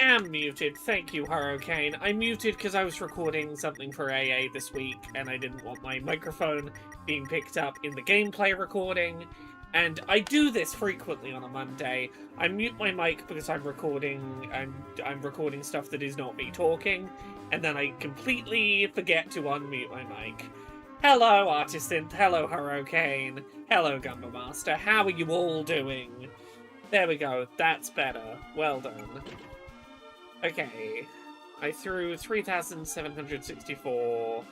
am muted. Thank you, Hurricane. I muted because I was recording something for AA this week, and I didn't want my microphone being picked up in the gameplay recording. And I do this frequently on a Monday. I mute my mic because I'm recording. I'm recording stuff that is not me talking, and then I completely forget to unmute my mic. Hello, Artisynth. Hello, Hurricane. Hello, Gumbo Master. How are you all doing? There we go. That's better. Well done. Okay. I threw $3,764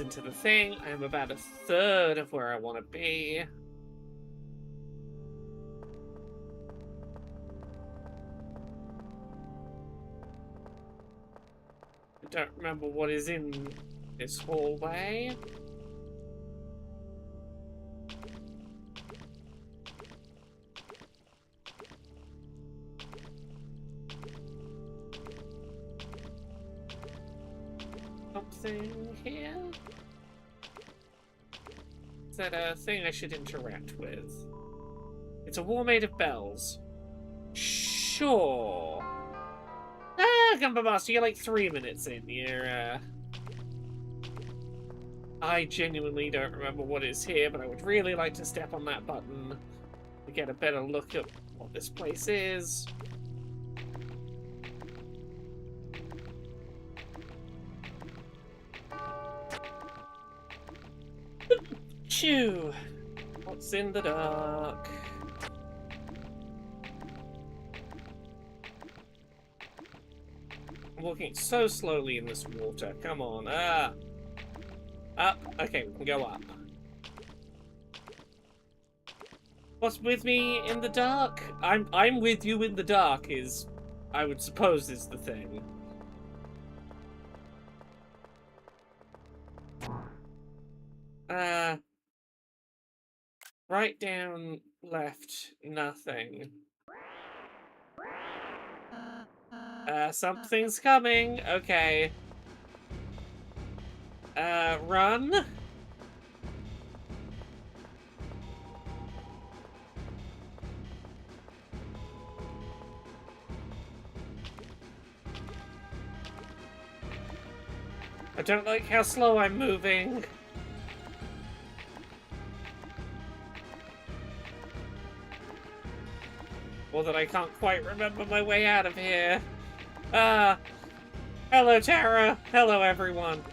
into the thing. I'm about a third of where I want to be. I don't remember what is in this hallway. Something here? Is that a thing I should interact with? It's a wall made of bells. Sure. Ah, Gumbo Master, you're like 3 minutes in. I genuinely don't remember what is here, but I would really like to step on that button to get a better look at what this place is. Phew. What's in the dark? I'm walking so slowly in this water. Come on. Ah. Up. Okay, we can go up. What's with me in the dark? I'm with you in the dark is, I would suppose, is the thing. Right, down, left, nothing. Something's coming. Okay. Run? I don't like how slow I'm moving. Or that I can't quite remember my way out of here. Hello, Tara. Hello, everyone.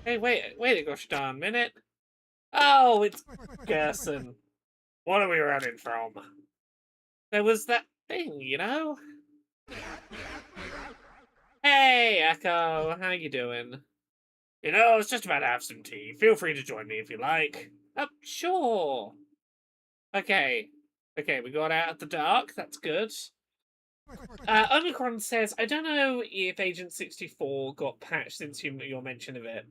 Hey, wait a gosh darn minute. Oh, it's Gerson. What are we running from? There was that thing, you know? Hey, Echo. How you doing? You know, I was just about to have some tea. Feel free to join me if you like. Sure. Okay. Okay, we got out of the dark. That's good. Omicron says, I don't know if Agent 64 got patched since your mention of it.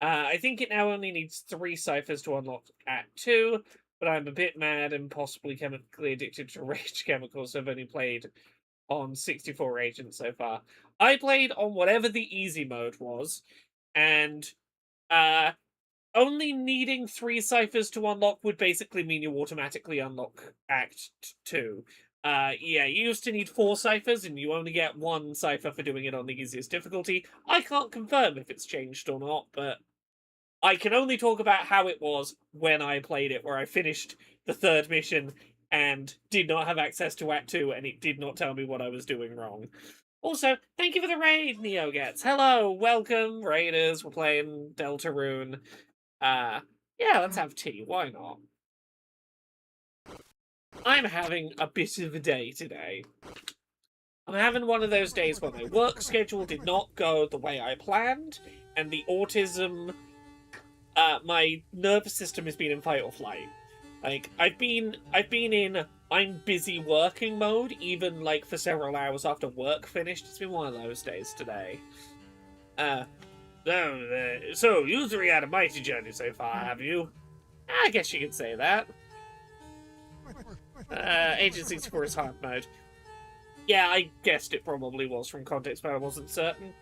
I think it now only needs 3 ciphers to unlock Act 2, but I'm a bit mad and possibly chemically addicted to rage chemicals, so I've only played on 64 Agents so far. I played on whatever the easy mode was, and only needing 3 ciphers to unlock would basically mean you automatically unlock Act 2. Yeah, you used to need 4 ciphers, and you only get 1 cipher for doing it on the easiest difficulty. I can't confirm if it's changed or not, but I can only talk about how it was when I played it, where I finished the 3rd mission and did not have access to Act 2, and it did not tell me what I was doing wrong. Also, thank you for the raid, NeoGets. Hello, welcome, raiders. We're playing Deltarune. Yeah, let's have tea. Why not? I'm having a bit of a day today. I'm having one of those days where my work schedule did not go the way I planned, and the autism... my nervous system has been in fight or flight. Like, I've been in I'm busy working mode, even, like, for several hours after work finished. It's been one of those days today. So, you 3 had a mighty journey so far, have you? I guess you could say that. Agent 64 is hard mode. Yeah, I guessed it probably was from context, but I wasn't certain.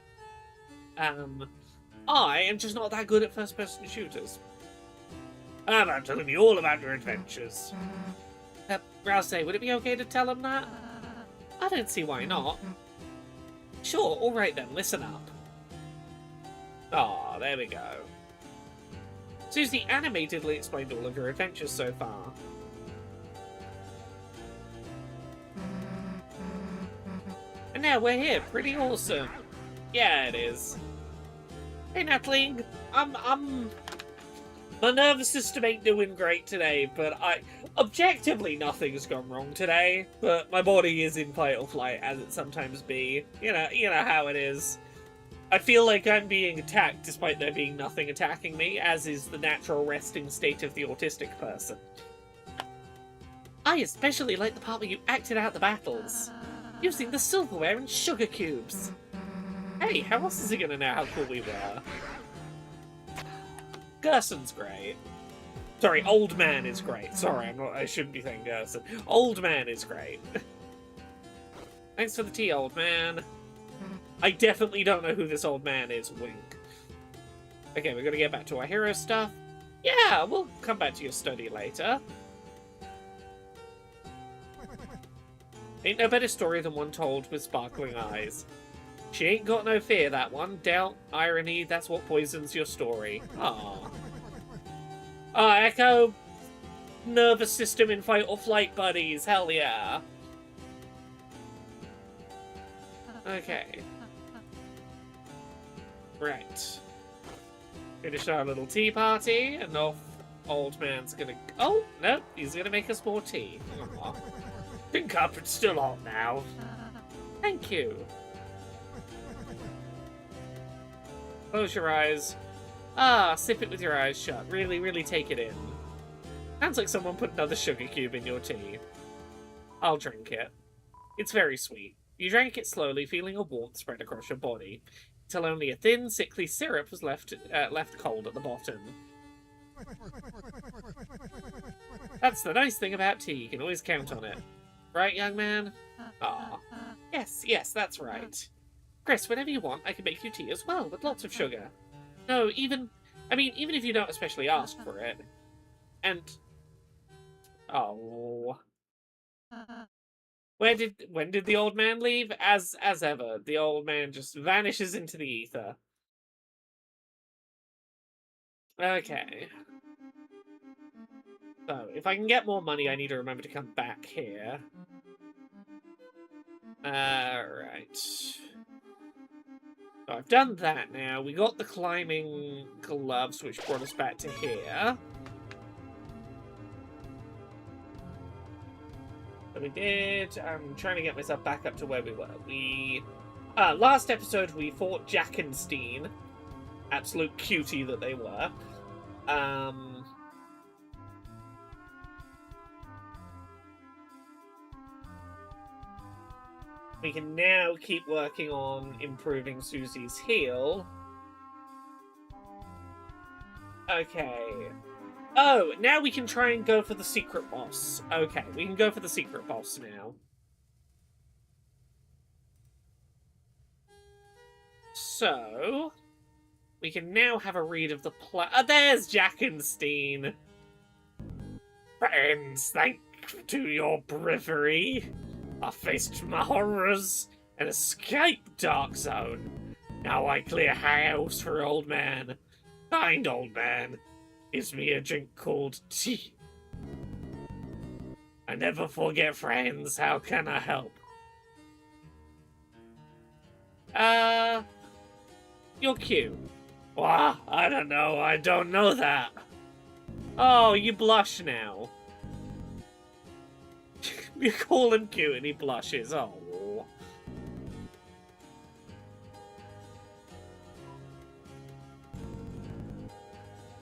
I am just not that good at first-person shooters. How about telling me all about your adventures? Rouse, would it be okay to tell him that? I don't see why not. Sure, alright then, listen up. Ah, there we go. Susie animatedly explained all of your adventures so far. And now we're here, pretty awesome. Yeah, it is. Hey, Natling, my nervous system ain't doing great today, but objectively, nothing's gone wrong today, but my body is in fight or flight, as it sometimes be. You know how it is. I feel like I'm being attacked despite there being nothing attacking me, as is the natural resting state of the autistic person. I especially like the part where you acted out the battles, using the silverware and sugar cubes. Hey, how else is he gonna know how cool we were? Gerson's great. Sorry, old man is great. Sorry, I shouldn't be saying Gerson. Old man is great. Thanks for the tea, old man. I definitely don't know who this old man is, wink. Okay, we're gonna get back to our hero stuff. Yeah, we'll come back to your study later. Ain't no better story than one told with sparkling eyes. She ain't got no fear, that one. Doubt, irony, that's what poisons your story. Aww. Echo, nervous system in fight or flight buddies, hell yeah. Okay. Right. Finish our little tea party, and off old man's gonna... Oh, no, he's gonna make us more tea. Aww. Drink up, it's still hot now. Thank you. Close your eyes. Ah, sip it with your eyes shut. Really, really take it in. Sounds like someone put another sugar cube in your tea. I'll drink it. It's very sweet. You drank it slowly, feeling a warmth spread across your body, until only a thin, sickly syrup was left cold at the bottom. That's the nice thing about tea. You can always count on it. Right, young man? Ah. Yes, that's right. Chris, whenever you want, I can make you tea as well, with lots of sugar. No, even if you don't especially ask for it. And... Oh... When did the old man leave? As ever, the old man just vanishes into the ether. Okay. So, if I can get more money, I need to remember to come back here. Right. So I've done that now. We got the climbing gloves, which brought us back to here. So we did. I'm trying to get myself back up to where we were. Last episode we fought Jackenstein. Absolute cutie that they were. We can now keep working on improving Susie's heal. Okay. Oh, now we can try and go for the secret boss. Okay, we can go for the secret boss now. So, we can now have a read of the plan. Oh, there's Jackenstein! Friends, thank to your bravery, I faced my horrors and escaped Dark Zone. Now I clear house for old man. Kind old man. Gives me a drink called tea. I never forget friends, how can I help? You're cute. Wah, I don't know that. Oh, you blush now. You call him cute and he blushes, oh.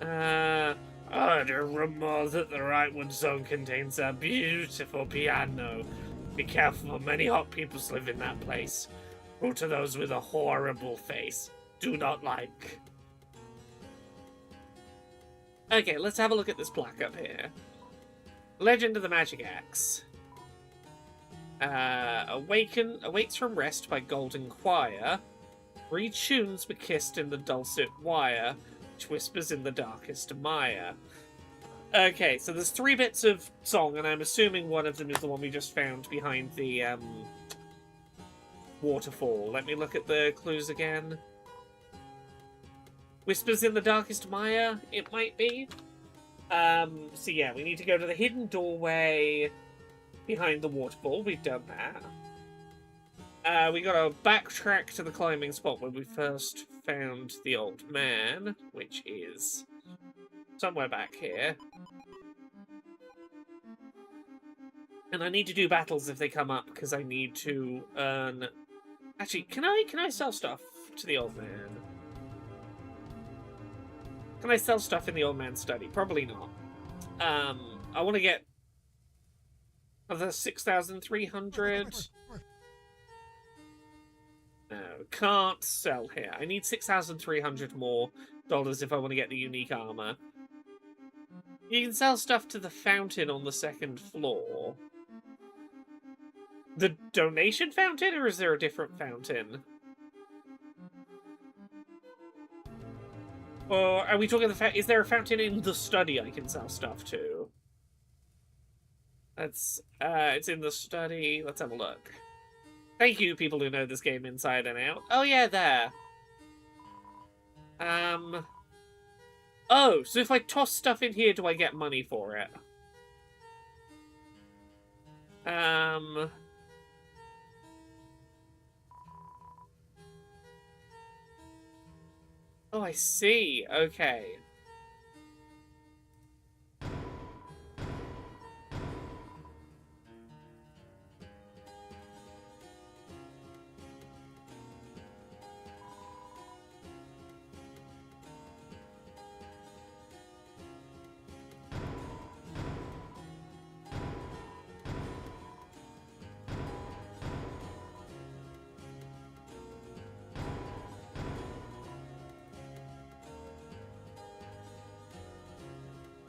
I heard a rumor that the Rightwood Zone contains a beautiful piano. Be careful, many hot people live in that place. Who to those with a horrible face do not like. Okay, let's have a look at this plaque up here. Legend of the Magic Axe. Awaits from rest by golden choir. Three tunes were kissed in the dulcet wire, which whispers in the darkest mire. Okay, so there's 3 bits of song, and I'm assuming one of them is the one we just found behind the waterfall. Let me look at the clues again. Whispers in the Darkest Mire, it might be. So yeah, we need to go to the hidden doorway behind the waterfall. We've done that. We gotta backtrack to the climbing spot where we first found the old man, which is somewhere back here. And I need to do battles if they come up, because I need to earn... Actually, can I sell stuff to the old man? Can I sell stuff in the old man's study? Probably not. I want to get another 6,300. No, can't sell here. I need 6,300 more dollars if I want to get the unique armor. You can sell stuff to the fountain on the 2nd floor. The donation fountain, or is there a different fountain? Or are we talking is there a fountain in the study I can sell stuff to? That's, it's in the study. Let's have a look. Thank you, people who know this game inside and out. Oh yeah, there. Oh, so if I toss stuff in here, do I get money for it? Oh, I see. Okay.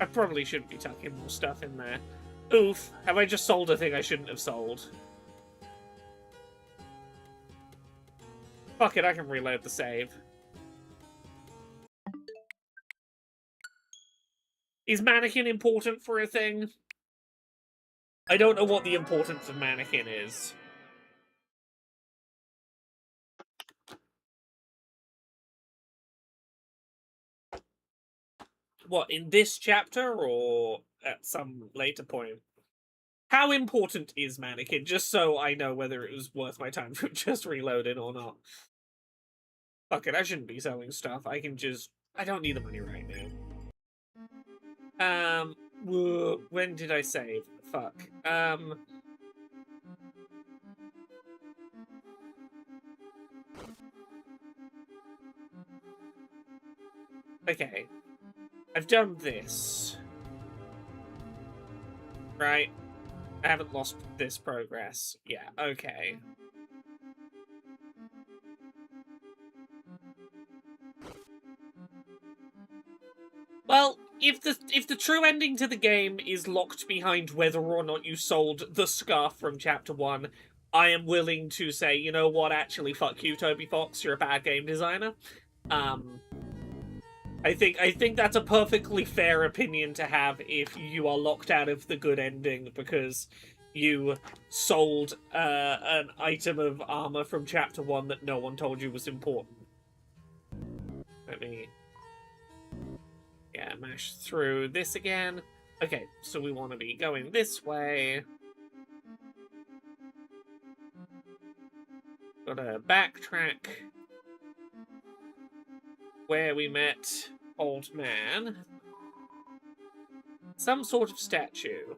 I probably shouldn't be tucking more stuff in there. Oof. Have I just sold a thing I shouldn't have sold? Fuck it, I can reload the save. Is mannequin important for a thing? I don't know what the importance of mannequin is. What, in this chapter or at some later point? How important is mannequin? Just so I know whether it was worth my time for just reloading or not. Fuck it, I shouldn't be selling stuff. I can just... I don't need the money right now. When did I save? Fuck. Okay. I've done this. Right? I haven't lost this progress. Yeah, okay. Well, if the true ending to the game is locked behind whether or not you sold the scarf from Chapter 1, I am willing to say, you know what, actually, fuck you, Toby Fox, you're a bad game designer. I think that's a perfectly fair opinion to have if you are locked out of the good ending because you sold an item of armor from Chapter 1 that no one told you was important. Let me... yeah, mash through this again. Okay, so we want to be going this way. Gotta backtrack where we met Old Man. Some sort of statue.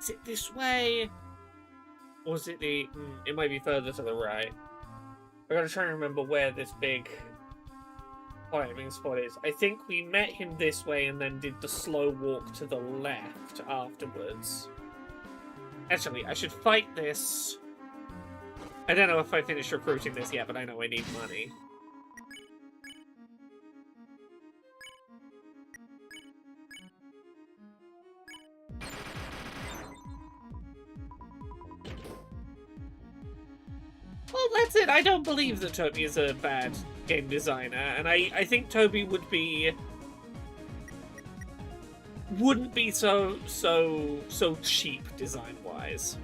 Is it this way? Or is it the... it might be further to the right. I gotta try and remember where this big climbing spot is. I think we met him this way and then did the slow walk to the left afterwards. Actually, I should fight this. I don't know if I finished recruiting this yet, but I know I need money. Well, that's it. I don't believe that Toby is a bad game designer, and I think Toby wouldn't be so cheap design-wise.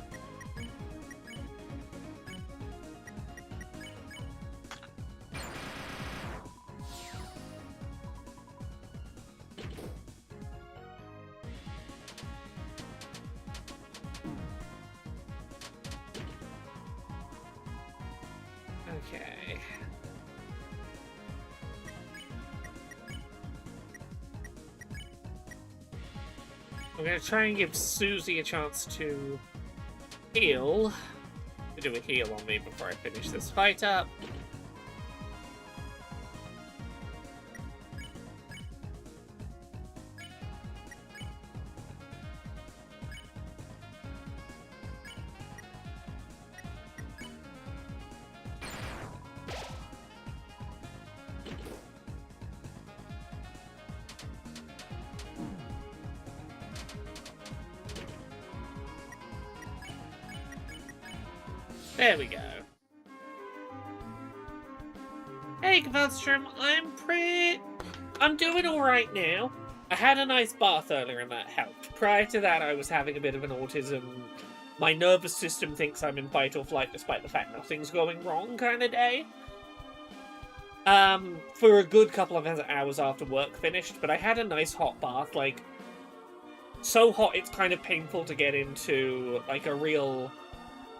Okay. I'm gonna try and give Susie a chance to heal. Do a heal on me before I finish this fight up. There we go. Hey, Kvalstrom, I'm doing alright now. I had a nice bath earlier and that helped. Prior to that, I was having a bit of an autism, my nervous system thinks I'm in fight or flight despite the fact nothing's going wrong kind of day. For a good couple of hours after work finished, but I had a nice hot bath, like, so hot it's kind of painful to get into, like, a real...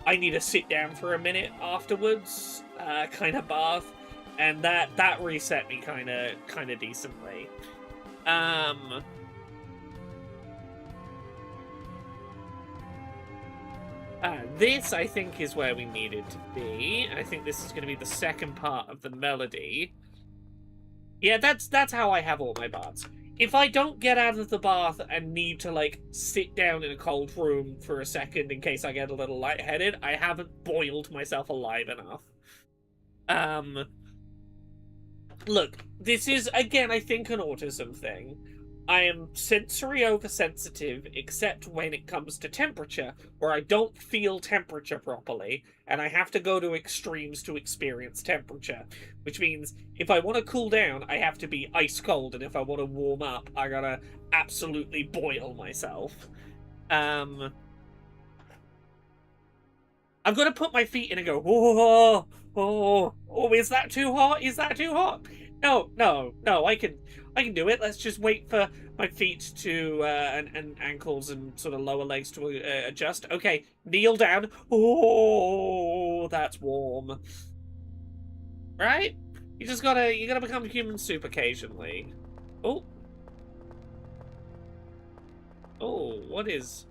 I need to sit down for a minute afterwards, kind of bath, and that reset me kind of decently. This, I think, is where we needed to be. I think this is going to be the second part of the melody. Yeah, that's how I have all my baths. If I don't get out of the bath and need to, like, sit down in a cold room for a second in case I get a little lightheaded, I haven't boiled myself alive enough. Look, this is, again, I think an autism thing. I am sensory oversensitive, except when it comes to temperature, where I don't feel temperature properly, and I have to go to extremes to experience temperature. Which means, if I want to cool down, I have to be ice cold, and if I want to warm up, I gotta absolutely boil myself. I'm gonna put my feet in and go, oh, oh, oh, is that too hot? Is that too hot? No, I can do it. Let's just wait for my feet to, and ankles and sort of lower legs to adjust. Okay, kneel down. Oh, that's warm. Right? You gotta become human soup occasionally. Oh. Oh, what is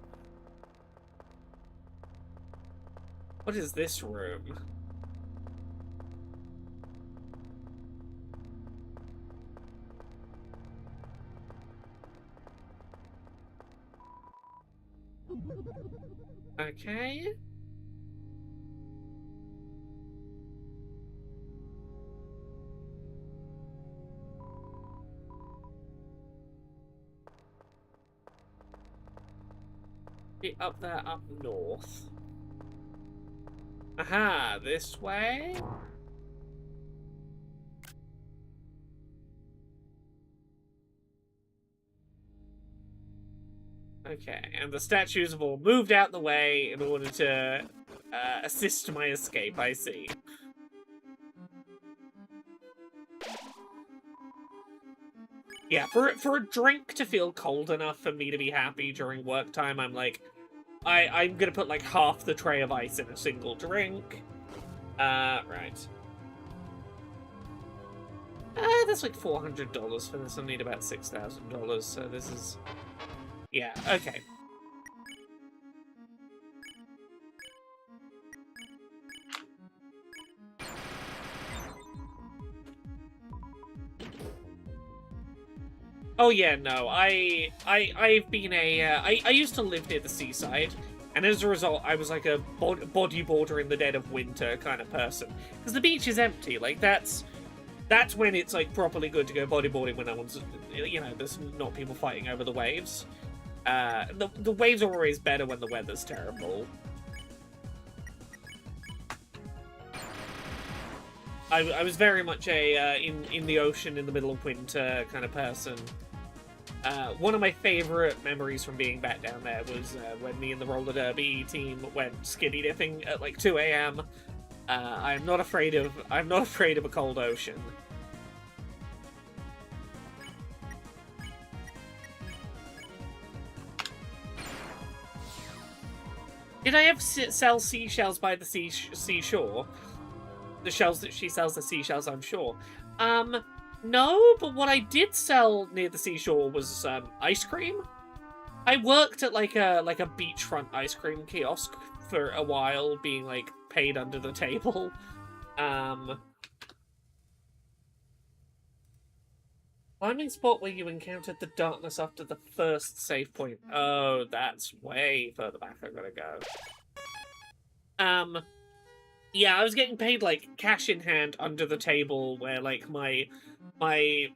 this room? Okay. Be up there, up north. Aha, this way? Okay, and the statues have all moved out the way in order to assist my escape, I see. Yeah, for a drink to feel cold enough for me to be happy during work time, I'm like, I'm gonna put like half the tray of ice in a single drink. Right. That's like $400 for this. I need about $6,000, so this is... Yeah, okay. Oh yeah, no, I've been a, I used to live near the seaside, and as a result, I was like a bodyboarder in the dead of winter kind of person. Because the beach is empty, like, that's when it's, like, properly good to go bodyboarding, when no one's, you know, there's not people fighting over the waves. The waves are always better when the weather's terrible. I was very much a in the ocean in the middle of winter kind of person. One of my favorite memories from being back down there was when me and the roller derby team went skinny dipping at like 2 a.m. I'm not afraid of a cold ocean. Did I ever sell seashells by the seashore? The shells that she sells, the seashells, I'm sure. No, but what I did sell near the seashore was ice cream. I worked at like a beachfront ice cream kiosk for a while, being like paid under the table. Climbing spot where you encountered the darkness after the first save point. Oh, that's way further back I've gotta go. Yeah, I was getting paid like cash in hand under the table, where like my pay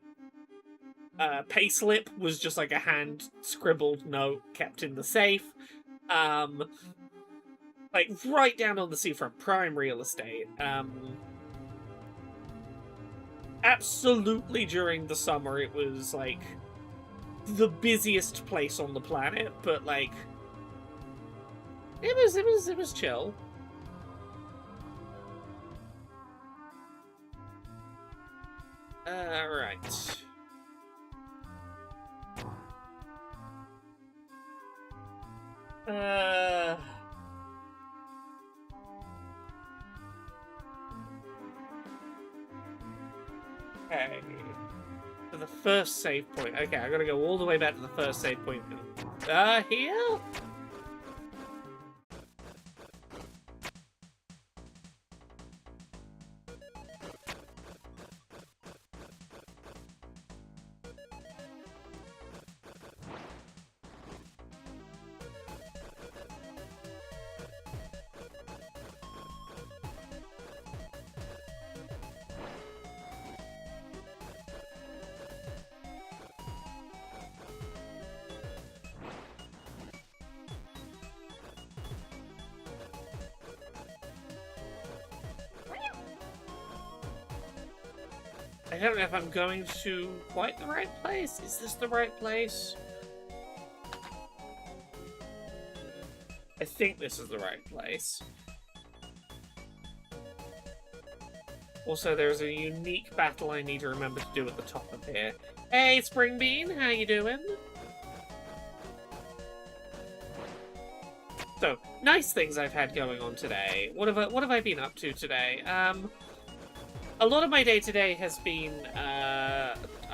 slip was just like a hand scribbled note kept in the safe. Like right down on the seafront, prime real estate. Absolutely during the summer it was like the busiest place on the planet, but like it was chill. Right. Okay. To the first save point. Okay, I gotta go all the way back to the first save point. Here? I don't know if I'm going to quite the right place. Is this the right place? I think this is the right place. Also, there's a unique battle I need to remember to do at the top of here. Hey, Spring Bean, how you doing? So, nice things I've had going on today. What have I been up to today? A lot of my day-to-day has been, I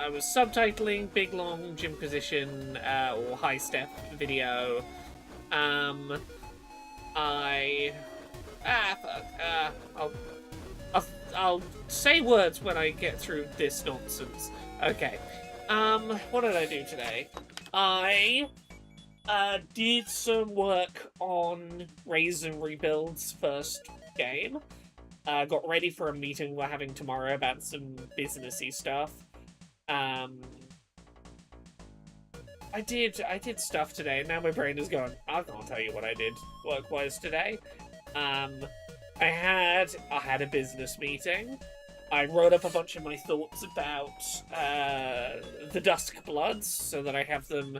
was subtitling big, long gym position, or high-step video. I'll say words when I get through this nonsense. Okay. What did I do today? I did some work on Raisin Rebuild's first game. Got ready for a meeting we're having tomorrow about some businessy stuff. I did stuff today, and now my brain is going, I can't tell you what I did work-wise today. I had a business meeting. I wrote up a bunch of my thoughts about the Dusk Bloods, so that I have them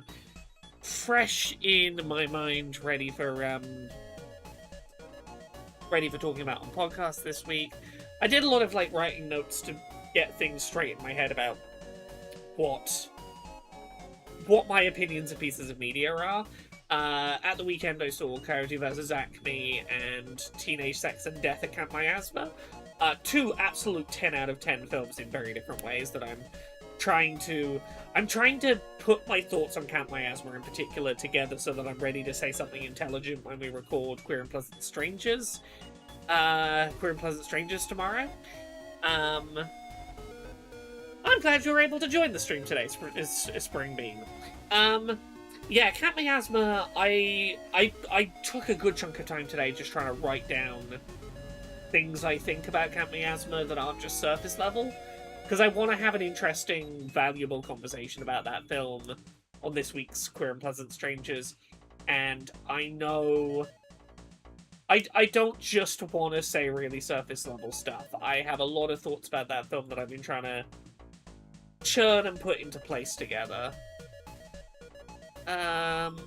fresh in my mind, ready for talking about on podcasts this week. I did a lot of like writing notes to get things straight in my head about what my opinions of pieces of media are. At the weekend I saw Coyote vs. Acme and Teenage Sex and Death at Camp Miasma. Two absolute 10 out of 10 films in very different ways that I'm trying to put my thoughts on Camp Miasma in particular together so that I'm ready to say something intelligent when we record Queer and Pleasant Strangers. Tomorrow. I'm glad you were able to join the stream today, Spring Beam. Yeah, Camp Miasma, I took a good chunk of time today just trying to write down things I think about Camp Miasma that aren't just surface level. Because I want to have an interesting, valuable conversation about that film on this week's Queer and Pleasant Strangers. And I know I don't just want to say really surface level stuff. I have a lot of thoughts about that film that I've been trying to churn and put into place together. It's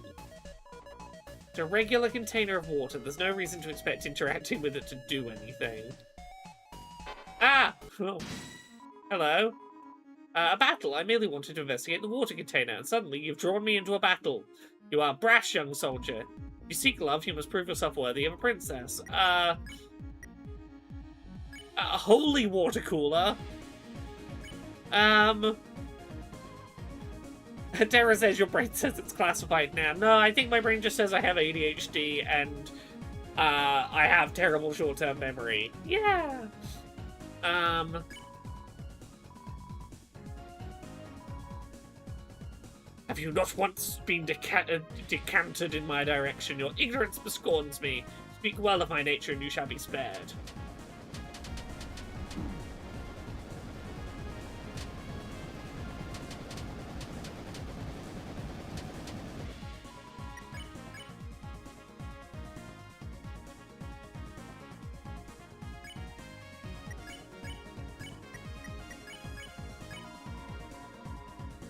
a regular container of water. There's no reason to expect interacting with it to do anything. Ah! Oh. Hello. A battle. I merely wanted to investigate the water container, and suddenly you've drawn me into a battle. You are brash, young soldier. If you seek love, you must prove yourself worthy of a princess. A holy water cooler. Tara says your brain says it's classified now. No, I think my brain just says I have ADHD and I have terrible short-term memory. Yeah. Have you not once been decanted in my direction? Your ignorance bescorns me. Speak well of my nature and you shall be spared.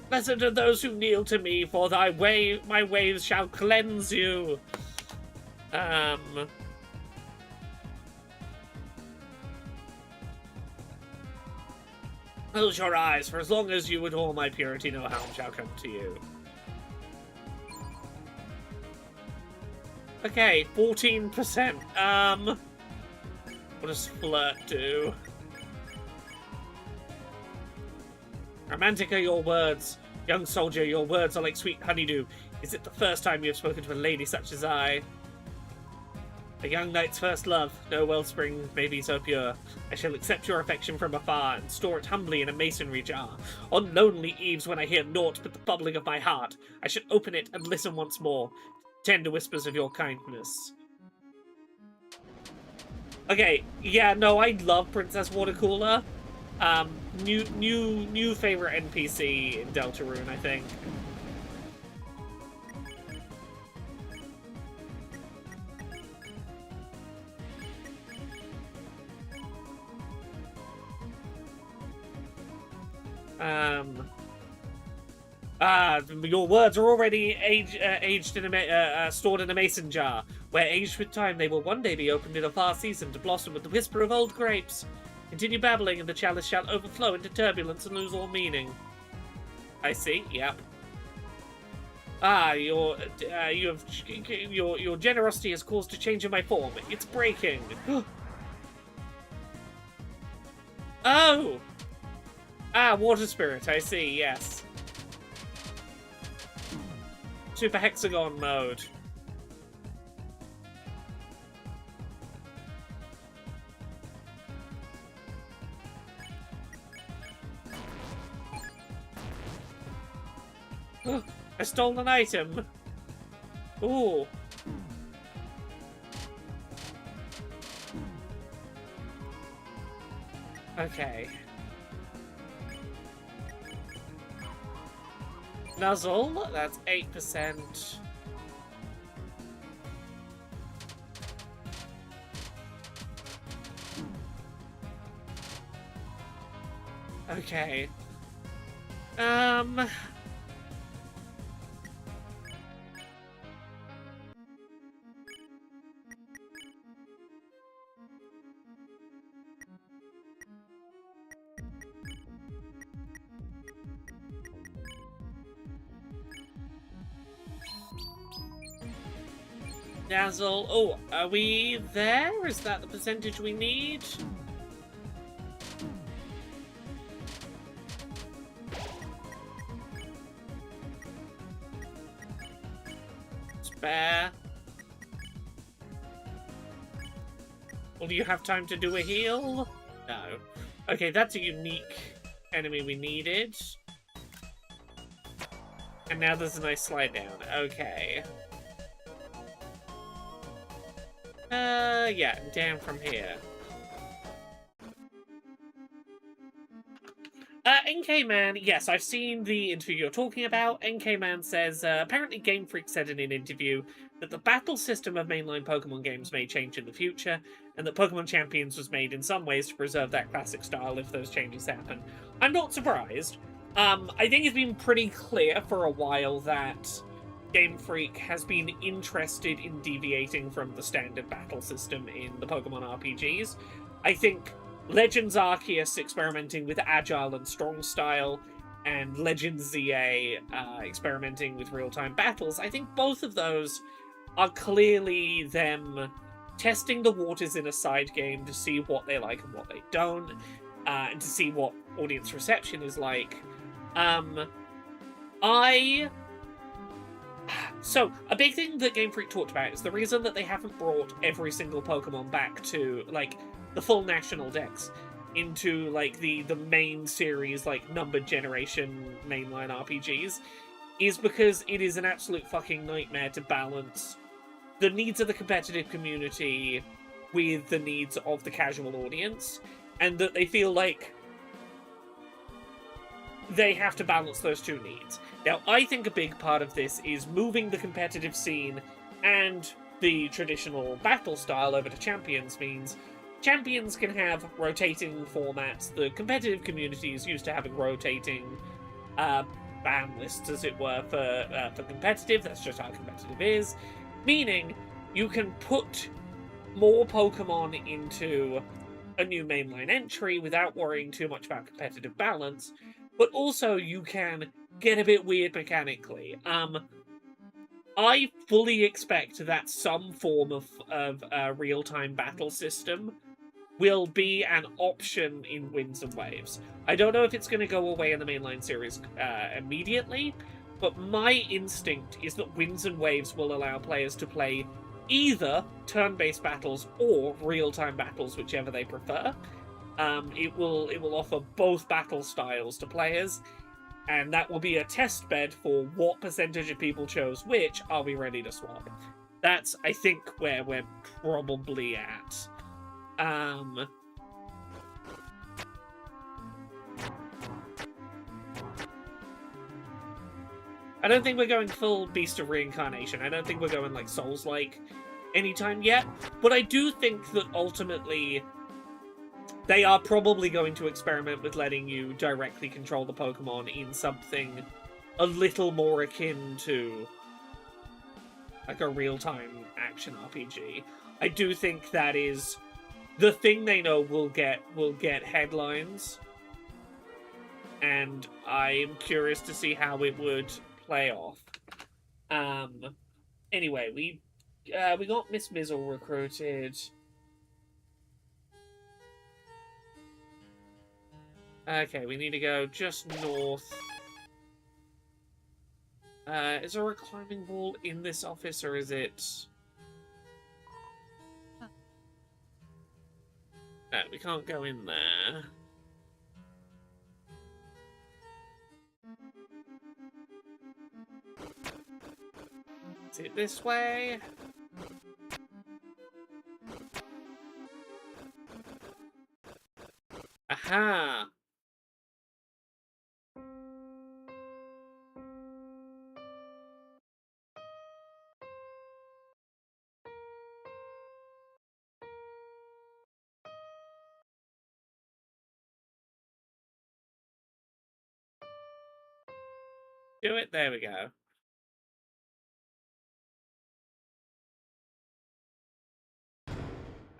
Blessed are those who kneel to me, for my waves shall cleanse you. Close your eyes, for as long as you adore my purity, no harm shall come to you. Okay, 14%. What does flirt do? Romantic are your words. Young soldier, your words are like sweet honeydew. Is it the first time you have spoken to a lady such as I? A young knight's first love. No wellspring may be so pure. I shall accept your affection from afar and store it humbly in a masonry jar. On lonely eves when I hear naught but the bubbling of my heart, I should open it and listen once more. Tender whispers of your kindness. Okay, yeah, no, I love Princess Watercooler. New favorite NPC in Deltarune, I think. Your words are already aged in a stored in a mason jar, where aged with time they will one day be opened in a far season to blossom with the whisper of old grapes. Continue babbling, and the chalice shall overflow into turbulence and lose all meaning. I see. Yep. Your generosity has caused a change in my form. It's breaking. Oh. Water spirit. I see. Yes. Super hexagon mode. I stole an item. Ooh. Okay. Nuzzle, that's 8%. Okay. Dazzle. Oh, are we there? Is that the percentage we need? Spare. Will you have time to do a heal? No. Okay, that's a unique enemy we needed. And now there's a nice slide down. Okay. Yeah, down from here. NK Man, yes, I've seen the interview you're talking about. NK Man says, apparently Game Freak said in an interview that the battle system of mainline Pokemon games may change in the future, and that Pokemon Champions was made in some ways to preserve that classic style if those changes happen. I'm not surprised. I think it's been pretty clear for a while that Game Freak has been interested in deviating from the standard battle system in the Pokemon RPGs. I think Legends Arceus experimenting with agile and strong style, and Legends ZA experimenting with real-time battles, I think both of those are clearly them testing the waters in a side game to see what they like and what they don't, and to see what audience reception is like. So, a big thing that Game Freak talked about is the reason that they haven't brought every single Pokemon back to, like, the full national dex into, like, the main series, like, numbered generation mainline RPGs, is because it is an absolute fucking nightmare to balance the needs of the competitive community with the needs of the casual audience, and that they feel like they have to balance those two needs. Now, I think a big part of this is moving the competitive scene and the traditional battle style over to Champions means Champions can have rotating formats. The competitive community is used to having rotating ban lists, as it were, for competitive. That's just how competitive is. Meaning, you can put more Pokemon into a new mainline entry without worrying too much about competitive balance, but also you can get a bit weird mechanically. I fully expect that some form of real-time battle system will be an option in Winds and Waves. I don't know if it's going to go away in the mainline series immediately, but my instinct is that Winds and Waves will allow players to play either turn-based battles or real-time battles, whichever they prefer. It will offer both battle styles to players, and that will be a test bed for what percentage of people chose which. Are we ready to swap? That's, I think, where we're probably at. I don't think we're going full Beast of Reincarnation. I don't think we're going, like, Souls-like anytime yet. But I do think that ultimately they are probably going to experiment with letting you directly control the Pokemon in something a little more akin to, like, a real-time action RPG. I do think that is the thing they know will get headlines, and I'm curious to see how it would play off. Anyway, we got Miss Mizzle recruited. Okay, we need to go just north. Is there a climbing wall in this office, or is it... No, we can't go in there. Is it this way? Aha! Do it, there we go.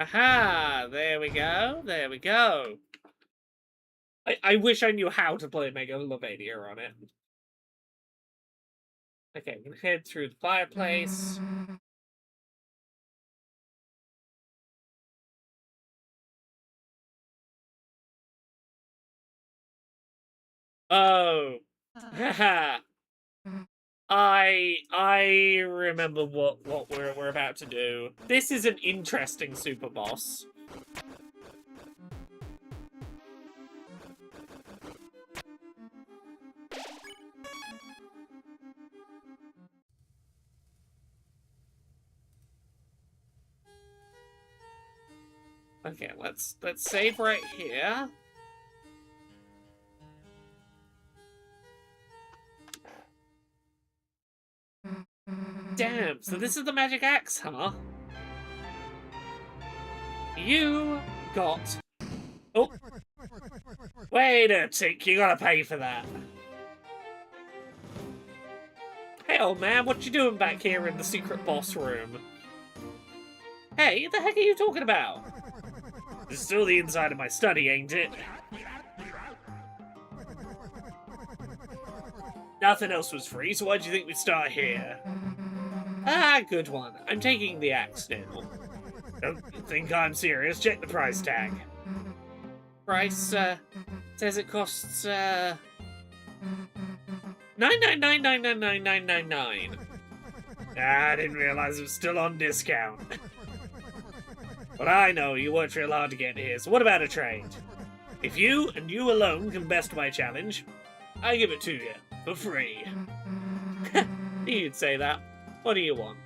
Aha! There we go, there we go. I wish I knew how to play Megalovania on it. Okay, we can head through the fireplace. Oh. Haha. I remember what we're about to do. This is an interesting super boss. Okay, let's save right here. Damn, So this is the magic axe, huh? You got... Oh. Wait a tick, you gotta pay for that. Hey, old man, what you doing back here in the secret boss room? Hey, what the heck are you talking about? This is still the inside of my study, ain't it? Nothing else was free, so why'd you think we'd start here? Ah, good one. I'm taking the axe now. Don't think I'm serious. Check the price tag. Price, says it costs, 999999999. Ah, I didn't realize it was still on discount. But I know you weren't real hard to get here, so what about a trade? If you, and you alone, can best my challenge, I give it to you, for free. You'd say that. What do you want?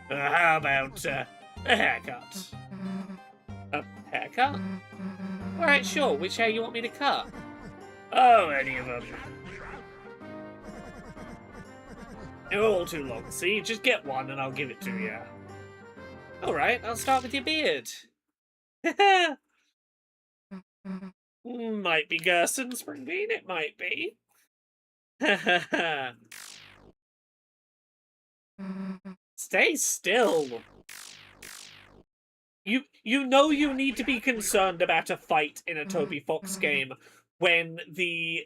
How about, a haircut? A haircut? Alright, sure. Which hair you want me to cut? Oh, any of them. They're all too long, see? Just get one and I'll give it to you. Alright, I'll start with your beard. Might be Gerson Springbean, it might be. Stay still. You know you need to be concerned about a fight in a Toby Fox game when the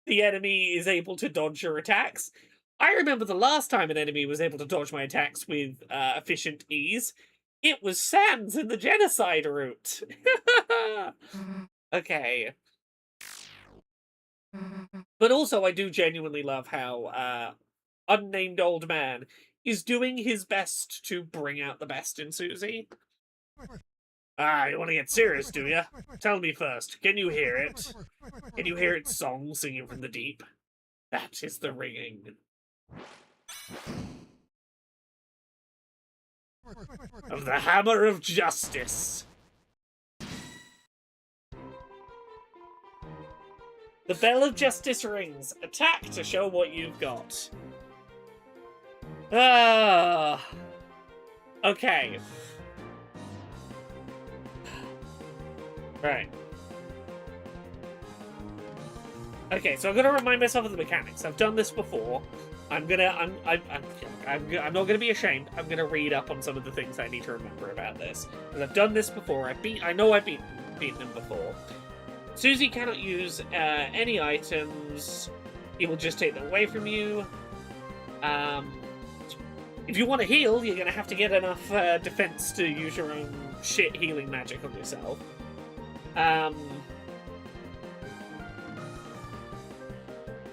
enemy is able to dodge your attacks. I remember the last time an enemy was able to dodge my attacks with efficient ease. It was Sans in the genocide route. Okay. But also, I do genuinely love how unnamed old man is doing his best to bring out the best in Susie. Ah, you want to get serious, do you? Tell me first, can you hear it? Can you hear its song singing from the deep? That is the ringing of the Hammer of Justice. The Bell of Justice rings. Attack to show what you've got. Ah. Okay. Right. Okay, so I'm gonna remind myself of the mechanics. I've done this before. I'm not gonna be ashamed. I'm gonna read up on some of the things I need to remember about this. Because I've done this before. I know I've beaten him before. Susie cannot use any items. He will just take them away from you. If you want to heal, you're gonna have to get enough defense to use your own shit healing magic on yourself.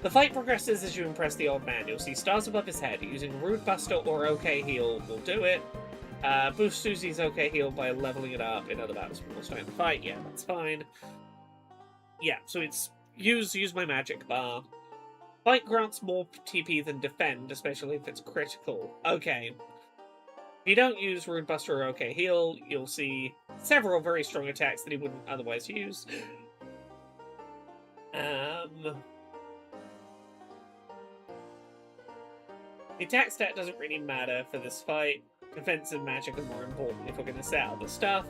The fight progresses as you impress the old man. You'll see stars above his head. Using Rude Buster or OK Heal will do it. Boost Susie's OK Heal by leveling it up in other battles before starting the fight. Yeah, that's fine. Yeah, so it's use my magic bar. Fight grants more TP than defend, especially if it's critical. Okay. If you don't use Rude Buster or OK Heal, you'll see several very strong attacks that he wouldn't otherwise use. The attack stat doesn't really matter for this fight. Defense and magic are more important if we're going to set out the stuff.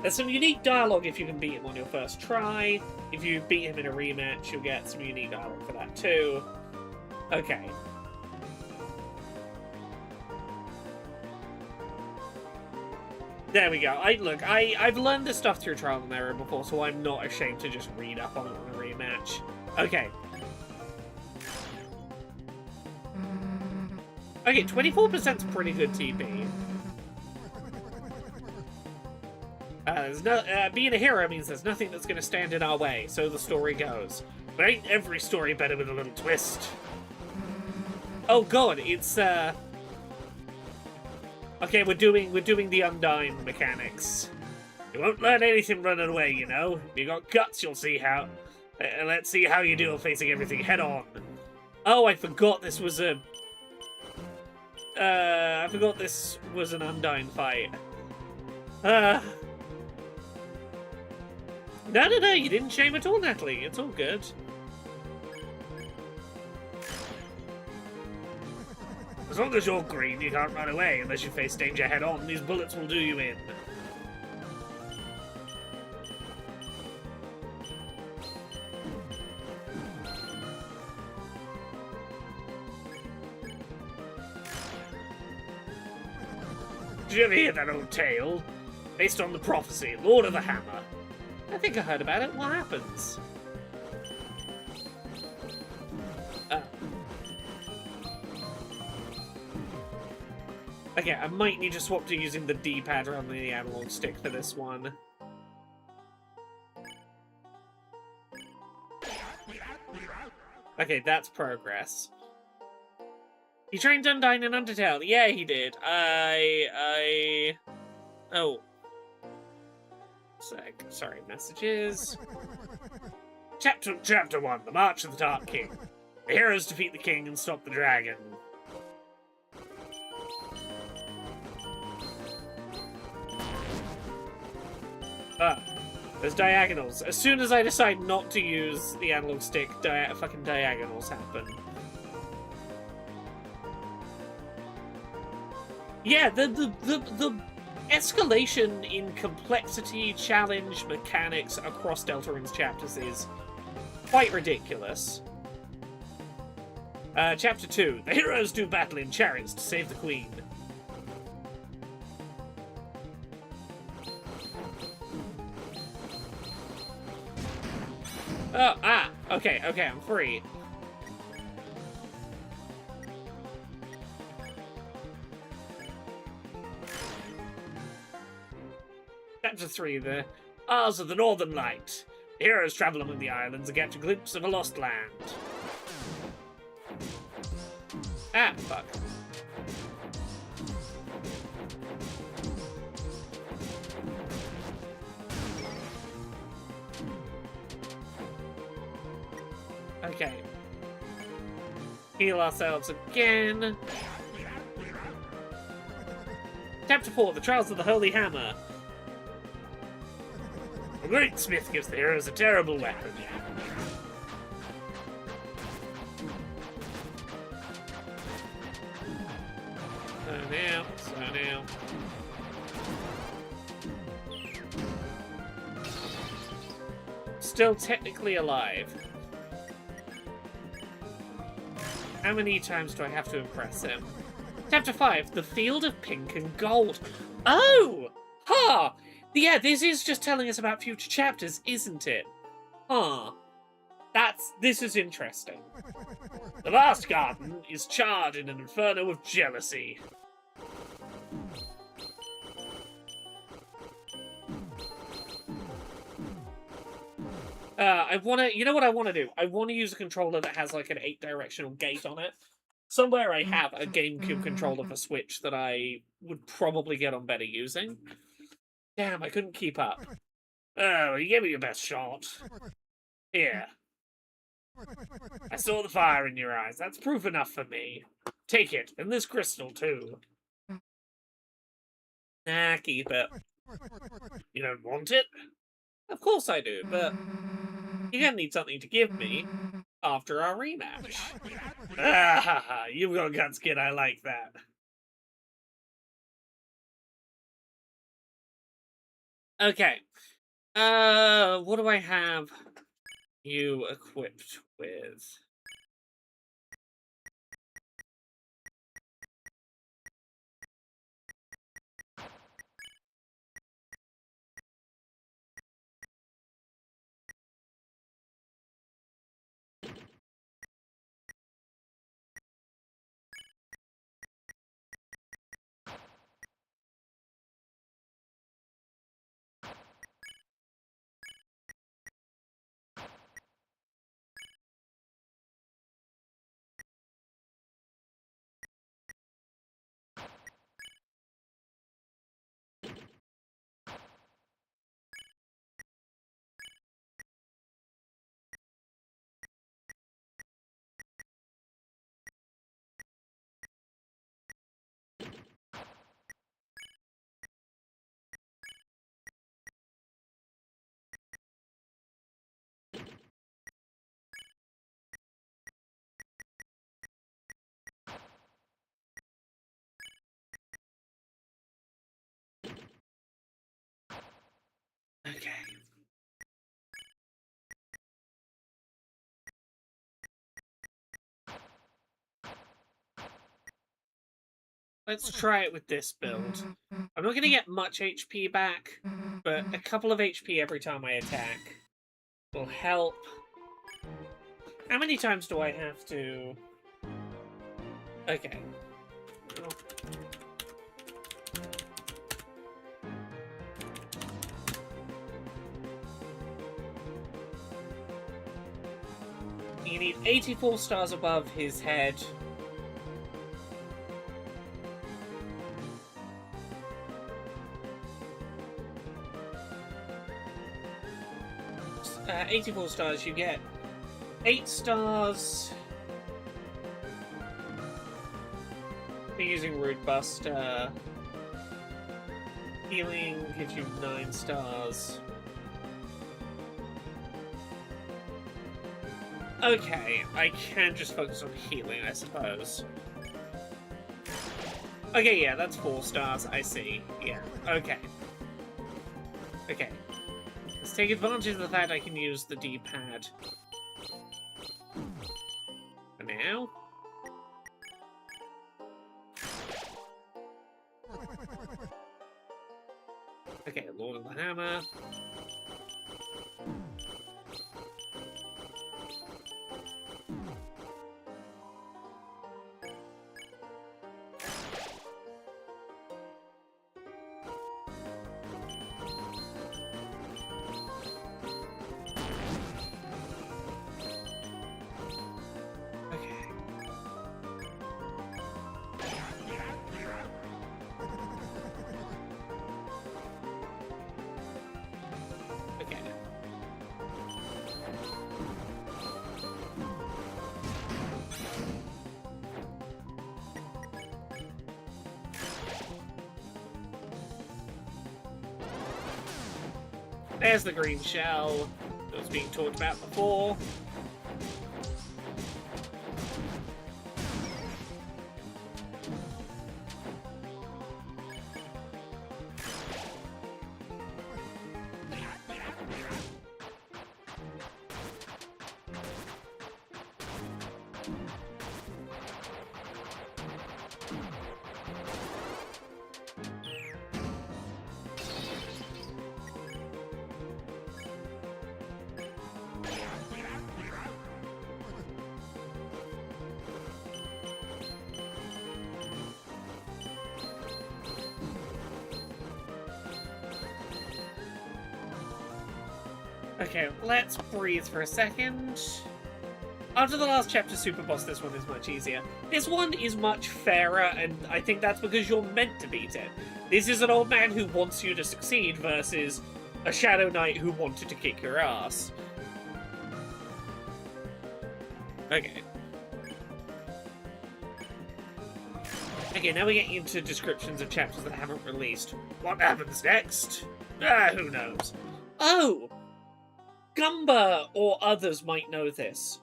There's some unique dialogue if you can beat him on your first try. If you beat him in a rematch, you'll get some unique dialogue for that too. Okay. There we go. I've learned this stuff through trial and error before, so I'm not ashamed to just read up on it in a rematch. Okay. Okay, 24%'s pretty good TP. Being a hero means there's nothing that's going to stand in our way, so the story goes. But ain't every story better with a little twist? Oh god, it's okay, we're doing the Undyne mechanics. You won't learn anything running away, you know. If you got guts, you'll see how. Let's see how you do facing everything head on. Oh, I forgot this was a. I forgot this was an Undyne fight. No, you didn't shame at all, Natalie. It's all good. As long as you're green, you can't run away unless you face danger head-on. These bullets will do you in. Did you ever hear that old tale? Based on the prophecy, Lord of the Hammer. I think I heard about it. What happens? Okay, I might need to swap to using the D-pad rather than the analog stick for this one. Okay, that's progress. He trained Undyne in Undertale. Yeah, he did. Oh. Sec. Sorry, messages. Chapter 1, The March of the Dark King. The heroes defeat the king and stop the dragon. There's diagonals. As soon as I decide not to use the analog stick, fucking diagonals happen. Yeah, the escalation in complexity, challenge, mechanics across Deltarune's chapters is quite ridiculous. Chapter 2. The heroes do battle in chariots to save the queen. Okay, I'm free. Chapter 3, the Isles of the Northern Light. The heroes travel among the islands and catch a glimpse of a lost land. Ah, fuck. Okay. Heal ourselves again. Chapter 4, The Trials of the Holy Hammer. The great smith gives the heroes a terrible weapon. So now. Still technically alive. How many times do I have to impress him? Chapter 5, The Field of Pink and Gold. Oh! Ha! Huh. Yeah, this is just telling us about future chapters, isn't it? Huh. This is interesting. The vast garden is charred in an inferno of jealousy. You know what I want to do? I want to use a controller that has like an 8-directional gate on it. Somewhere I have a GameCube controller for Switch that I would probably get on better using. Damn, I couldn't keep up. Oh, you gave me your best shot. Here. I saw the fire in your eyes. That's proof enough for me. Take it, and this crystal too. Nah, keep it. You don't want it? Of course I do, but you're gonna need something to give me after our rematch. Ah, you've got guts, kid. I like that. Okay. What do I have you equipped with? Let's try it with this build. I'm not going to get much HP back, but a couple of HP every time I attack will help. How many times do I have to... Okay. Oh. You need 84 stars above his head. Uh, 84 stars, you get 8 stars for using Root Buster. Healing gives you 9 stars. Okay, I can just focus on healing, I suppose. Okay, yeah, that's 4 stars, I see. Yeah, okay. Okay. Let's take advantage of the fact I can use the D-pad. For now. Okay, Lord of the Hammer. There's the green shell that was being talked about before. Okay, let's breathe for a second. After the last chapter super boss, this one is much easier. This one is much fairer, and I think that's because you're meant to beat it. This is an old man who wants you to succeed versus a Shadow Knight who wanted to kick your ass. Okay. Okay, now we get into descriptions of chapters that haven't released. What happens next? Who knows? Oh! Gumba or others might know this.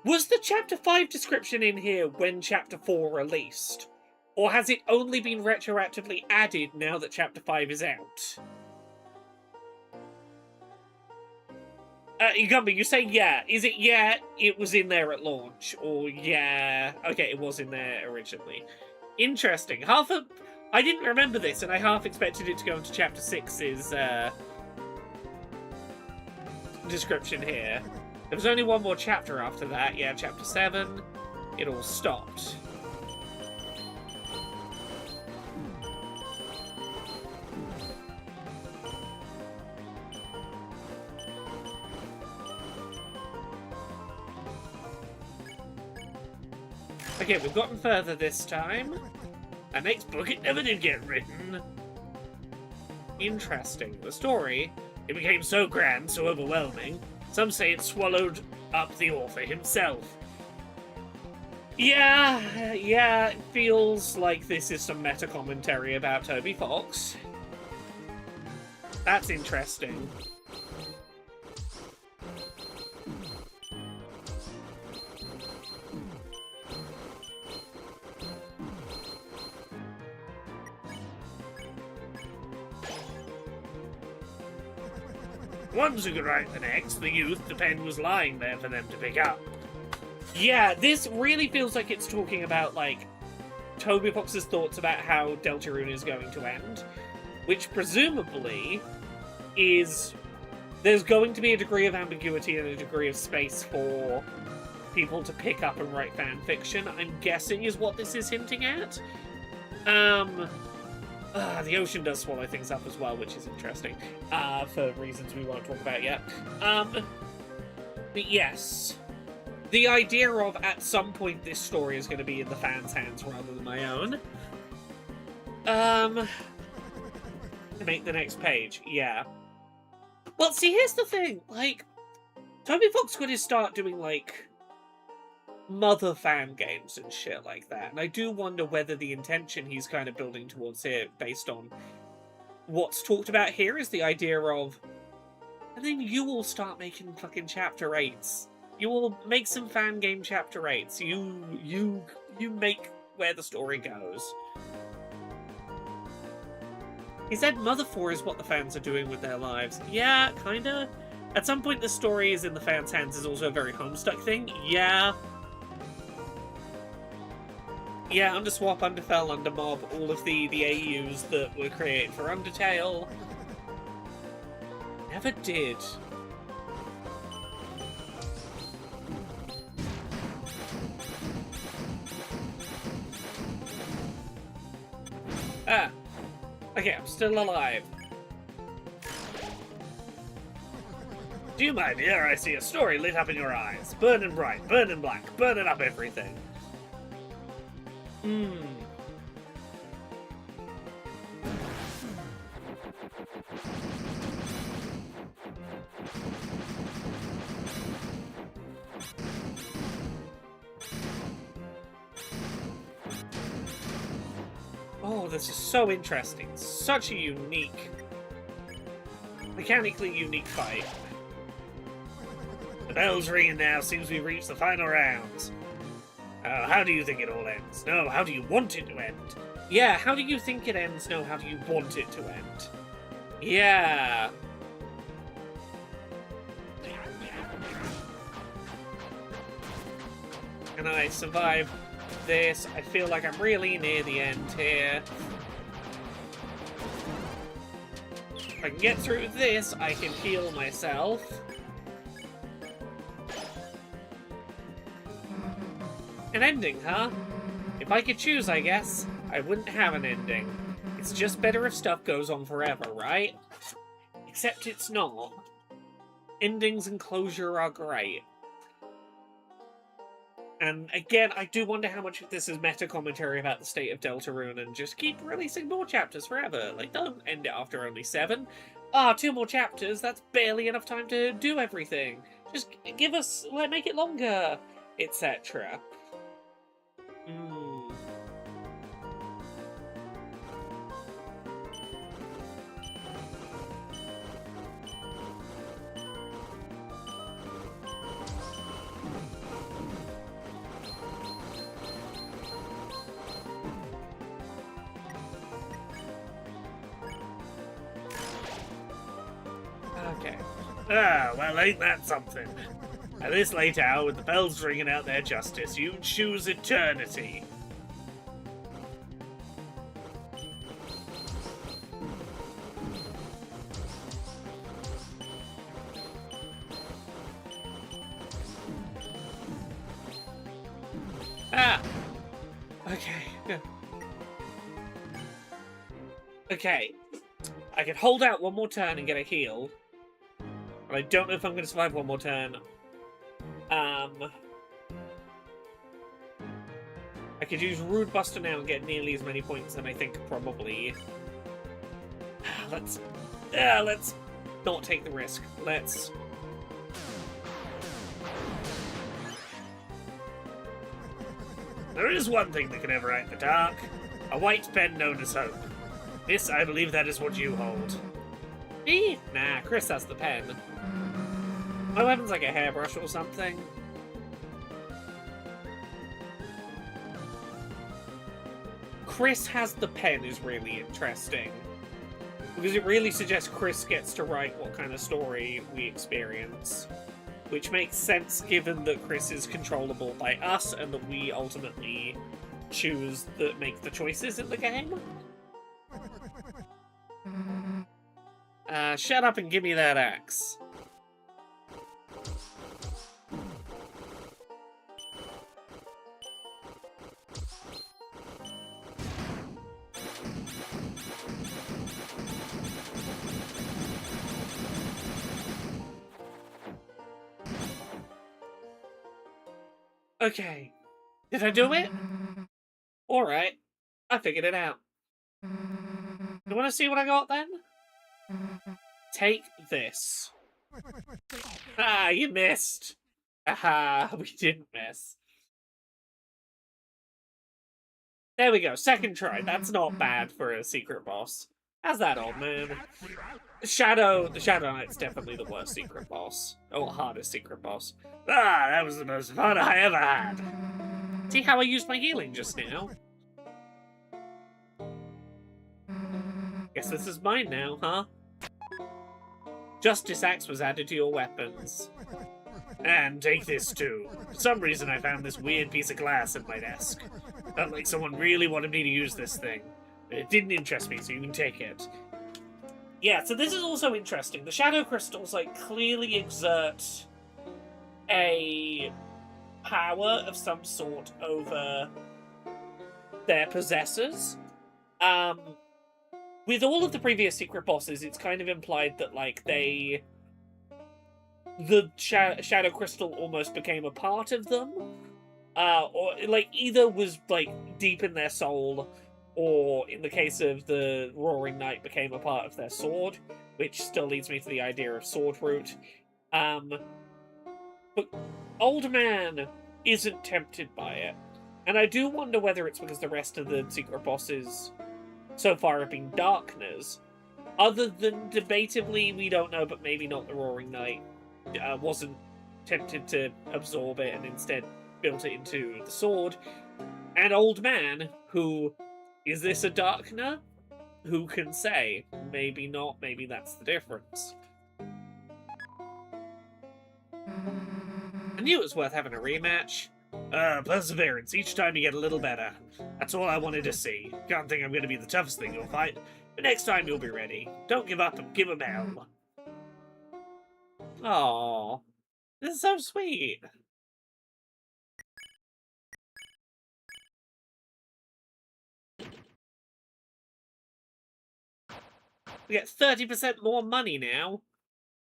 Was the Chapter 5 description in here when Chapter 4 released? Or has it only been retroactively added now that Chapter 5 is out? Gumba, you say yeah. Is it yeah, it was in there at launch? Or yeah... Okay, it was in there originally. Interesting. I didn't remember this, and I half expected it to go into Chapter 6's, description here. There was only one more chapter after that. Yeah, chapter 7. It all stopped. Okay, we've gotten further this time. Our next book, it never did get written. Interesting. The story... It became so grand, so overwhelming. Some say it swallowed up the author himself. Yeah, it feels like this is some meta-commentary about Toby Fox. That's interesting. Once who could write the next, the youth, the pen was lying there for them to pick up. Yeah, this really feels like it's talking about, like, Toby Fox's thoughts about how Deltarune is going to end, which presumably is there's going to be a degree of ambiguity and a degree of space for people to pick up and write fan fiction, I'm guessing is what this is hinting at. The ocean does swallow things up as well, which is interesting, for reasons we won't talk about yet. But yes, the idea of at some point this story is going to be in the fans' hands rather than my own. Make the next page, yeah. Well, see, here's the thing, like, Toby Fox could start doing, like, mother fan games and shit like that, and I do wonder whether the intention he's kind of building towards here, based on what's talked about here, is the idea of, and then you will start making fucking chapter 8s. You will make some fan game chapter 8s. You make where the story goes. He said Mother 4 is what the fans are doing with their lives. Yeah, kinda. At some point the story is in the fans' hands is also a very Homestuck thing. Yeah. Yeah, Underswap, Underfell, Undermob, all of the AUs that were created for Undertale. Never did. Ah. Okay, I'm still alive. Do you, my dear? I see a story lit up in your eyes. Burning bright, burning black, burning up everything. Oh, this is so interesting. Such a unique, mechanically unique fight. The bell's ringing now. Seems we've reached the final rounds. How do you think it all ends? No, how do you want it to end? Yeah, how do you think it ends? No, how do you want it to end? Yeah. Can I survive this? I feel like I'm really near the end here. If I can get through this, I can heal myself. An ending, huh? If I could choose, I guess, I wouldn't have an ending. It's just better if stuff goes on forever, right? Except it's not. Endings and closure are great. And again, I do wonder how much of this is meta-commentary about the state of Deltarune and just keep releasing more chapters forever. Like, don't end it after only 7. 2 more chapters, that's barely enough time to do everything. Just give us, like, make it longer, etc. Okay. Well, ain't that something? At this late hour, with the bells ringing out their justice, you choose eternity. Okay. Okay. I can hold out one more turn and get a heal. But I don't know if I'm going to survive one more turn. I could use Rude Buster now and get nearly as many points, and I think probably... Let's not take the risk. Let's... There is one thing that can override the dark. A white pen known as hope. This, I believe that is what you hold. Me? Nah, Chris has the pen. My weapon's like a hairbrush or something. Chris has the pen is really interesting. Because it really suggests Chris gets to write what kind of story we experience. Which makes sense given that Chris is controllable by us and that we ultimately make the choices in the game. Shut up and give me that axe. Okay. Did I do it? Alright. I figured it out. You want to see what I got then? Take this. Ah, you missed. Aha, we didn't miss. There we go, second try. That's not bad for a secret boss. How's that, old man? The Shadow Knight's definitely the worst secret boss. Or hardest secret boss. Ah, that was the most fun I ever had. See how I used my healing just now? Guess this is mine now, huh? Justice Axe was added to your weapons. And take this too. For some reason I found this weird piece of glass at my desk. Felt like someone really wanted me to use this thing. It didn't interest me, so you can take it. Yeah, so this is also interesting. The Shadow Crystals, like, clearly exert a power of some sort over their possessors. With all of the previous secret bosses, it's kind of implied that, like, the Shadow Crystal almost became a part of them. Or, like, either was, like, deep in their soul, or, in the case of the Roaring Knight, became a part of their sword, which still leads me to the idea of sword root. But Old Man isn't tempted by it. And I do wonder whether it's because the rest of the secret bosses so far have been Darkness. Other than, debatably, we don't know, but maybe not the Roaring Knight, wasn't tempted to absorb it and instead built it into the sword. And Old Man, who... Is this a Darkner? Who can say? Maybe not, maybe that's the difference. I knew it was worth having a rematch. Perseverance. Each time you get a little better. That's all I wanted to see. Can't think I'm going to be the toughest thing you'll fight, but next time you'll be ready. Don't give up and give 'em hell. Aww. This is so sweet. We get 30% more money now.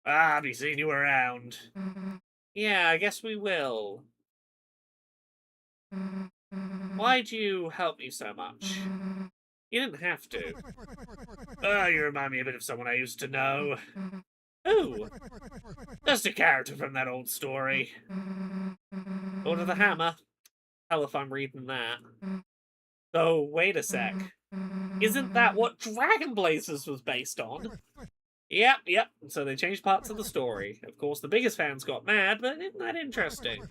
I'll be seeing you around. Yeah, I guess we will. Why'd you help me so much? You didn't have to. You remind me a bit of someone I used to know. Who? Just a character from that old story. Lord of the Hammer. Hell if I'm reading that. Oh, wait a sec. Isn't that what Dragon Blazers was based on? Yep. So they changed parts of the story. Of course, the biggest fans got mad, but isn't that interesting?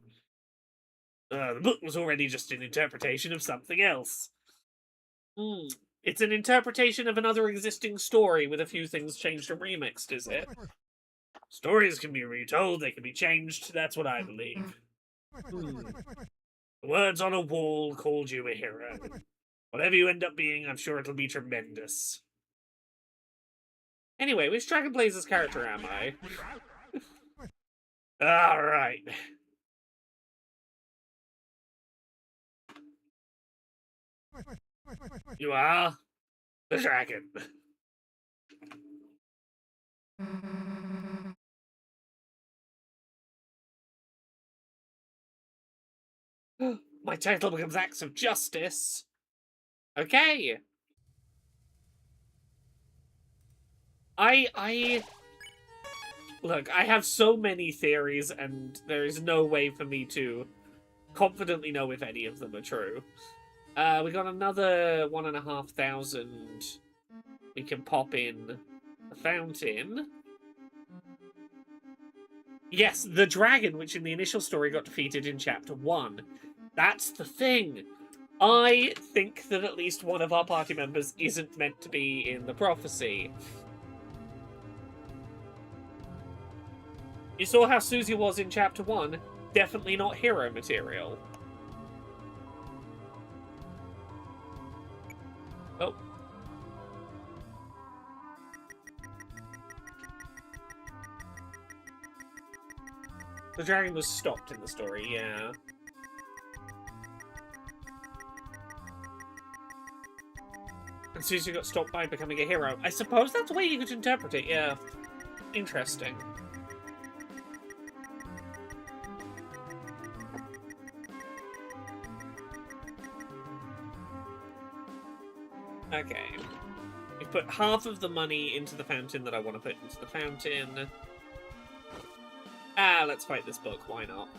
The book was already just an interpretation of something else. It's an interpretation of another existing story with a few things changed and remixed, is it? Stories can be retold, they can be changed, that's what I believe. The words on a wall called you a hero. Whatever you end up being, I'm sure it'll be tremendous. Anyway, which Dragon Blazer's character am I? Alright. You are the dragon. My title becomes Acts of Justice. Okay. Look, I have so many theories, and there is no way for me to confidently know if any of them are true. We got another 1,500 we can pop in the fountain. Yes, the dragon, which in the initial story got defeated in Chapter 1. That's the thing. I think that at least one of our party members isn't meant to be in the prophecy. You saw how Susie was in Chapter 1. Definitely not hero material. The dragon was stopped in the story, yeah. And Susie got stopped by becoming a hero. I suppose that's the way you could interpret it, yeah. Interesting. Okay. We've put half of the money into the fountain that I want to put into the fountain. Ah, let's fight this book, why not?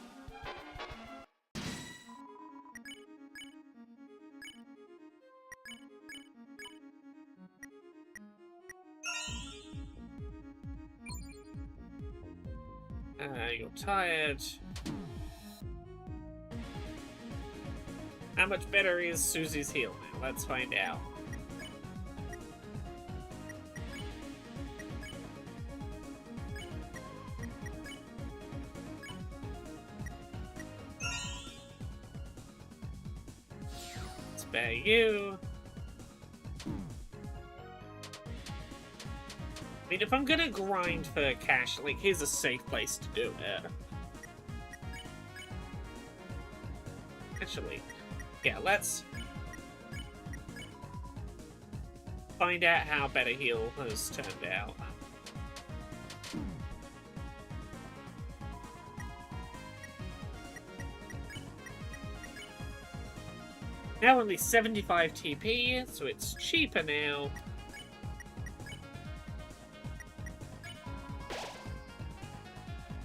You're tired. How much better is Susie's heal now? Let's find out. Spare you. I mean, if I'm gonna grind for cash, like, here's a safe place to do it. Actually, yeah, let's find out how Better Heal has turned out. Now only 75 TP, so it's cheaper now.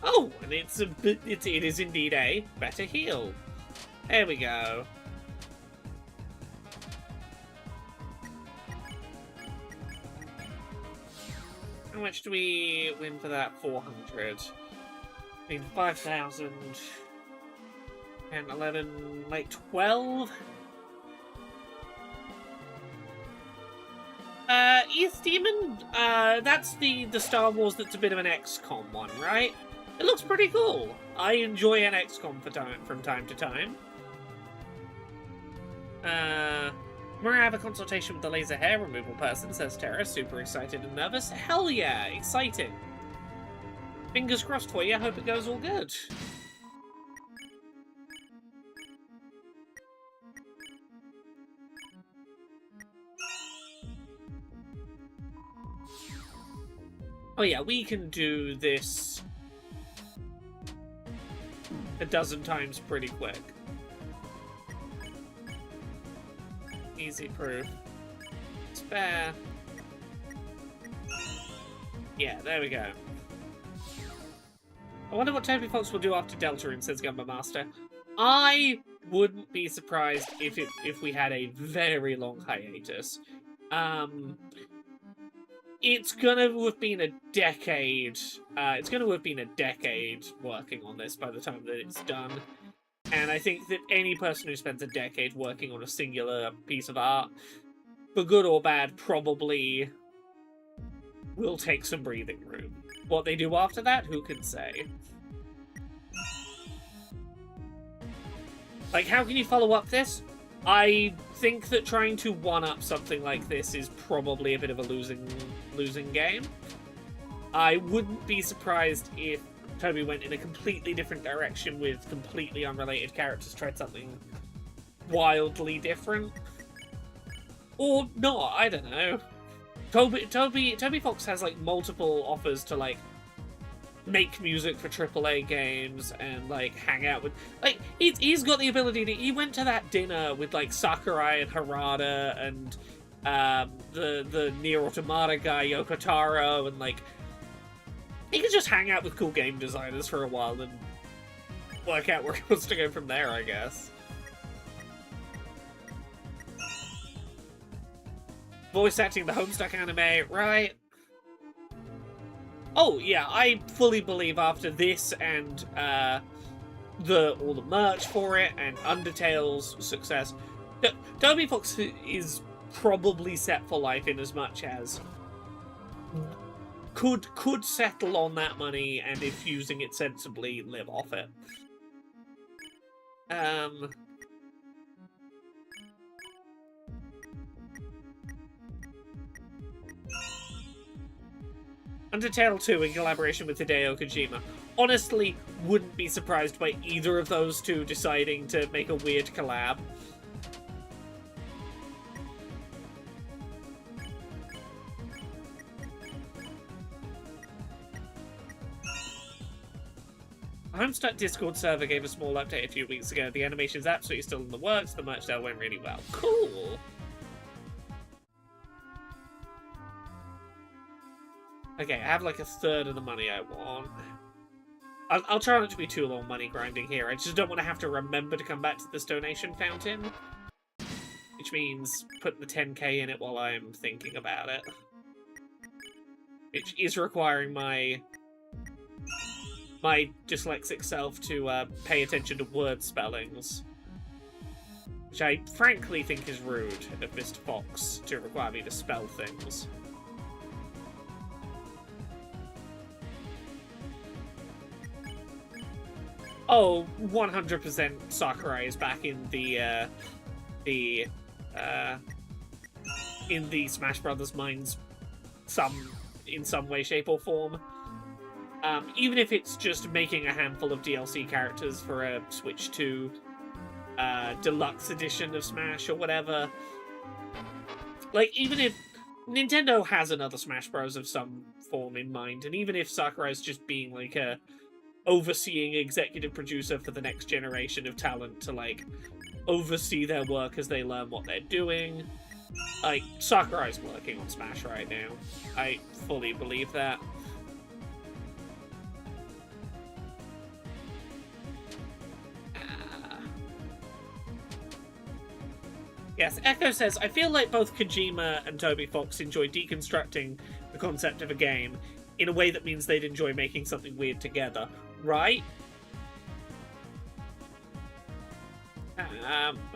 Oh, and it is indeed a Better Heal. There we go. How much do we win for that? 400. I mean, 5,000. 10, 11, like 12? East Demon? That's the Star Wars that's a bit of an XCOM one, right? It looks pretty cool. I enjoy an XCOM from time to time. We're gonna have a consultation with the laser hair removal person, says Tara, super excited and nervous. Hell yeah, exciting. Fingers crossed for you, hope it goes all good. Oh yeah, we can do this a dozen times pretty quick. Easy proof. Spare. Yeah, there we go. I wonder what Toby Fox will do after Deltarune, says Gumbo Master. I wouldn't be surprised if we had a very long hiatus. It's gonna have been a decade. It's gonna have been a decade working on this by the time that it's done. And I think that any person who spends a decade working on a singular piece of art, for good or bad, probably will take some breathing room. What they do after that, who can say? Like, how can you follow up this? I think that trying to one-up something like this is probably a bit of a losing game. I wouldn't be surprised if Toby went in a completely different direction with completely unrelated characters, tried something wildly different. Or not, I don't know. Toby Fox has, like, multiple offers to, like, make music for AAA games and, like, hang out with... Like, he's got the ability to... He went to that dinner with, like, Sakurai and Harada and the Nier Automata guy, Yoko Taro, and, like... He could just hang out with cool game designers for a while and work out where he wants to go from there, I guess. Voice acting the Homestuck anime, right? Oh, yeah, I fully believe after this and all the merch for it and Undertale's success, Toby Fox is probably set for life in as much as could settle on that money and, if using it sensibly, live off it. Undertale 2 in collaboration with Hideo Kojima. Honestly, wouldn't be surprised by either of those two deciding to make a weird collab. Homestuck Discord server gave a small update a few weeks ago. The animation's absolutely still in the works. The merch sale went really well. Cool. Okay, I have like a third of the money I want. I'll try not to be too long money grinding here. I just don't want to have to remember to come back to this donation fountain. Which means putting the 10k in it while I'm thinking about it. Which is requiring my dyslexic self to pay attention to word spellings. Which I frankly think is rude of Mr. Fox to require me to spell things. Oh, 100% Sakurai is back in the Smash Brothers minds in some way, shape, or form. Even if it's just making a handful of DLC characters for a Switch 2 deluxe edition of Smash or whatever. Like, even if Nintendo has another Smash Bros. Of some form in mind, and even if Sakurai's just being like a overseeing executive producer for the next generation of talent to like oversee their work as they learn what they're doing, like, Sakurai's working on Smash right now. I fully believe that. Yes, Echo says, I feel like both Kojima and Toby Fox enjoy deconstructing the concept of a game in a way that means they'd enjoy making something weird together, right?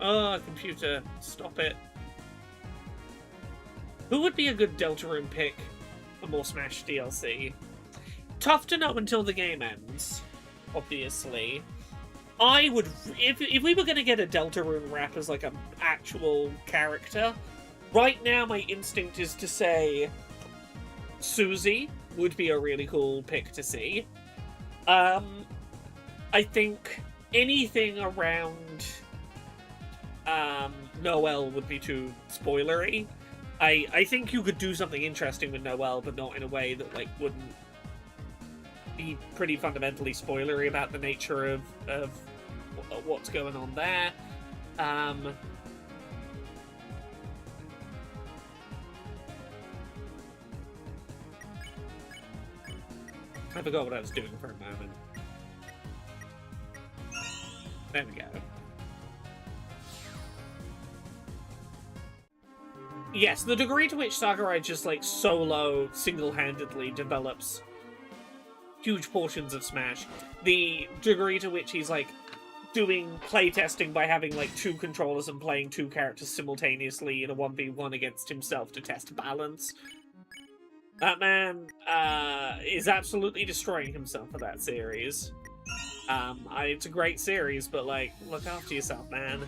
Oh, computer, stop it. Who would be a good Deltarune pick for more Smash DLC? Tough to know until the game ends, obviously. I would, if we were going to get a Deltarune rap as like an actual character, right now my instinct is to say Susie would be a really cool pick to see. I think anything around Noelle would be too spoilery. I think you could do something interesting with Noelle, but not in a way that like wouldn't be pretty fundamentally spoilery about the nature of what's going on there. I forgot what I was doing for a moment. There we go. Yes, the degree to which Sakurai just, like, solo, single-handedly develops huge portions of Smash. The degree to which he's, like, doing playtesting by having, like, 2 controllers and playing 2 characters simultaneously in a 1v1 against himself to test balance. That man is absolutely destroying himself for that series. It's a great series, but, like, look after yourself, man.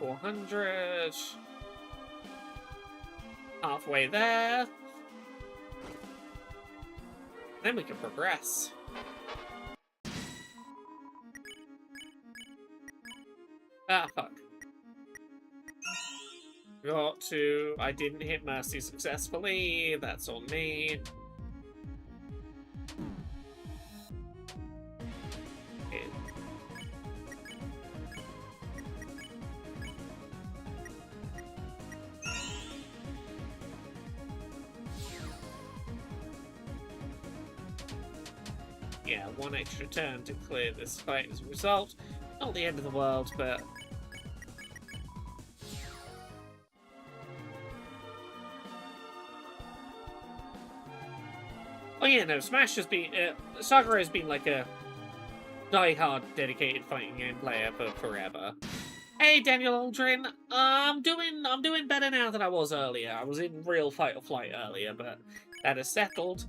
$400. Halfway there. Then we can progress. Ah, fuck. Got to... I didn't hit Mercy successfully. That's on me. Yeah, 1 extra turn to clear this fight as a result. Not the end of the world, but... Oh yeah, no, Smash has been... Sakurai has been like a die-hard, dedicated fighting game player for forever. Hey, Daniel Aldrin. I'm doing better now than I was earlier. I was in real fight or flight earlier, but that is settled.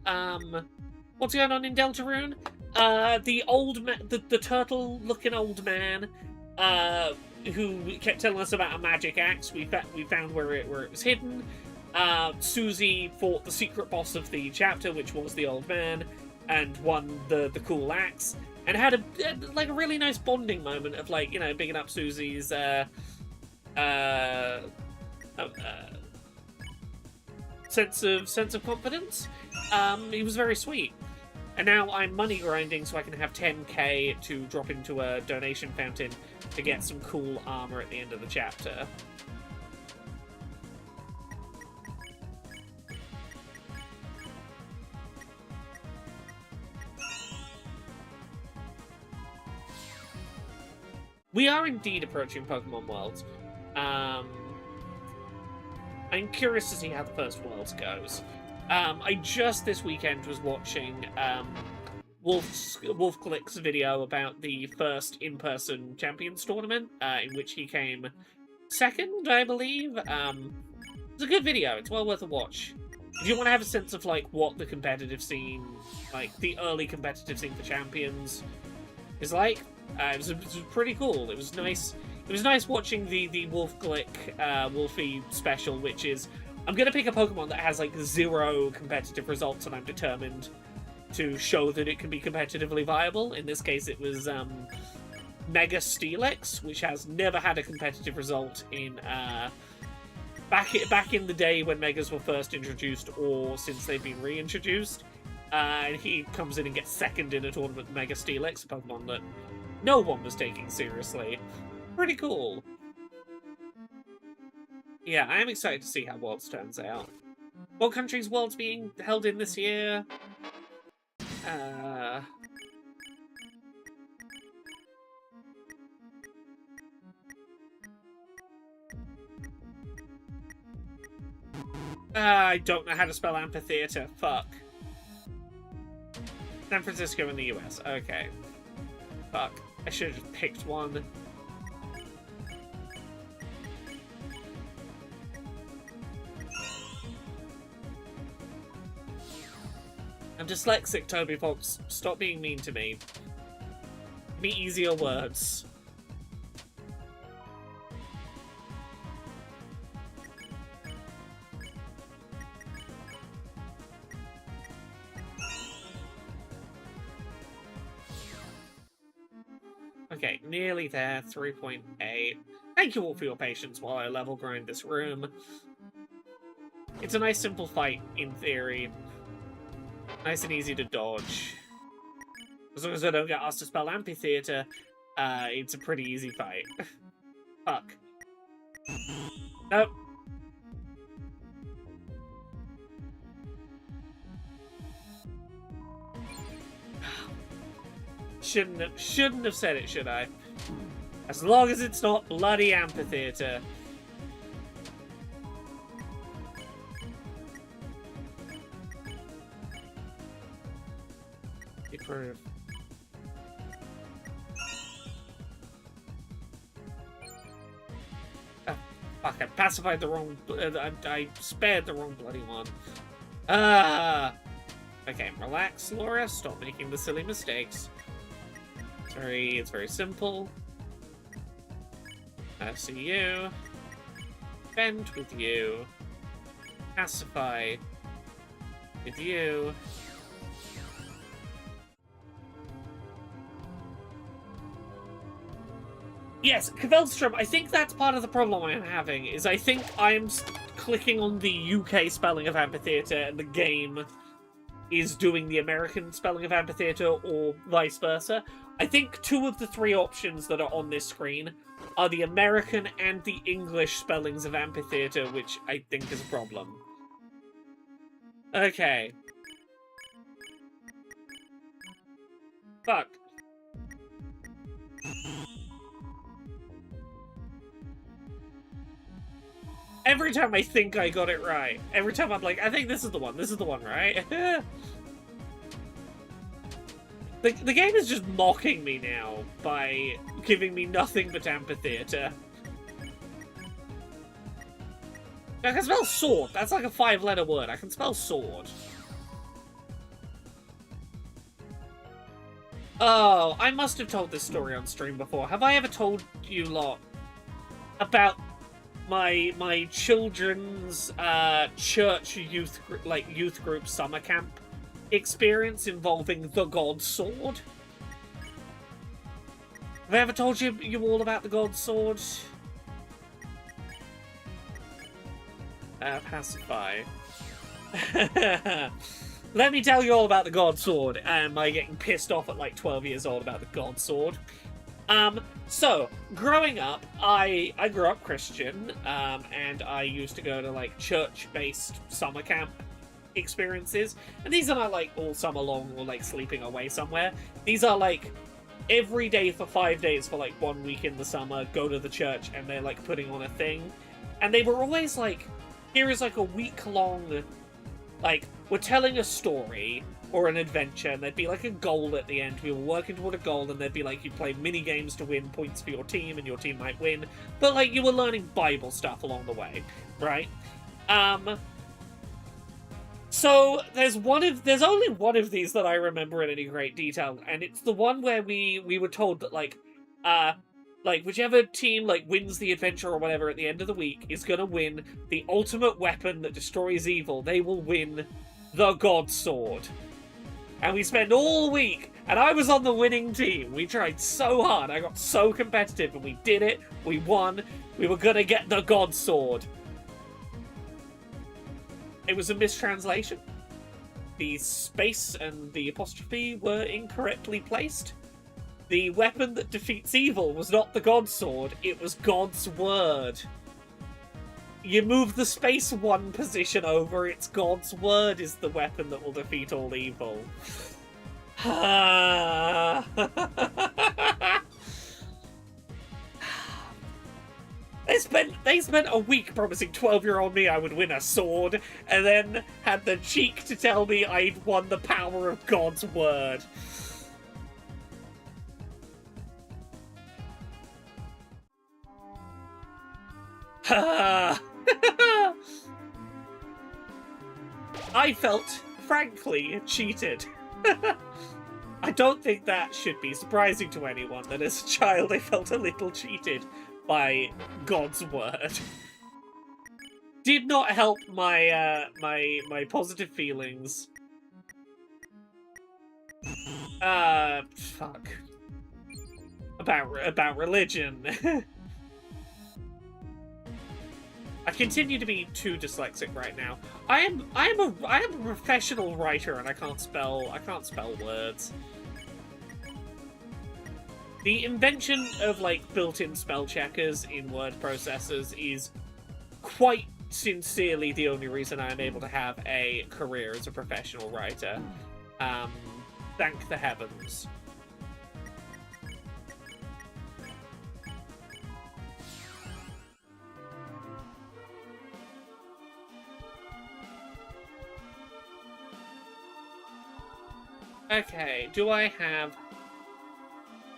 What's going on in Deltarune? The turtle-looking old man, who kept telling us about a magic axe. We found where it was hidden. Susie fought the secret boss of the chapter, which was the old man, and won the cool axe. And had a really nice bonding moment of, like, you know, bigging up Susie's sense of confidence. He was very sweet. And now I'm money grinding so I can have 10k to drop into a donation fountain to get some cool armor at the end of the chapter. We are indeed approaching Pokemon Worlds. I'm curious to see how the first Worlds goes. I just this weekend was watching WolfClick's video about the first in-person Champions tournament, in which he came second, I believe. It's a good video. It's well worth a watch. If you want to have a sense of, like, what the competitive scene, like, the early competitive scene for Champions is like, it was pretty cool. It was nice. It was nice watching the WolfClick Wolfie special, which is, I'm gonna pick a Pokemon that has like 0 competitive results, and I'm determined to show that it can be competitively viable. In this case, it was Mega Steelix, which has never had a competitive result in back in the day when Megas were first introduced, or since they've been reintroduced. And he comes in and gets second in a tournament with Mega Steelix, a Pokemon that no one was taking seriously. Pretty cool. Yeah, I am excited to see how Worlds turns out. What country's Worlds being held in this year? I don't know how to spell amphitheater. Fuck. San Francisco in the US. Okay. Fuck. I should have just picked one. I'm dyslexic, Toby Fox. Stop being mean to me. Give me easier words. Okay, nearly there. 3.8. Thank you all for your patience while I level grind this room. It's a nice simple fight, in theory. Nice and easy to dodge. As long as I don't get asked to spell amphitheater, it's a pretty easy fight. Fuck. Nope. Shouldn't have said it, should I? As long as it's not bloody amphitheater. Improve. Oh, fuck, I pacified the wrong... I spared the wrong bloody one. Okay, relax, Laura. Stop making the silly mistakes. It's very simple. I see you. Bend with you. Pacify with you. Yes, Kveldstrom, I think that's part of the problem I'm having, is I think I'm clicking on the UK spelling of amphitheater and the game is doing the American spelling of amphitheater, or vice versa. I think 2 of the 3 options that are on this screen are the American and the English spellings of amphitheater, which I think is a problem. Okay. Fuck. Every time I think I got it right. Every time I'm like, I think this is the one, right? The game is just mocking me now by giving me nothing but amphitheater. I can spell sword. That's like a 5-letter word. I can spell sword. Oh, I must have told this story on stream before. Have I ever told you lot about my children's church youth group summer camp experience involving the God Sword? Have I ever told you all about the God Sword? Pacify. Let me tell you all about the God Sword and my getting pissed off at like 12 years old about the God Sword. So, growing up, I grew up Christian, and I used to go to like church-based summer camp experiences. And these are not like all summer long or like sleeping away somewhere. These are like every day for 5 days for like 1 week in the summer, go to the church and they're like putting on a thing. And they were always like, here is like a week-long, like, we're telling a story or an adventure, and there'd be like a goal at the end. We were working toward a goal, and there'd be like, you play mini games to win points for your team, and your team might win. But like, you were learning Bible stuff along the way, right? So there's only one of these that I remember in any great detail, and it's the one where we were told that like whichever team like wins the adventure or whatever at the end of the week is gonna win the ultimate weapon that destroys evil. They will win the God Sword. And we spent all week, and I was on the winning team. We tried so hard. I got so competitive, and we did it. We won. We were gonna get the God Sword. It was a mistranslation. The space and the apostrophe were incorrectly placed. The weapon that defeats evil was not the God Sword, it was God's Word. You move the space 1 position over, it's God's Word is the weapon that will defeat all evil. They spent a week promising 12-year-old me I would win a sword, and then had the cheek to tell me I'd won the power of God's Word. I felt, frankly, cheated. I don't think that should be surprising to anyone, that as a child I felt a little cheated by God's Word. Did not help my my positive feelings. Fuck. About religion. I continue to be too dyslexic right now. I am a professional writer and I can't spell words. The invention of like built-in spell checkers in word processors is quite sincerely the only reason I am able to have a career as a professional writer. Thank the heavens. Okay, do I have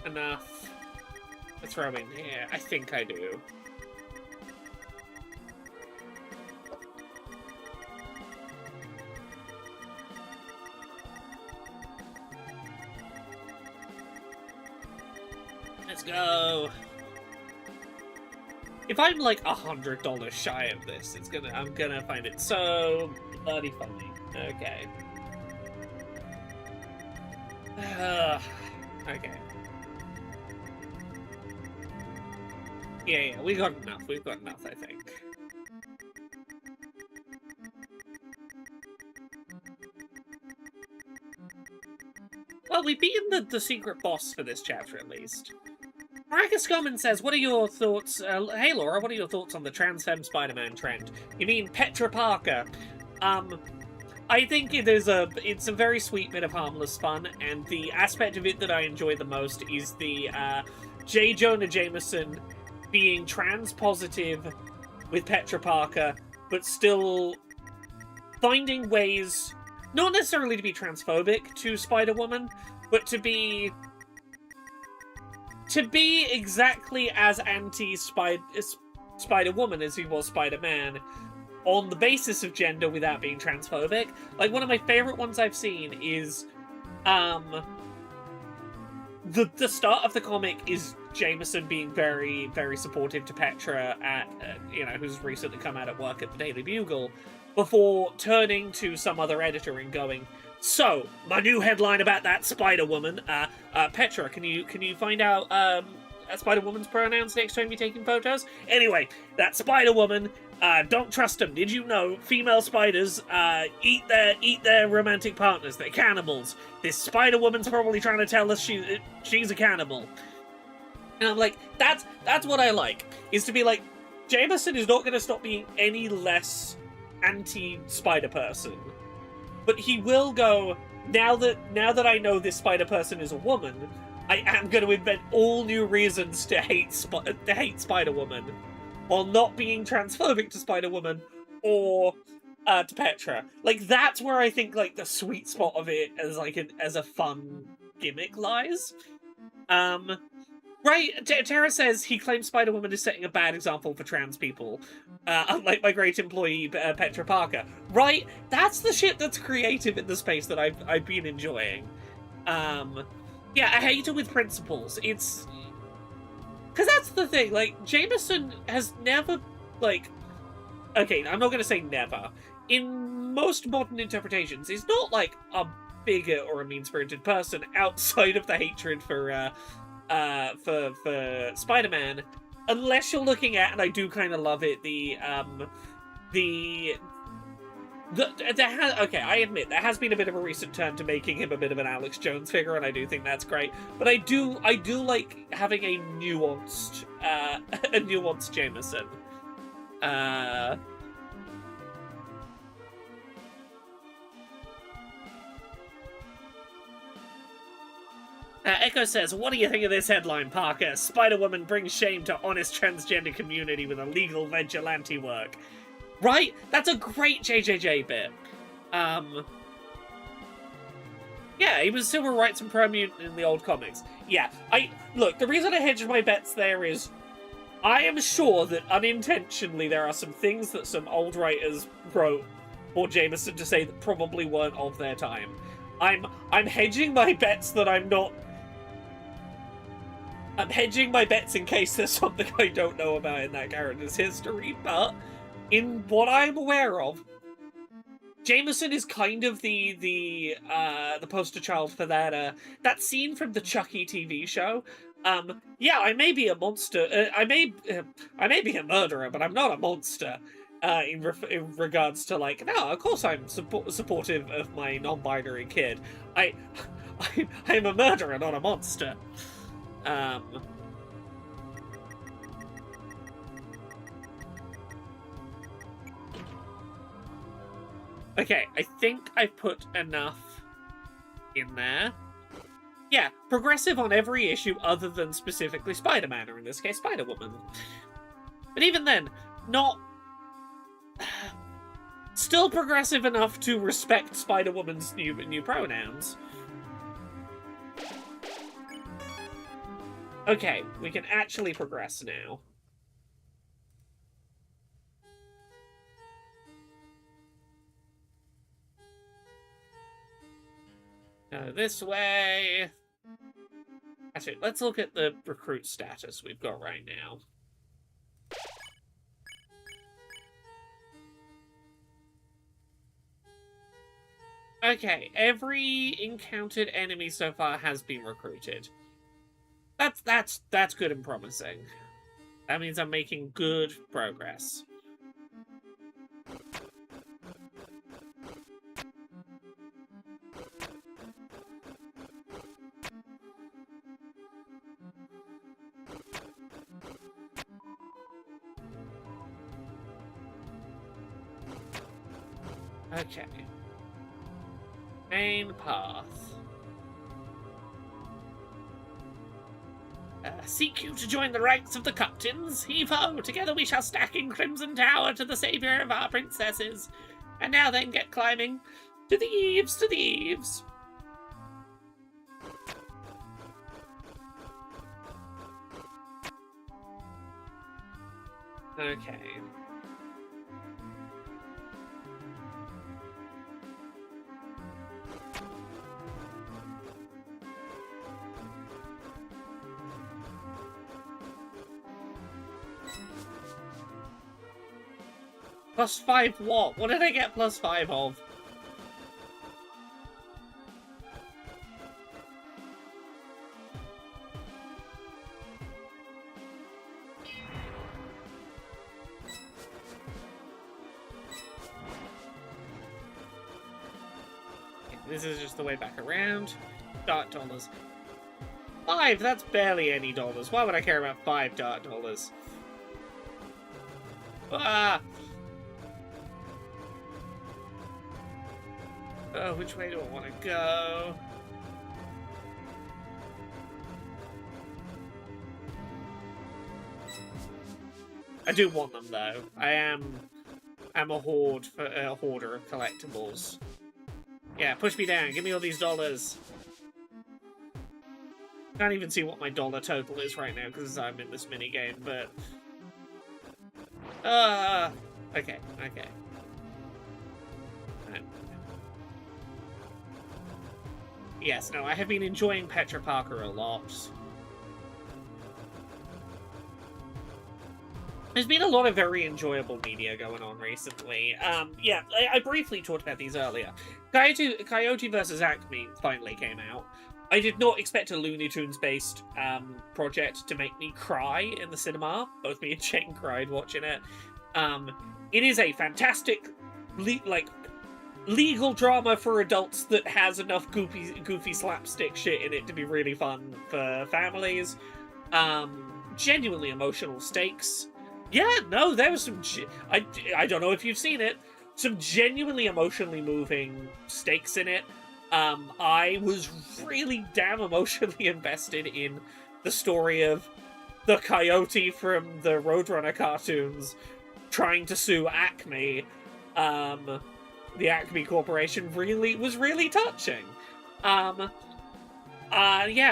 enough to throw in here? I think I do. Let's go. If I'm like $100 shy of this, I'm gonna find it so bloody funny. Okay. Okay. Yeah, we got enough. We've got enough, I think. Well, we've beaten the secret boss for this chapter, at least. Marcus Common says, what are your thoughts... hey, Laura, what are your thoughts on the trans-femme Spider-Man trend? You mean Petra Parker? I think it's a very sweet bit of harmless fun, and the aspect of it that I enjoy the most is the J. Jonah Jameson being trans-positive with Petra Parker, but still finding ways, not necessarily to be transphobic to Spider-Woman, but to be exactly as anti-Spider-Woman as he was Spider-Man, on the basis of gender without being transphobic. Like, one of my favorite ones I've seen is, the start of the comic is Jameson being very, very supportive to Petra at, who's recently come out at work at the Daily Bugle, before turning to some other editor and going, "So, my new headline about that Spider-Woman, Petra, can you find out, Spider-Woman's pronouns next time you're taking photos? Anyway, that Spider-Woman, don't trust them. Did you know female spiders eat their romantic partners? They're cannibals. This Spider-Woman's probably trying to tell us she's a cannibal." And I'm like, that's what I like. Is to be like, Jameson is not going to stop being any less anti-Spider-Person, but he will go, now that I know this Spider-Person is a woman, I am going to invent all new reasons to hate Spider-Woman, while not being transphobic to Spider-Woman or to Petra. Like, that's where I think, like, the sweet spot of it as a fun gimmick lies. Right, Tara says he claims Spider-Woman is setting a bad example for trans people, unlike my great employee, Petra Parker. Right? That's the shit that's creative in the space that I've been enjoying. Yeah, I hate it with principles. It's... because that's the thing, like, Jameson has never, like... okay, I'm not gonna say never. In most modern interpretations, he's not, like, a bigot or a mean-spirited person outside of the hatred for Spider-Man, unless you're looking at, and I do kind of love it, okay, I admit, there has been a bit of a recent turn to making him a bit of an Alex Jones figure, and I do think that's great, but I do like having a nuanced Jameson. Echo says, "What do you think of this headline, Parker? Spider-Woman brings shame to honest transgender community with illegal vigilante work." Right? That's a great JJJ bit. Yeah, he was civil rights and pro-mutant in the old comics. Yeah, look, the reason I hedged my bets there is I am sure that unintentionally there are some things that some old writers wrote for Jameson to say that probably weren't of their time. I'm hedging my bets that I'm hedging my bets in case there's something I don't know about in that character's history, but in what I'm aware of, Jameson is kind of the poster child for that scene from the Chucky TV show. Yeah, I may be a monster. I may be a murderer, but I'm not a monster. In regards to, like, no, of course I'm supportive of my non-binary kid. I'm a murderer, not a monster. Okay, I think I've put enough in there. Yeah, progressive on every issue other than specifically Spider-Man, or in this case, Spider-Woman. But even then, not... still progressive enough to respect Spider-Woman's new pronouns. Okay, we can actually progress now. This way. Actually, let's look at the recruit status we've got right now. Okay, every encountered enemy so far has been recruited. That's good and promising. That means I'm making good progress. Okay. Main path. Seek you to join the ranks of the captains. Heave-ho! Together we shall stack in Crimson Tower to the saviour of our princesses. And now then, get climbing. To the eaves, to the eaves. Okay. +5 what? What did I get +5 of? This is just the way back around. Dart dollars. 5, that's barely any dollars. Why would I care about 5 dart dollars? Ah! Oh, which way do I want to go? I do want them, though. I'm a hoarder of collectibles. Yeah, push me down. Give me all these dollars. Can't even see what my dollar total is right now because I'm in this mini game, but okay. Yes, no, I have been enjoying Petra Parker a lot. There's been a lot of very enjoyable media going on recently. Yeah, I briefly talked about these earlier. Coyote vs. Acme finally came out. I did not expect a Looney Tunes-based project to make me cry in the cinema. Both me and Jane cried watching it. It is a fantastic, legal drama for adults that has enough goofy slapstick shit in it to be really fun for families. Genuinely emotional stakes. Yeah, no, there was some... I don't know if you've seen it. Some genuinely emotionally moving stakes in it. I was really damn emotionally invested in the story of the coyote from the Roadrunner cartoons trying to sue Acme. The Acme Corporation was really touching. Yeah,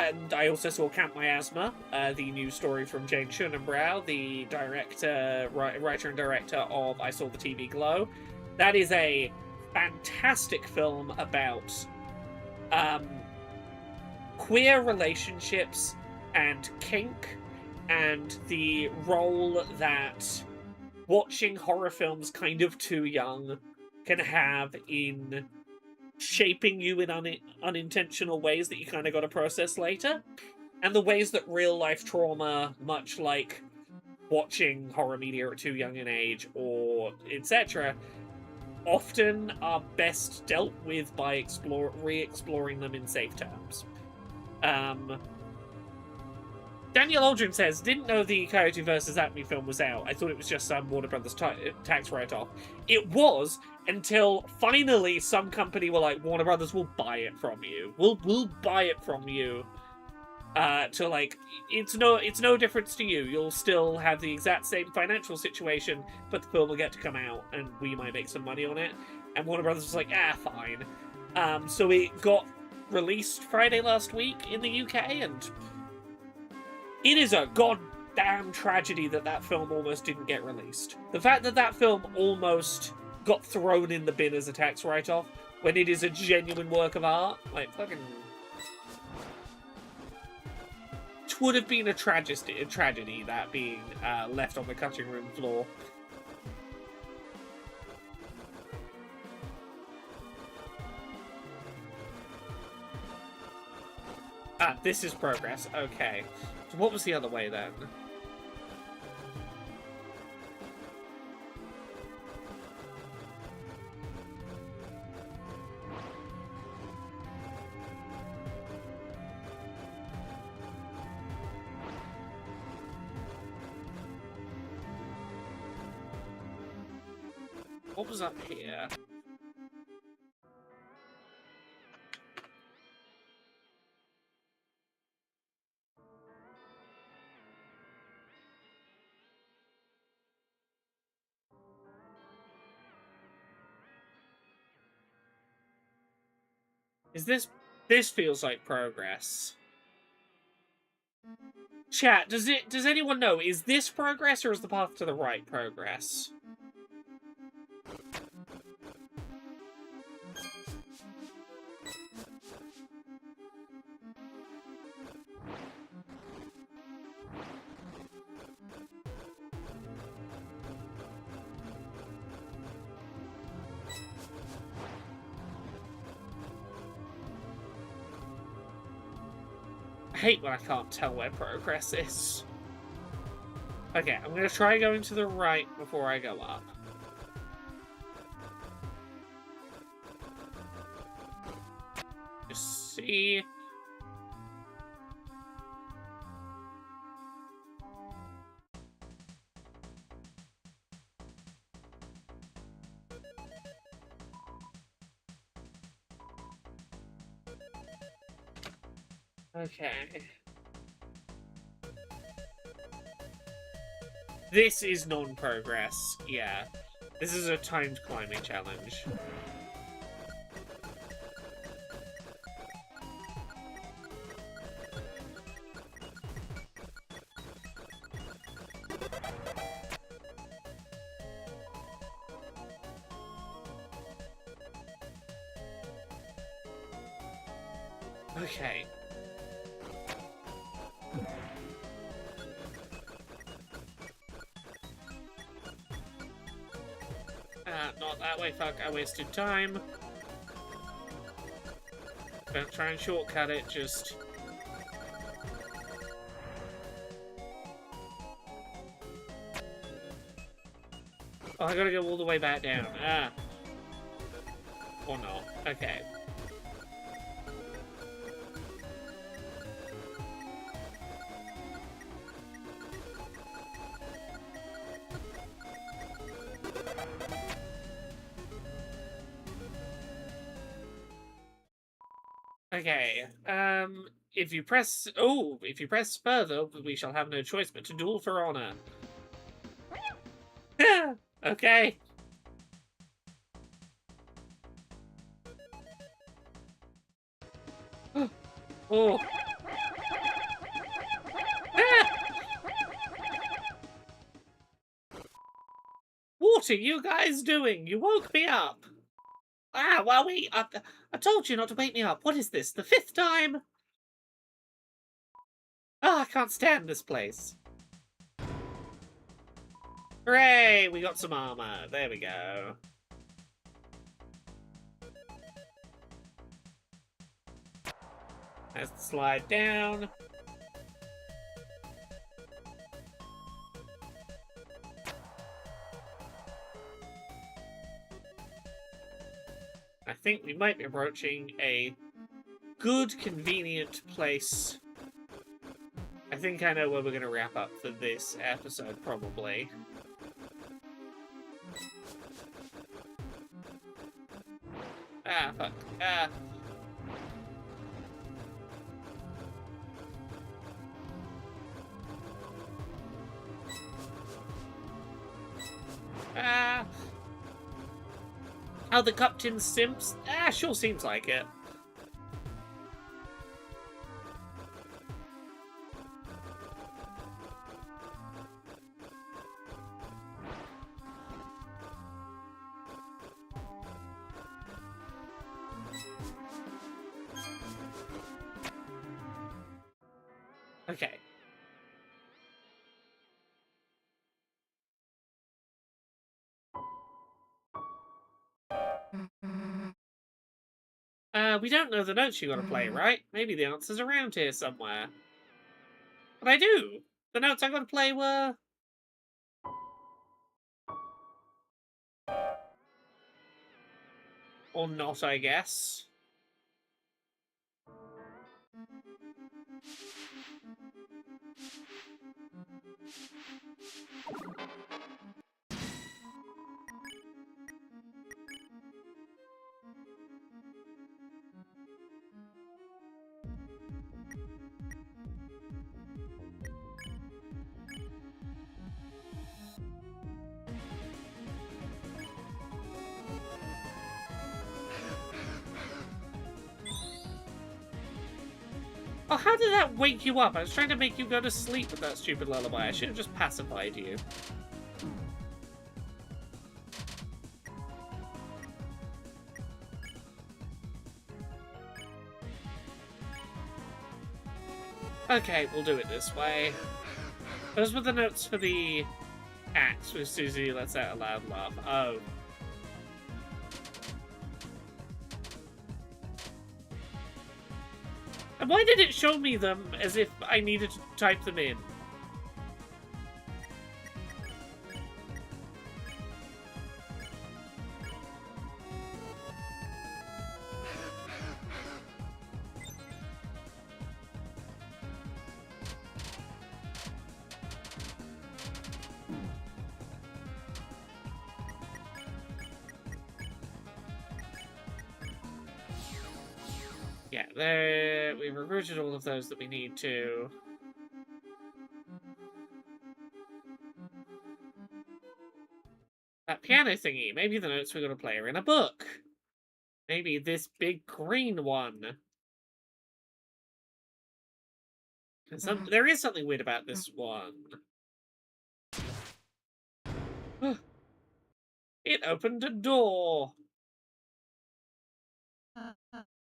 and I also saw Camp Miasma, the new story from Jane Schunenbrow, the writer and director of I Saw the TV Glow. That is a fantastic film about queer relationships and kink, and the role that watching horror films kind of too young can have in shaping you in unintentional ways that you kind of got to process later, and the ways that real life trauma, much like watching horror media at too young an age or etc., often are best dealt with by re-exploring them in safe terms. Daniel Aldrin says, didn't know the Coyote vs. Acme film was out. I thought it was just some Warner Brothers tax write-off. It was, until finally some company were like, Warner Brothers will buy it from you. We'll buy it from you. To like, it's no difference to you. You'll still have the exact same financial situation, but the film will get to come out, and we might make some money on it. And Warner Brothers was like, fine. So it got released Friday last week in the UK, and it is a goddamn tragedy that film almost didn't get released. The fact that film almost got thrown in the bin as a tax write-off, when it is a genuine work of art, like, fucking... It would have been a tragedy, that being left on the cutting room floor. This is progress. Okay. So what was the other way, then? What was up here? Is this... This feels like progress. Chat, does anyone know, is this progress or is the path to the right progress? I hate when I can't tell where progress is. Okay, I'm gonna try going to the right before I go up. Just see. Okay. This is non-progress, yeah. This is a timed climbing challenge. Okay. Not that way, fuck, I wasted time. Don't try and shortcut it, just... Oh, I gotta go all the way back down. Ah. Or not. Okay. Okay, if you press further, we shall have no choice but to duel for honor. Okay. Oh. What are you guys doing? You woke me up. Ah, well, I told you not to wake me up. What is this, the 5th time? Ah, I can't stand this place. Hooray, we got some armor. There we go. Let's slide down. I think we might be approaching a good, convenient place. I think I know where we're going to wrap up for this episode, probably. Ah, fuck. Ah. Ah. Oh, the Captain Simps? Ah, sure seems like it. Okay. We don't know the notes you gotta play, right? Maybe the answer's around here somewhere. But I do! The notes I gotta play were... Or not, I guess. Oh, how did that wake you up? I was trying to make you go to sleep with that stupid lullaby. I should have just pacified you. Okay, we'll do it this way. Those were the notes for the axe with Susie lets out a loud laugh. Oh. And why did it show me them as if I needed to type them in? Yeah, there. We've recruited all of those that we need to. That piano thingy. Maybe the notes we're going to play are in a book. Maybe this big green one. There is something weird about this one. It opened a door.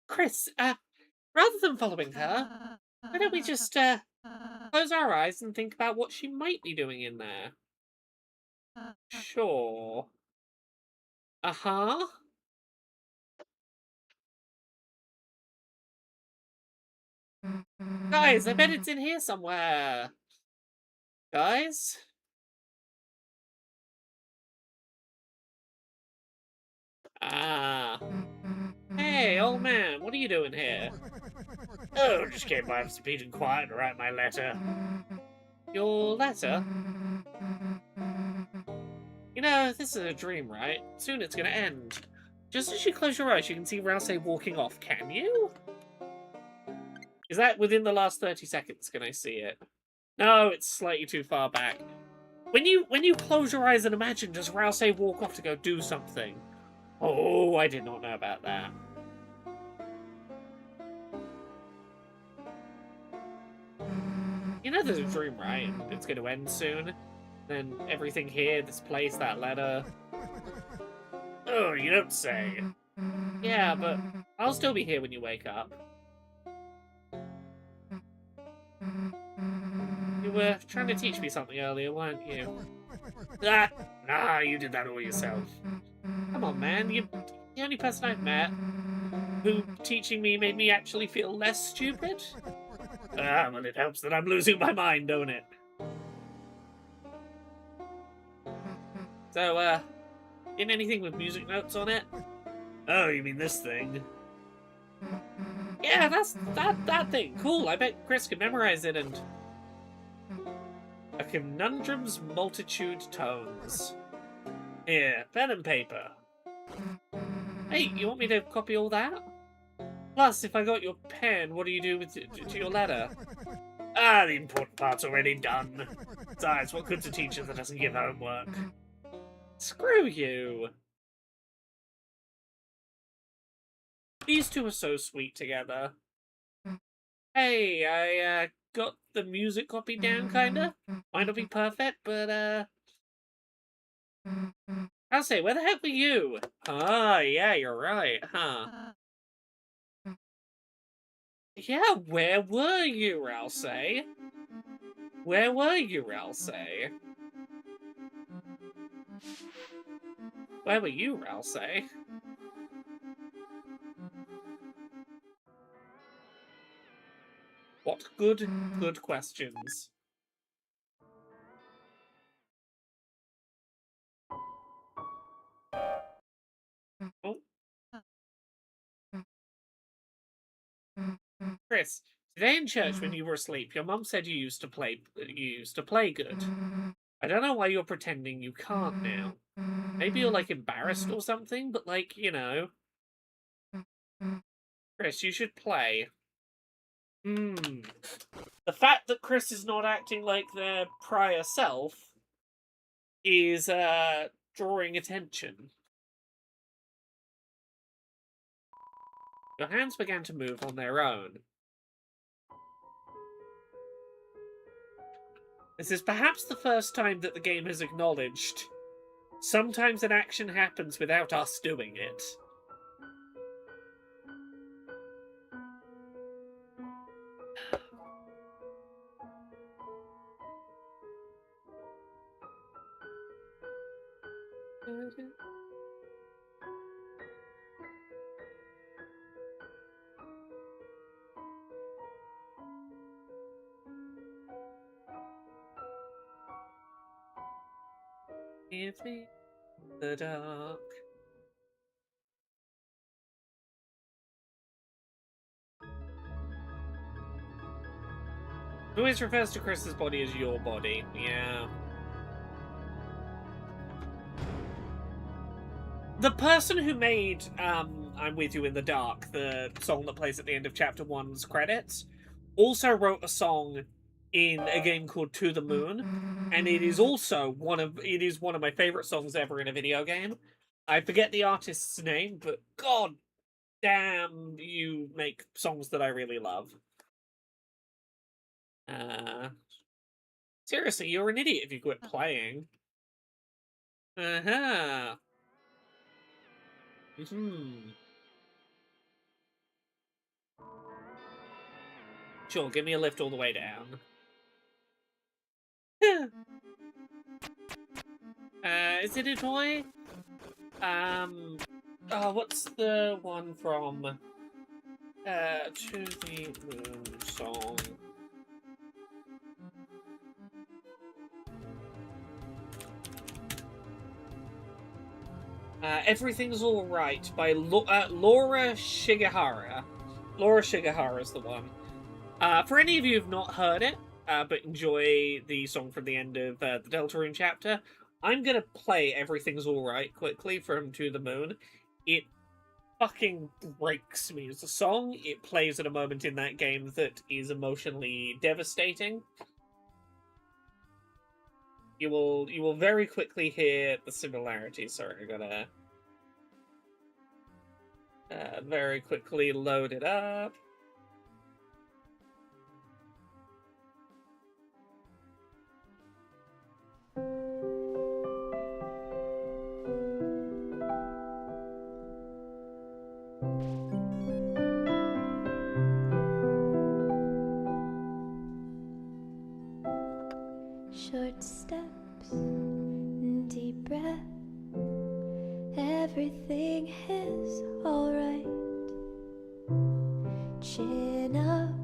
Chris, rather than following her, why don't we just, close our eyes and think about what she might be doing in there? Sure. Uh-huh. Guys, I bet it's in here somewhere. Guys? Ah. Hey, old man, what are you doing here? Oh, just came by for some peace and quiet to write my letter. Your letter? You know, this is a dream, right? Soon it's gonna end. Just as you close your eyes, you can see Rouse walking off. Can you? Is that within the last 30 seconds? Can I see it? No, it's slightly too far back. When you close your eyes and imagine, does Rouse walk off to go do something? Oh, I did not know about that. You know there's a dream, right? It's going to end soon. Then everything here, this place, that letter. Oh, you don't say. Yeah, but I'll still be here when you wake up. You were trying to teach me something earlier, weren't you? Nah, you did that all yourself. Come on, man, you're the only person I've met who teaching me made me actually feel less stupid. Well, it helps that I'm losing my mind, don't it? So, in anything with music notes on it? Oh, you mean this thing? Yeah, that's that thing. Cool, I bet Chris can memorize it and... A conundrum's multitude tones. Here, pen and paper. Hey, you want me to copy all that? Plus, if I got your pen, what do you do with to your letter? Ah, the important part's already done. Besides, what good's a teacher that doesn't give homework? Screw you. These two are so sweet together. Hey, I got the music copied down, kinda. Might not be perfect, but I'll say, where the heck were you? Ah, yeah, you're right, huh? Yeah, where were you, Rouse? Where were you, Rouse? Where were you, Rouse? What good questions. Oh. Chris, today in church when you were asleep, your mum said you used to play good. I don't know why you're pretending you can't now. Maybe you're, like, embarrassed or something, but, like, you know. Chris, you should play. The fact that Chris is not acting like their prior self is, drawing attention. Your hands began to move on their own. This is perhaps the first time that the game has acknowledged sometimes an action happens without us doing it. Give me the dark. Who always refers to Chris's body as your body? Yeah. The person who made I'm With You in the Dark, the song that plays at the end of Chapter 1's credits, also wrote a song in a game called To the Moon, and it is also one of my favorite songs ever in a video game. I forget the artist's name, but god damn, you make songs that I really love. Seriously, you're an idiot if you quit playing. Uh-huh. Sure, give me a lift all the way down. Is it a toy? Oh, what's the one from, To the Moon song? Everything's Alright by Laura Shigehara. Laura Shigehara is the one. For any of you who've not heard it, but enjoy the song from the end of the Deltarune chapter, I'm gonna play Everything's Alright quickly from To the Moon. It fucking breaks me as a song. It plays at a moment in that game that is emotionally devastating. You will very quickly hear the similarities. Sorry, I gotta very quickly load it up. Short steps, deep breath. Everything is alright. Chin up,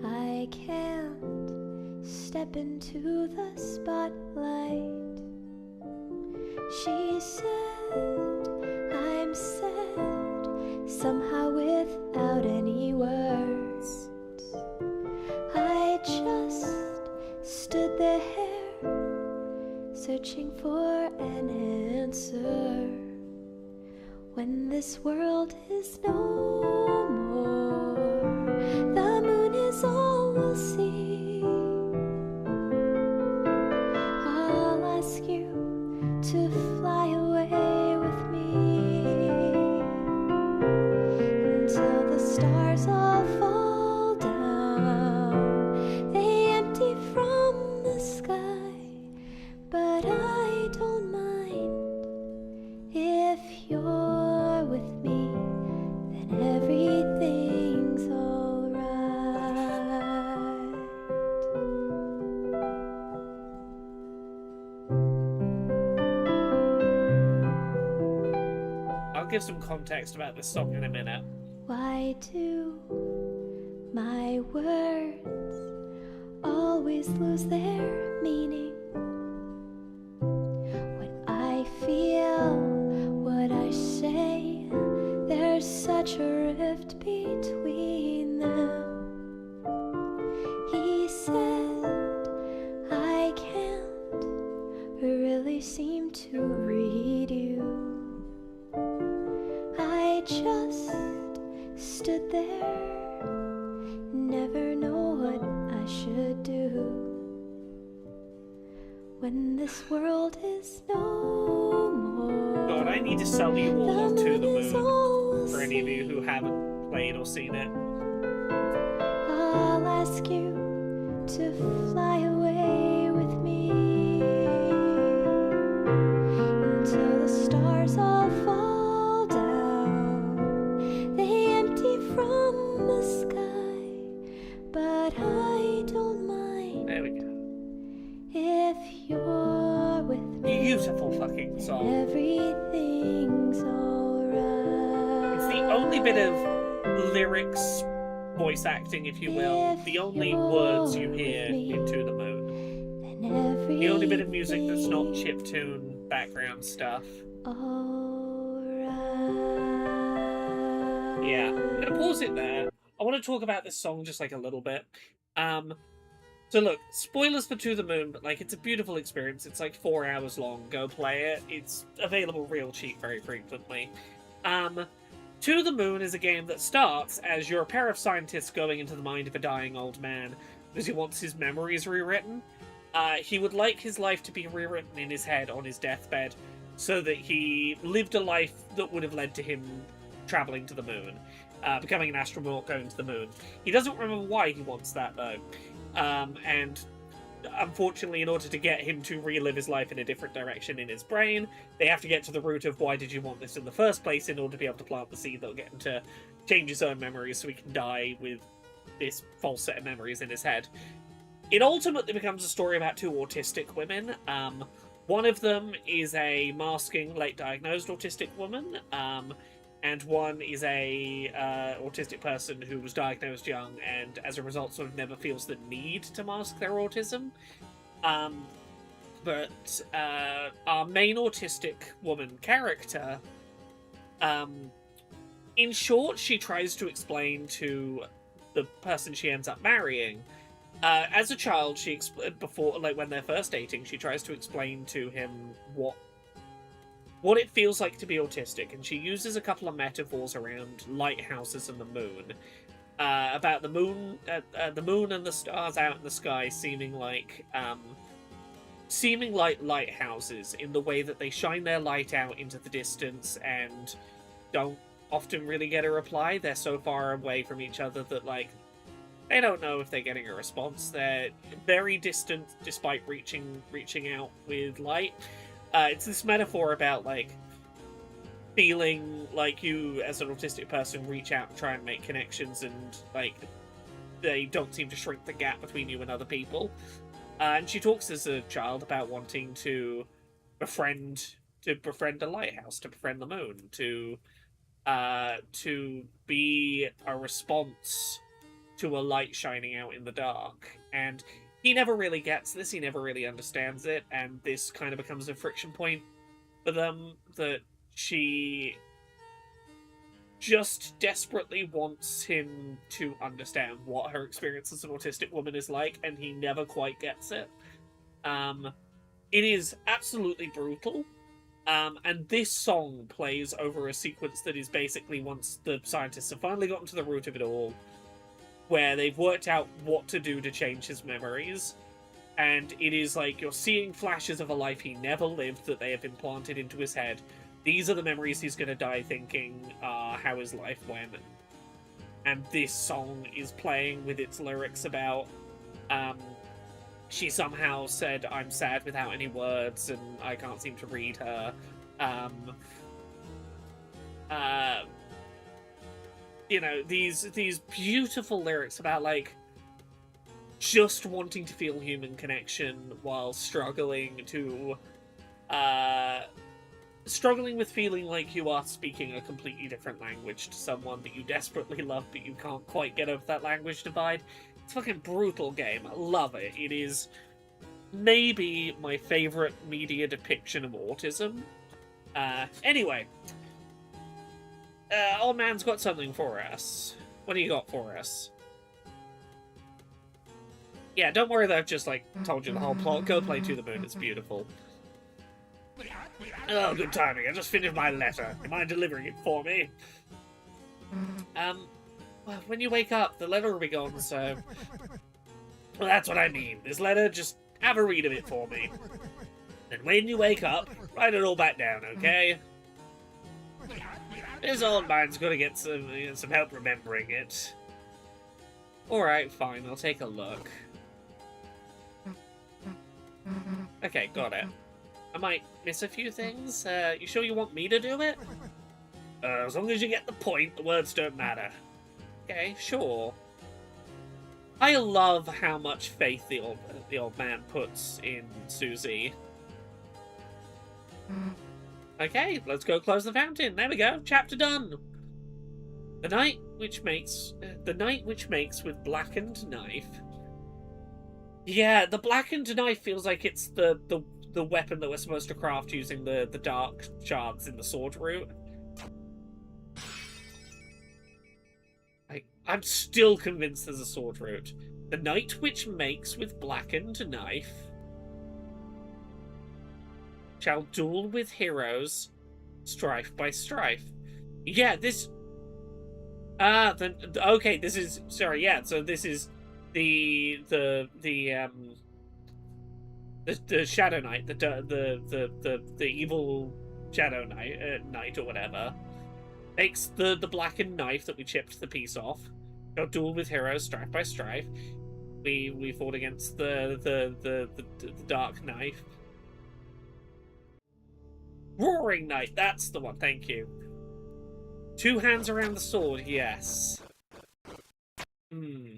I can't step into the spotlight. She said, I'm sad, somehow without any words. I just stood there, searching for an answer. When this world is no more, the moon is all we'll see. I'll ask you to fly away with me until the stars all fall down. They empty from the sky, but I don't mind if you're with me, then everything's alright. I'll give some context about this song in a minute. Why do my words always lose their meaning? When I feel what I say, there's such a rift between them. He said, I can't really seem to read you. I just stood there, never know what I should do. When this world is no more, God, I need to sell you all of To the is all Moon we'll for any of you see. who haven't played or seen it. I'll ask you to fly away only bit of lyrics, voice acting, if you will, the only words you hear in To the Moon. The only bit of music that's not chiptune background stuff. Yeah, I'm gonna pause it there. I want to talk about this song just like a little bit. So look, spoilers for To the Moon, but like it's a beautiful experience. It's like 4 hours long. Go play it. It's available real cheap very frequently. To the Moon is a game that starts as you're a pair of scientists going into the mind of a dying old man because he wants his memories rewritten. He would like his life to be rewritten in his head on his deathbed so that he lived a life that would have led to him traveling to the moon, becoming an astronaut going to the moon. He doesn't remember why he wants that, though. And unfortunately, in order to get him to relive his life in a different direction in his brain, they have to get to the root of why did you want this in the first place in order to be able to plant the seed that'll get him to change his own memories so he can die with this false set of memories in his head. It ultimately becomes a story about two autistic women. One of them is a masking, late-diagnosed autistic woman, and one is a autistic person who was diagnosed young and as a result sort of never feels the need to mask their autism. But our main autistic woman character, in short, she tries to explain to the person she ends up marrying. As a child, before, like when they're first dating, she tries to explain to him what it feels like to be autistic, and she uses a couple of metaphors around lighthouses and the moon, about the moon and the stars out in the sky seeming like lighthouses in the way that they shine their light out into the distance and don't often really get a reply. They're so far away from each other that like they don't know if they're getting a response. They're very distant despite reaching out with light. It's this metaphor about, like, feeling like you, as an autistic person, reach out and try and make connections and, like, they don't seem to shrink the gap between you and other people. And she talks as a child about wanting to befriend a lighthouse, to befriend the moon, to be a response to a light shining out in the dark. And he never really gets this, he never really understands it, and this kind of becomes a friction point for them, that she just desperately wants him to understand what her experience as an autistic woman is like, and he never quite gets it. It is absolutely brutal, and this song plays over a sequence that is basically once the scientists have finally gotten to the root of it all, where they've worked out what to do to change his memories, and it is like you're seeing flashes of a life he never lived that they have implanted into his head. These are the memories he's going to die thinking how his life went. And this song is playing with its lyrics about she somehow said I'm sad without any words and I can't seem to read her. You know, these beautiful lyrics about, like, just wanting to feel human connection while struggling with feeling like you are speaking a completely different language to someone that you desperately love, but you can't quite get over that language divide. It's a fucking brutal game. I love it. It is maybe my favorite media depiction of autism. Anyway. Old man's got something for us. What do you got for us? Yeah, don't worry that I've just, like, told you the whole plot. Go play To the Moon, it's beautiful. Oh, good timing. I just finished my letter. You mind delivering it for me? Well, when you wake up, the letter will be gone, so... Well, that's what I mean. This letter, just have a read of it for me. And when you wake up, write it all back down, okay? This old man's gonna get some help remembering it. Alright, fine, I'll take a look. Okay, got it. I might miss a few things. You sure you want me to do it? As long as you get the point, the words don't matter. Okay, sure. I love how much faith the old man puts in Susie. Okay, let's go close the fountain. There we go. Chapter done. The knight which makes with blackened knife. Yeah, the blackened knife feels like it's the weapon that we're supposed to craft using the dark shards in the sword route. I'm still convinced there's a sword route. The knight which makes with blackened knife shall duel with heroes, strife by strife. Yeah, this. Then okay. This is sorry. Yeah, so this is the Shadow Knight, the evil Shadow Knight or whatever. Takes the blackened knife that we chipped the piece off. Go duel with heroes, strife by strife. We fought against the dark knife. Roaring Knight, that's the one. Thank you. Two hands around the sword. Yes. Hmm.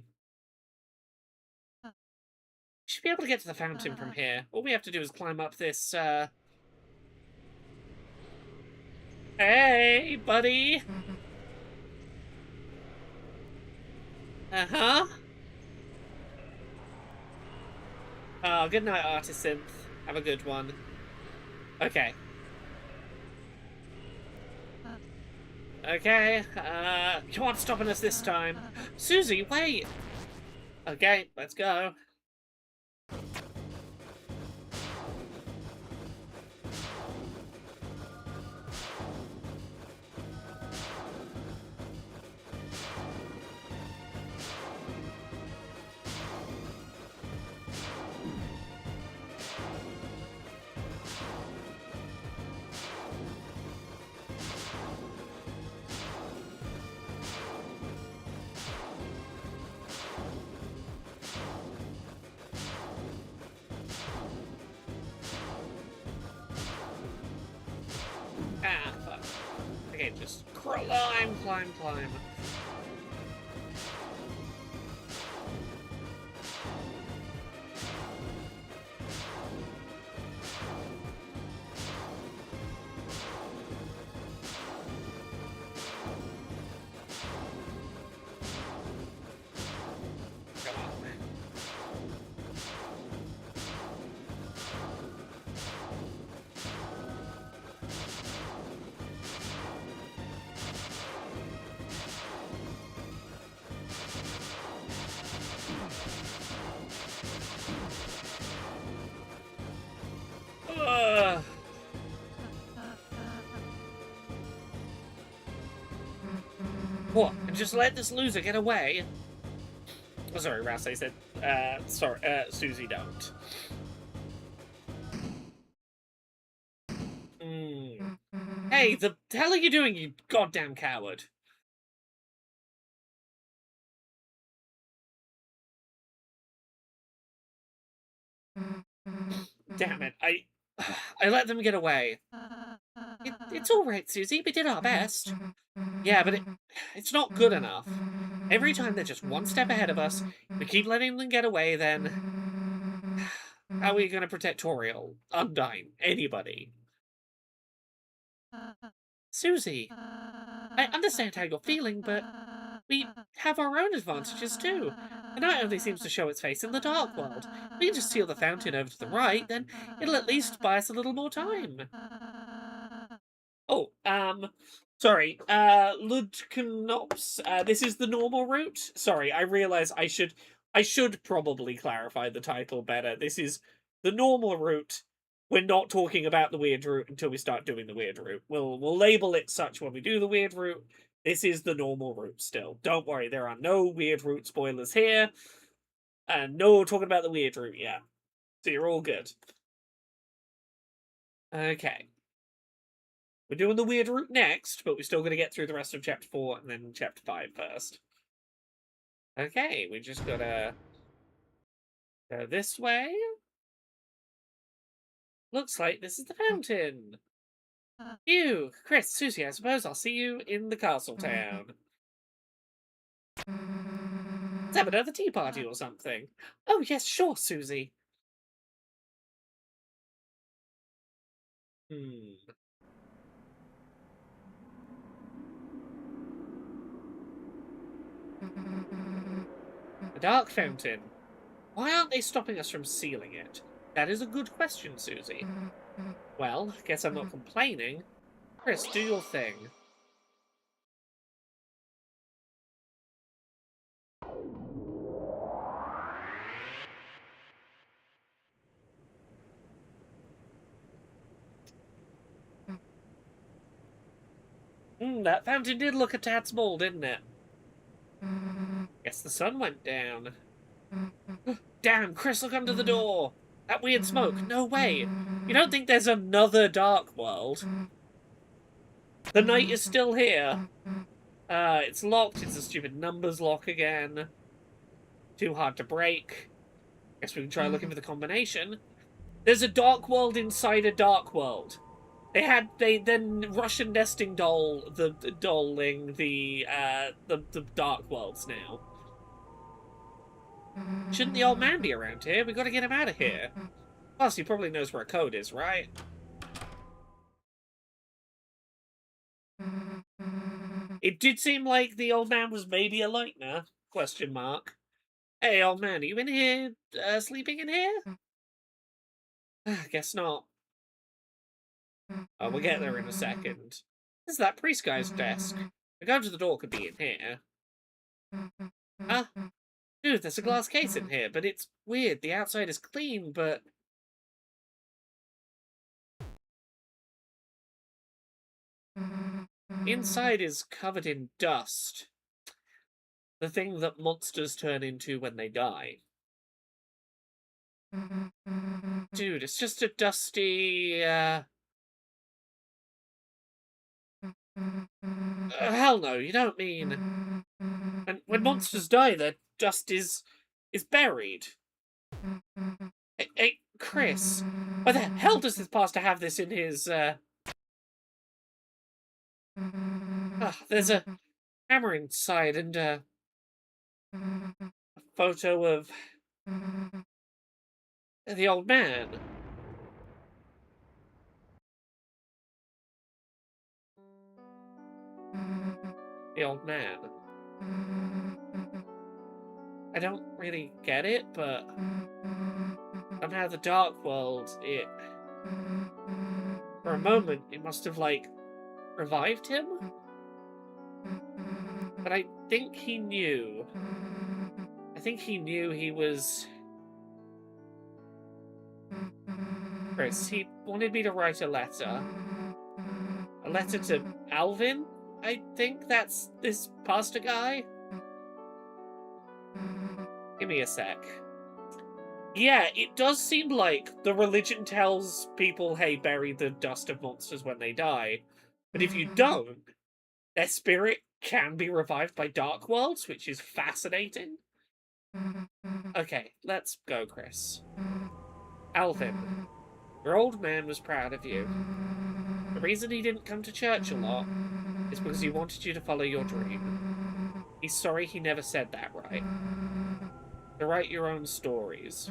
Should be able to get to the fountain from here. All we have to do is climb up this. Hey, buddy. Uh-huh. Oh, good night, Artisynth. Have a good one. Okay. Okay, you aren't stopping us this time. Susie, wait! Okay, let's go. Ah, fuck. Okay, just climb, climb, climb. Come on. Ugh. What? And just let this loser get away? Oh, sorry, Ras, I said, sorry, Susie, don't. Mm. Hey, the hell are you doing, you goddamn coward? Damn it, I let them get away. It's alright, Susie, we did our best. Yeah, but it's not good enough. Every time they're just one step ahead of us, we keep letting them get away, then how are we going to protect Toriel, Undyne, anybody? Susie, I understand how you're feeling, but we have our own advantages too. The night only seems to show its face in the dark world. We can just steal the fountain over to the right, then it'll at least buy us a little more time. Oh, sorry, Ludknops, this is the normal route? Sorry, I realize I should probably clarify the title better. This is the normal route. We're not talking about the weird route until we start doing the weird route. We'll label it such when we do the weird route. This is the normal route still. Don't worry, there are no weird route spoilers here. And no talking about the weird route yet. So you're all good. Okay. We're doing the weird route next, but we're still going to get through the rest of Chapter 4 and then Chapter 5 first. Okay, we just gotta go this way. Looks like this is the fountain. You, Chris, Susie, I suppose I'll see you in the castle town. Let's have another tea party or something. Oh, yes, sure, Susie. Hmm. A dark fountain. Why aren't they stopping us from sealing it? That is a good question, Susie. Well, guess I'm not complaining. Chris, do your thing. That fountain did look a tad small, didn't it? Guess the sun went down. Damn, Chris, look under the door! That weird smoke. No way! You don't think there's another dark world? The night is still here. It's locked. It's a stupid numbers lock again. Too hard to break. Guess we can try looking for the combination. There's a dark world inside a dark world. They then Russian nesting dolling the dark worlds now. Shouldn't the old man be around here? We gotta get him out of here. Plus, he probably knows where a code is, right? It did seem like the old man was maybe a lightener? Question mark. Hey, old man, are you in here, sleeping in here? Guess not. Oh, we'll get there in a second. This is that priest guy's desk. The go to the door could be in here. Huh? Dude, there's a glass case in here, but it's weird. The outside is clean, but... inside is covered in dust. The thing that monsters turn into when they die. Dude, it's just a dusty, hell no, you don't mean... And when monsters die, their dust is buried. Hey, Chris, why the hell does this pastor have this in his, there's a hammer inside and, a photo of the old man. The old man. I don't really get it, but somehow the dark world, for a moment, it must have, like, revived him? But I think he knew. I think he knew he was... Chris, he wanted me to write a letter. A letter to Alvin? I think that's this pastor guy? Give me a sec. Yeah, it does seem like the religion tells people, hey, bury the dust of monsters when they die. But if you don't, their spirit can be revived by dark worlds, which is fascinating. Okay, let's go, Chris. Alvin, your old man was proud of you. The reason he didn't come to church a lot is because he wanted you to follow your dream. He's sorry he never said that right. To write your own stories.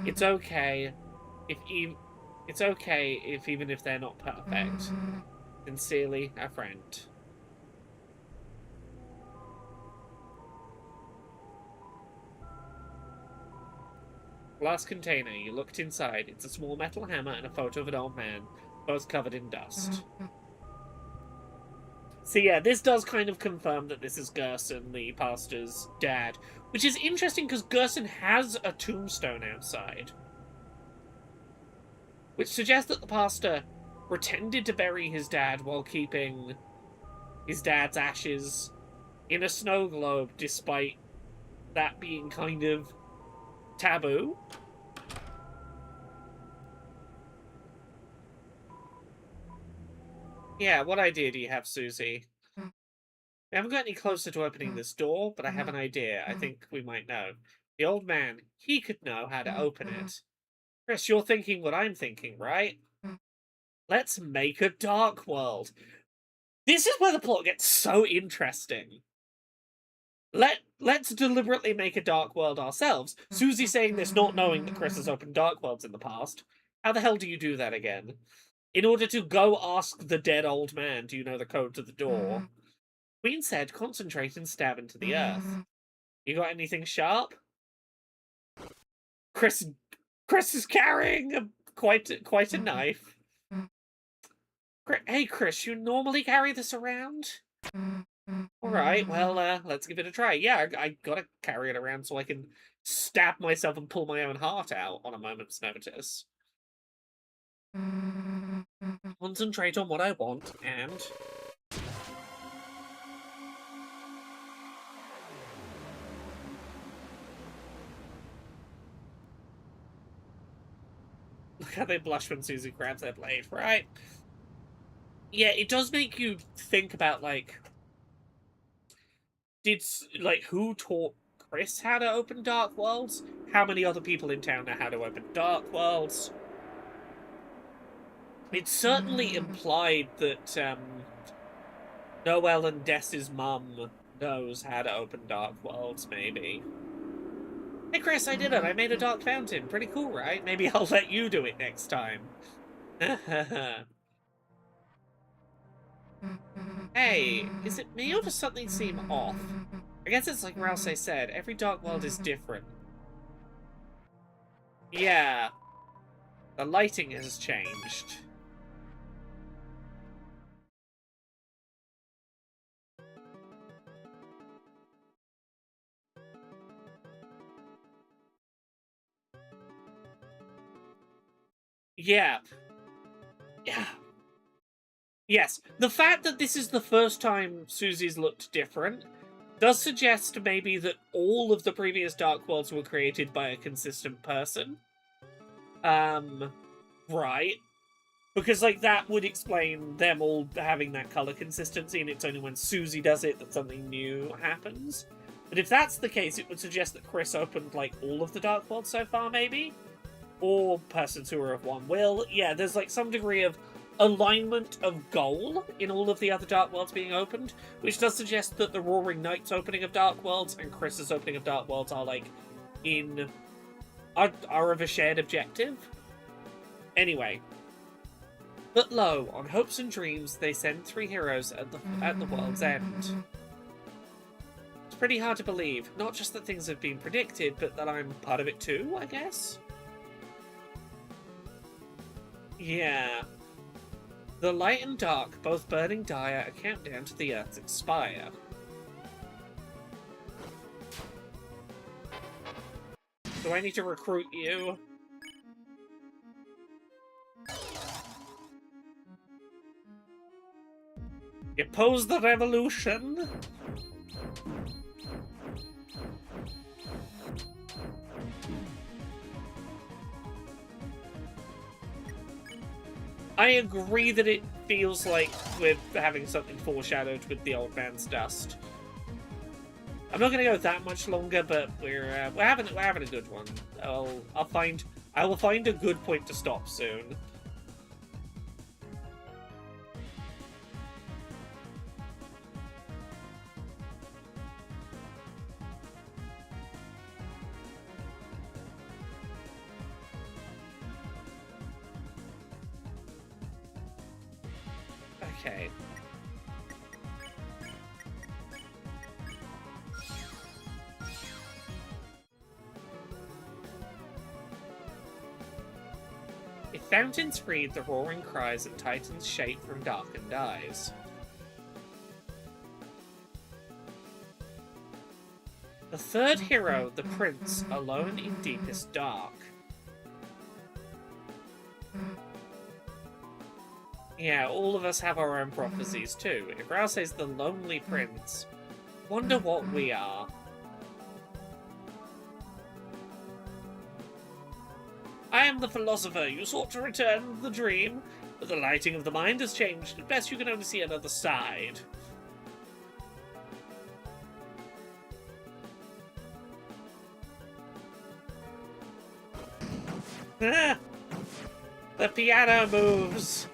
It's okay if even if they're not perfect. Sincerely, a friend. Glass container. You looked inside. It's a small metal hammer and a photo of an old man, both covered in dust. So yeah, this does kind of confirm that this is Gerson, the pastor's dad. Which is interesting because Gerson has a tombstone outside. Which suggests that the pastor pretended to bury his dad while keeping his dad's ashes in a snow globe, despite that being kind of taboo. Yeah, what idea do you have, Susie? We haven't got any closer to opening this door, but I have an idea. I think we might know. The old man, he could know how to open it. Chris, you're thinking what I'm thinking, right? Let's make a dark world. This is where the plot gets so interesting. Let's deliberately make a dark world ourselves. Susie saying this, not knowing that Chris has opened dark worlds in the past. How the hell do you do that again? In order to go ask the dead old man, do you know the code to the door? Queen said, concentrate and stab into the earth. You got anything sharp? Chris is carrying quite a knife. Hey, Chris, you normally carry this around? Alright, well, let's give it a try. Yeah, I gotta carry it around so I can stab myself and pull my own heart out on a moment's notice. Concentrate on what I want, and... Look how they blush when Susie grabs their blade, right? Yeah, it does make you think about, like... who taught Chris how to open Dark Worlds? How many other people in town know how to open Dark Worlds? It's certainly implied that, Noelle and Dess's mum knows how to open Dark Worlds, maybe. Hey, Chris, I did it. I made a Dark Fountain. Pretty cool, right? Maybe I'll let you do it next time. Hey, is it me or does something seem off? I guess it's like Rouse said, every Dark World is different. Yeah. The lighting has changed. Yeah. Yeah. Yes, the fact that this is the first time Susie's looked different does suggest maybe that all of the previous Dark Worlds were created by a consistent person. Right. Because, like, that would explain them all having that color consistency, and it's only when Susie does it that something new happens. But if that's the case, it would suggest that Chris opened, like, all of the Dark Worlds so far, maybe? Or persons who are of one will. Yeah, there's, like, some degree of alignment of goal in all of the other Dark Worlds being opened, which does suggest that the Roaring Knight's opening of Dark Worlds and Chris's opening of Dark Worlds are, like, are of a shared objective. Anyway. But lo, on hopes and dreams, they send 3 heroes at the world's end. It's pretty hard to believe, not just that things have been predicted, but that I'm part of it too, I guess? Yeah. The light and dark, both burning dire, a countdown to the Earth's expire. Do I need to recruit you? You oppose the revolution? I agree that it feels like we're having something foreshadowed with the old man's dust. I'm not going to go that much longer, but we're having a good one. I will find a good point to stop soon. Okay. If fountains freed the roaring cries and titans shake from darkened eyes. The third hero, the prince, alone in deepest dark. Yeah, all of us have our own prophecies too. If Rouse's the lonely prince, wonder what we are. I am the philosopher. You sought to return the dream, but the lighting of the mind has changed. At best, you can only see another side. Ah! The piano moves!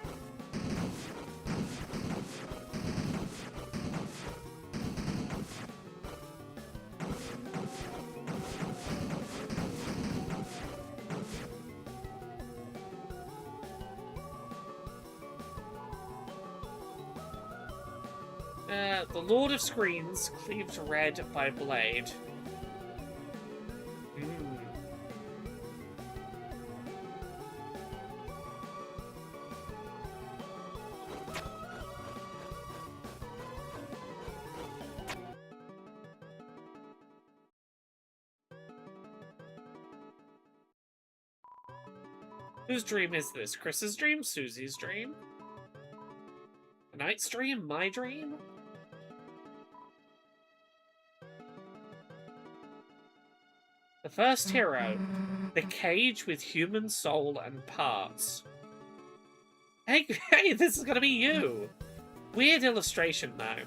The Lord of Screens cleaves red by blade. Whose dream is this? Chris's dream? Susie's dream? A night's dream? My dream? The first hero. The cage with human soul and parts. Hey, this is gonna be you! Weird illustration, though.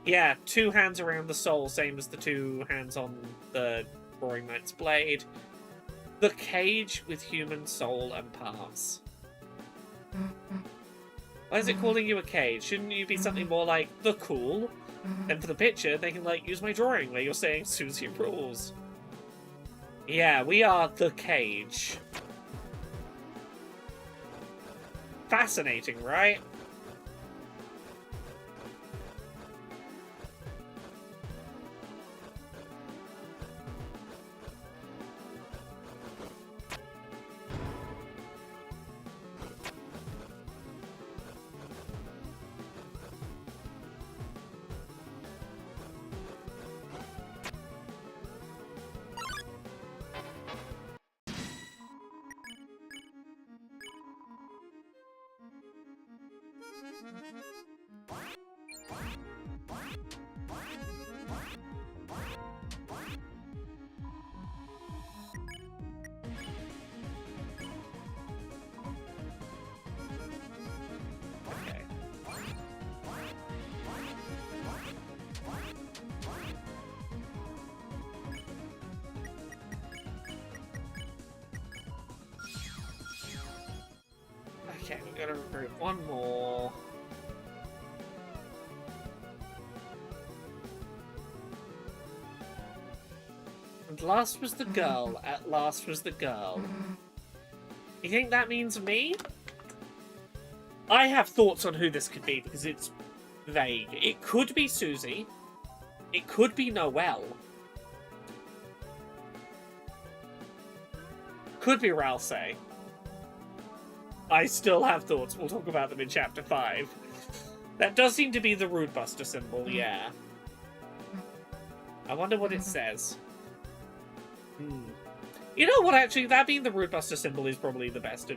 Yeah, 2 hands around the soul, same as the 2 hands on the Roaring Knight's blade. The cage with human soul and parts. Why is it calling you a cage? Shouldn't you be something more like the cool? And for the picture, they can, like, use my drawing where you're saying Susie rules. Yeah, we are the cage. Fascinating, right? Okay, we gotta recruit one more. And last was the girl. At last was the girl. You think that means me? I have thoughts on who this could be because it's vague. It could be Susie. It could be Noelle. Could be Ralsei. I still have thoughts. We'll talk about them in Chapter 5. That does seem to be the Rude Buster symbol, yeah. I wonder what it says. You know what, actually, that being the Rude Buster symbol is probably the best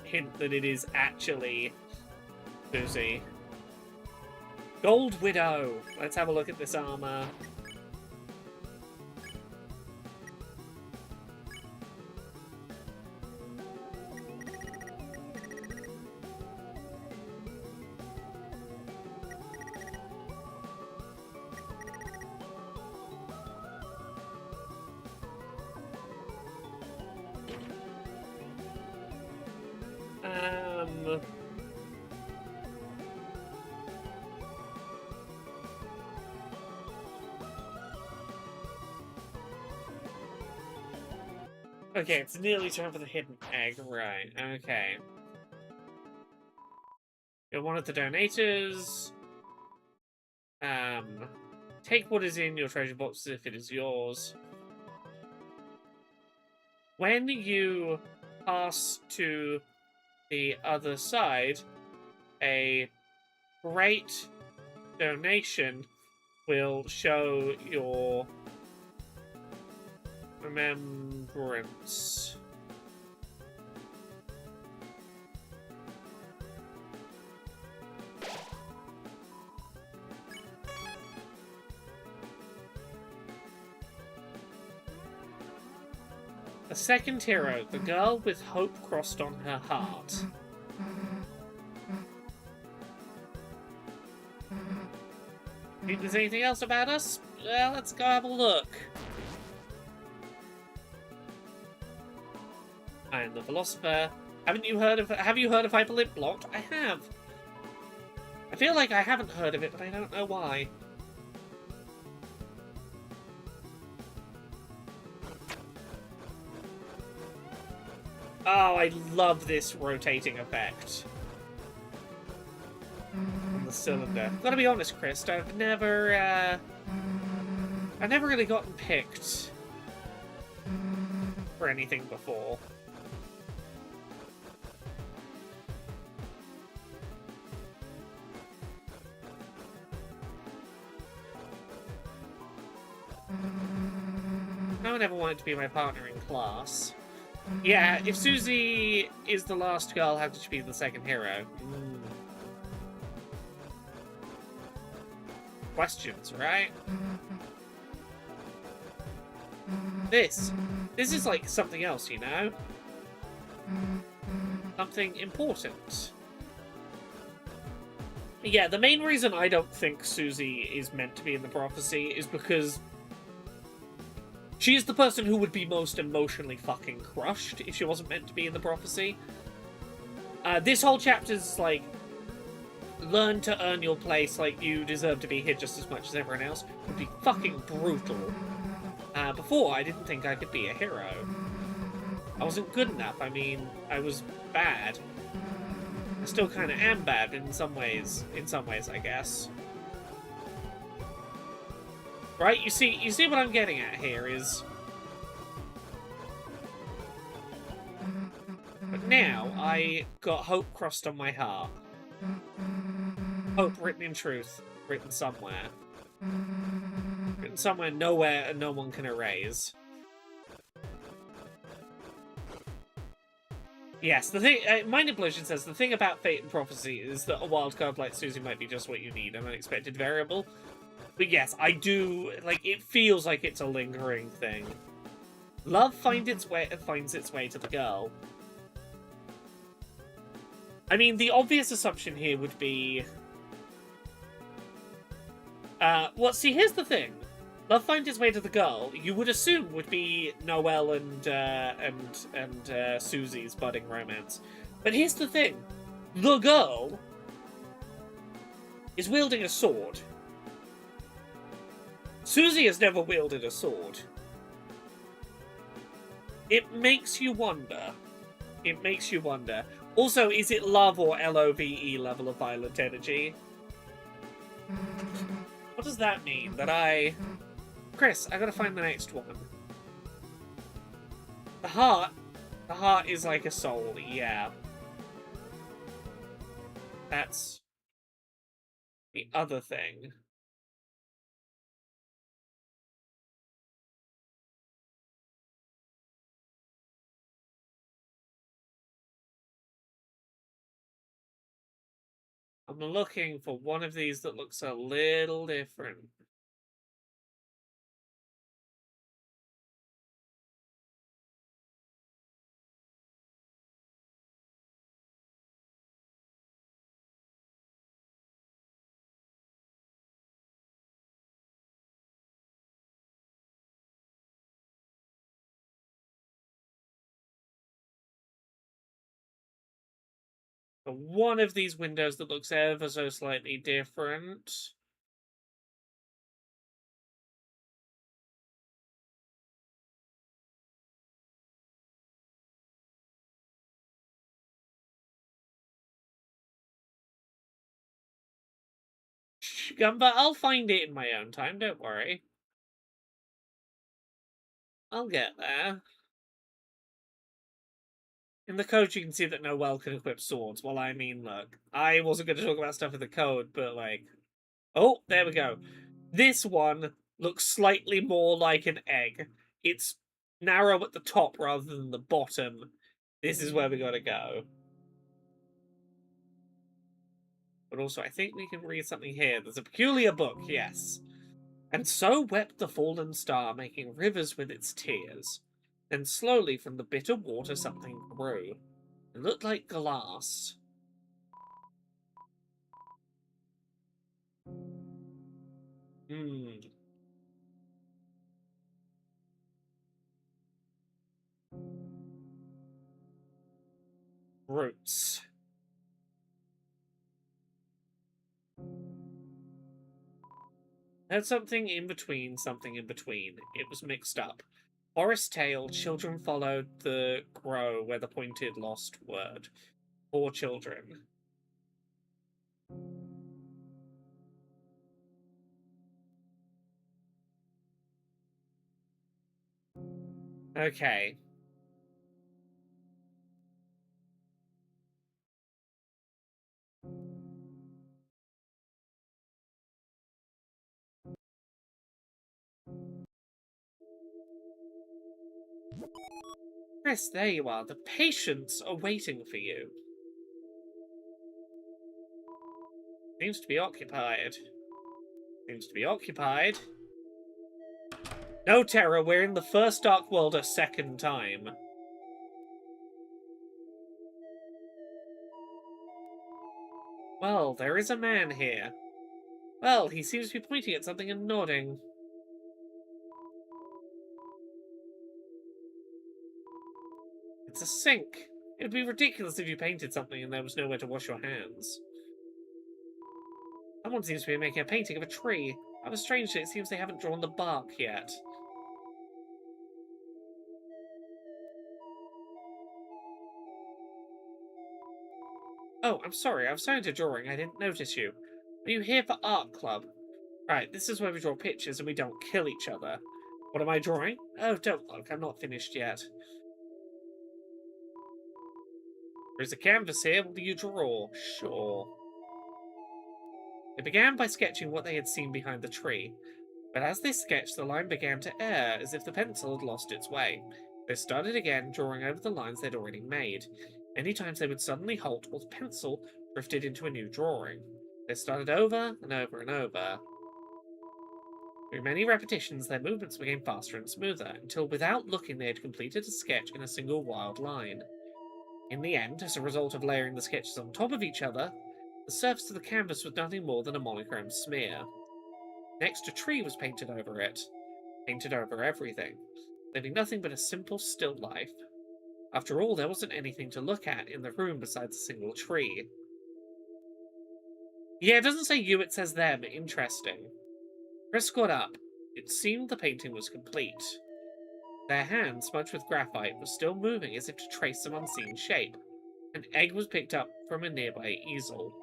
hint that it is actually Susie. Gold Widow. Let's have a look at this armor. Okay, it's nearly time for the hidden egg. Right, okay. You're one of the donators. Take what is in your treasure box as if it is yours. When you pass to the other side, a great donation will show your remembrance. A second hero, the girl with hope crossed on her heart. Think there's anything else about us? Well, let's go have a look. I am the philosopher. Have you heard of Hyperlink Blocked? I have. I feel like I haven't heard of it, but I don't know why. Oh, I love this rotating effect. the cylinder. Gotta be honest, Chris, I've never really gotten picked for anything before. No one ever wanted to be my partner in class. Yeah, if Susie is the last girl, how could she be the second hero? Questions, right? This is like something else, you know? Something important. Yeah, the main reason I don't think Susie is meant to be in the prophecy is because she is the person who would be most emotionally fucking crushed if she wasn't meant to be in the prophecy. This whole chapter's like, learn to earn your place, like you deserve to be here just as much as everyone else, would be fucking brutal. Before, I didn't think I could be a hero. I wasn't good enough. I mean, I was bad. I still kind of am bad in some ways, I guess. Right? You see what I'm getting at here is... But now, I got hope crossed on my heart. Hope written in truth, written somewhere. Written somewhere nowhere and no one can erase. Yes, the thing... Mind Implosion says, the thing about Fate and Prophecy is that a wildcard like Susie might be just what you need, an unexpected variable. But yes, I do... Like, it feels like it's a lingering thing. Love finds its way to the girl. I mean, the obvious assumption here would be... well, see, here's the thing. Love finds its way to the girl, you would assume would be Noelle and Susie's budding romance. But here's the thing. The girl is wielding a sword. Susie has never wielded a sword. It makes you wonder. It makes you wonder. Also, is it love or LOVE level of violent energy? What does that mean? That I... Chris, I gotta find the next one. The heart is like a soul, yeah. That's the other thing. I'm looking for one of these that looks a little different. But one of these windows that looks ever so slightly different. Gumba, I'll find it in my own time, don't worry. I'll get there. In the code, you can see that Noelle can equip swords. Well, I mean, look, I wasn't going to talk about stuff in the code, but like... Oh, there we go. This one looks slightly more like an egg. It's narrow at the top rather than the bottom. This is where we gotta go. But also, I think we can read something here. There's a peculiar book, yes. And so wept the fallen star, making rivers with its tears. Then slowly from the bitter water something grew. It looked like glass. Hmm. Roots. Had something in between, something in between. It was mixed up. Forest tale, children followed the grow where the pointed lost word. Poor children. Okay. Chris, there you are. The patients are waiting for you. Seems to be occupied. Seems to be occupied. No terror, we're in the first Dark World a second time. Well, there is a man here. Well, he seems to be pointing at something and nodding. It's a sink. It would be ridiculous if you painted something and there was nowhere to wash your hands. Someone seems to be making a painting of a tree. Rather strange that it seems they haven't drawn the bark yet. Oh, I'm sorry. I was so into drawing I didn't notice you. Are you here for art club? Right, this is where we draw pictures and we don't kill each other. What am I drawing? Oh, don't look. I'm not finished yet. There's a canvas here. Will you draw? Sure. They began by sketching what they had seen behind the tree. But as they sketched, the line began to err, as if the pencil had lost its way. They started again, drawing over the lines they'd already made. Many times they would suddenly halt, while the pencil drifted into a new drawing. They started over and over and over. Through many repetitions, their movements became faster and smoother, until without looking they had completed a sketch in a single wild line. In the end, as a result of layering the sketches on top of each other, the surface of the canvas was nothing more than a monochrome smear. Next, a tree was painted over it. Painted over everything, leaving nothing but a simple, still life. After all, there wasn't anything to look at in the room besides a single tree. Yeah, it doesn't say you, it says them. Interesting. Chris got up. It seemed the painting was complete. Their hand, smudged with graphite, was still moving as if to trace some unseen shape. An egg was picked up from a nearby easel.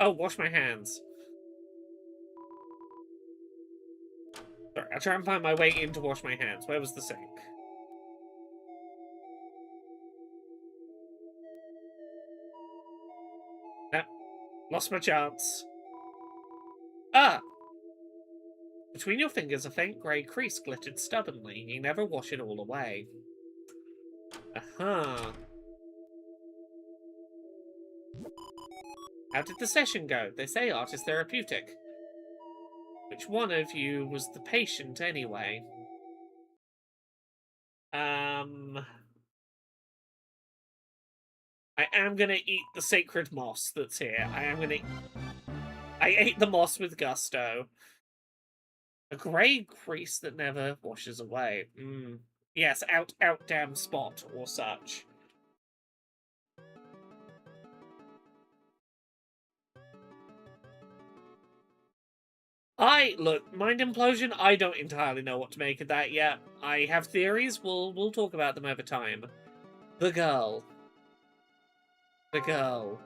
Oh, wash my hands. Sorry, I'll try and find my way in to wash my hands. Where was the sink? Nope. Lost my chance. Ah! Between your fingers, a faint grey crease glittered stubbornly. You never wash it all away. Aha. How did the session go? They say art is therapeutic. Which one of you was the patient, anyway? I am gonna eat the sacred moss that's here. I ate the moss with gusto. A grey crease that never washes away. Yes, out damn spot or such. Look, mind implosion, I don't entirely know what to make of that yet. I have theories, we'll talk about them over time. The girl. The girl.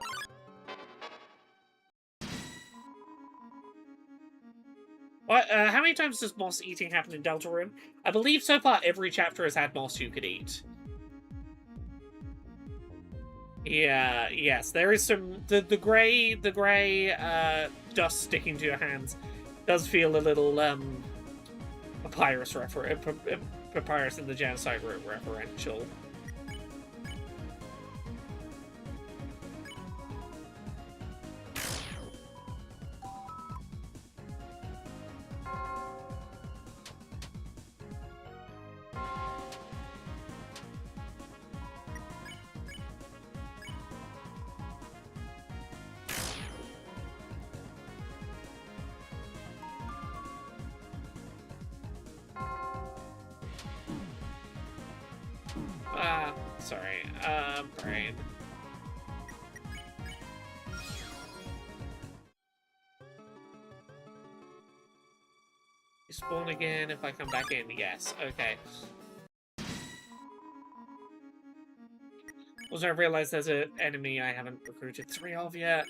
What, how many times does moss eating happen in Deltarune? I believe so far every chapter has had moss you could eat. Yeah, yes, there is some... The grey dust sticking to your hands does feel a little, Papyrus Papyrus in the Genocide referential. Sorry, brain. You spawn again if I come back in? Yes, okay. Also, I realized there's an enemy I haven't recruited 3 of yet.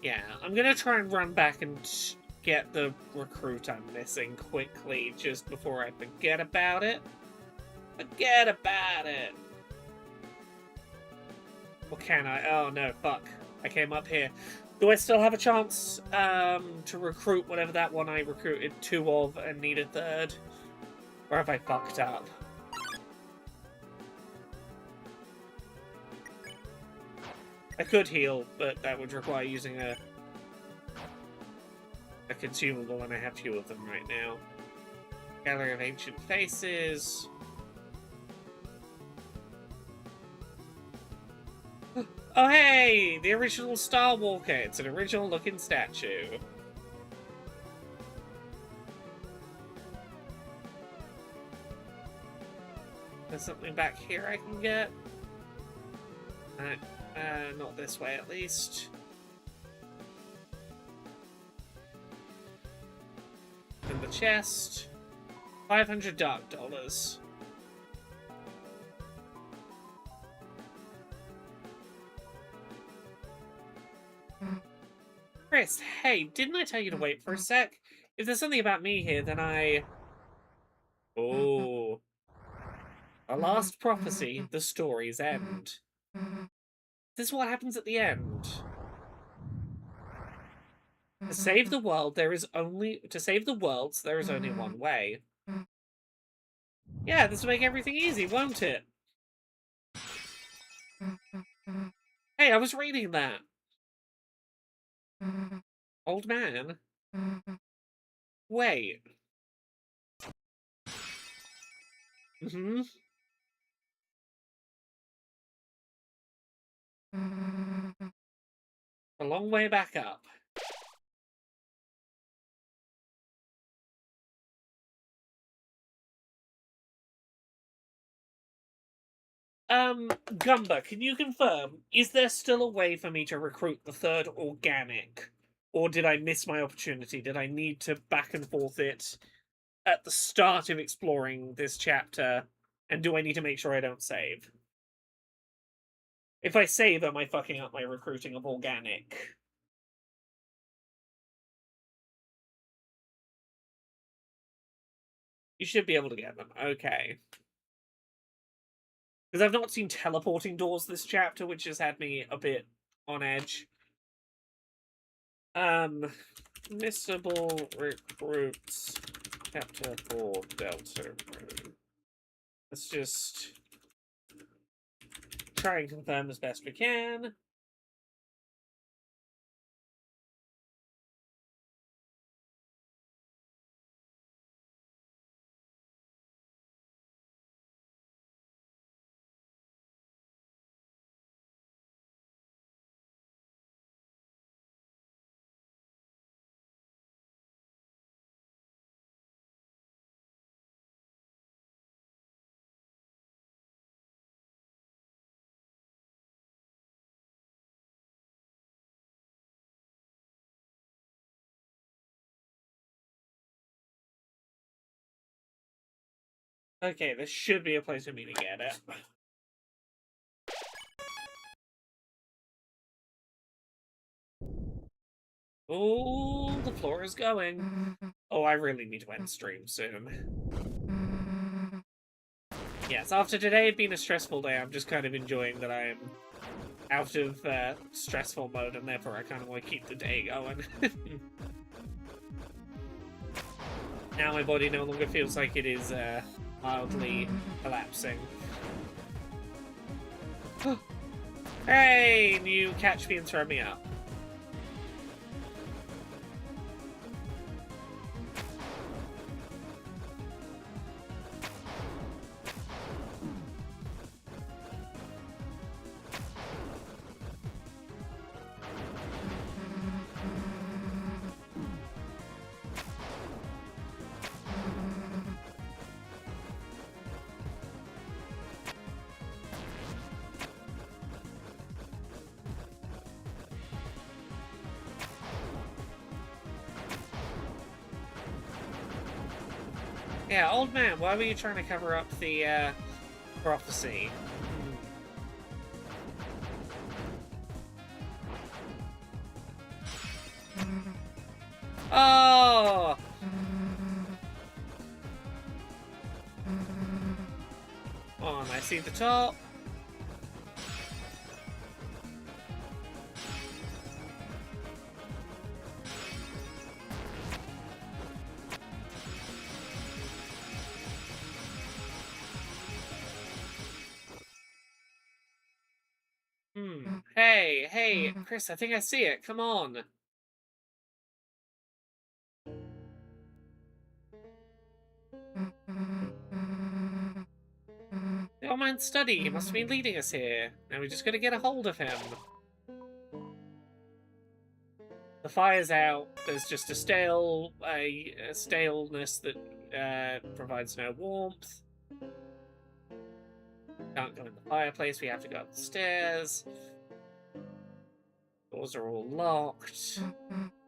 Yeah, I'm gonna try and run back and get the recruit I'm missing quickly, just before I forget about it. Forget about it! Or can I? Oh no, fuck. I came up here. Do I still have a chance to recruit whatever that one I recruited 2 of and need a 3rd? Or have I fucked up? I could heal, but that would require using a consumable, and I have 2 of them right now. Gallery of Ancient Faces. Oh hey! The original Star Walker! It's an original looking statue. There's something back here I can get? Not this way at least. In the chest. $500 dark dollars. Chris, hey, didn't I tell you to wait for a sec? If there's something about me here, then I... Oh. A last prophecy, the story's end. This is what happens at the end. To save the world, there is only... To save the worlds, there is only one way. Yeah, this will make everything easy, won't it? Hey, I was reading that. Old man? Wait. Mm-hmm. A long way back up. Gumba, can you confirm, is there still a way for me to recruit the 3rd organic? Or did I miss my opportunity? Did I need to back and forth it at the start of exploring this chapter? And do I need to make sure I don't save? If I save, am I fucking up my recruiting of organic? You should be able to get them. Okay. Because I've not seen teleporting doors this chapter, which has had me a bit on edge. Missable recruits, chapter 4, Deltarune. Let's just try and confirm as best we can. Okay, this should be a place for me to get it. Oh, the floor is going. Oh, I really need to end stream soon. Yes, after today had been a stressful day, I'm just kind of enjoying that I am out of stressful mode, and therefore I kind of want to keep the day going. Now my body no longer feels like it is mildly collapsing. Hey, and you catch me and throw me up. Yeah, old man, why were you trying to cover up the, prophecy? Oh! On, I see the top. Hey, hey, Chris, I think I see it. Come on. The old man's study. He must have been leading us here. Now we just gotta get a hold of him. The fire's out. There's just a staleness that provides no warmth. Can't go in the fireplace. We have to go up the stairs. Doors are all locked.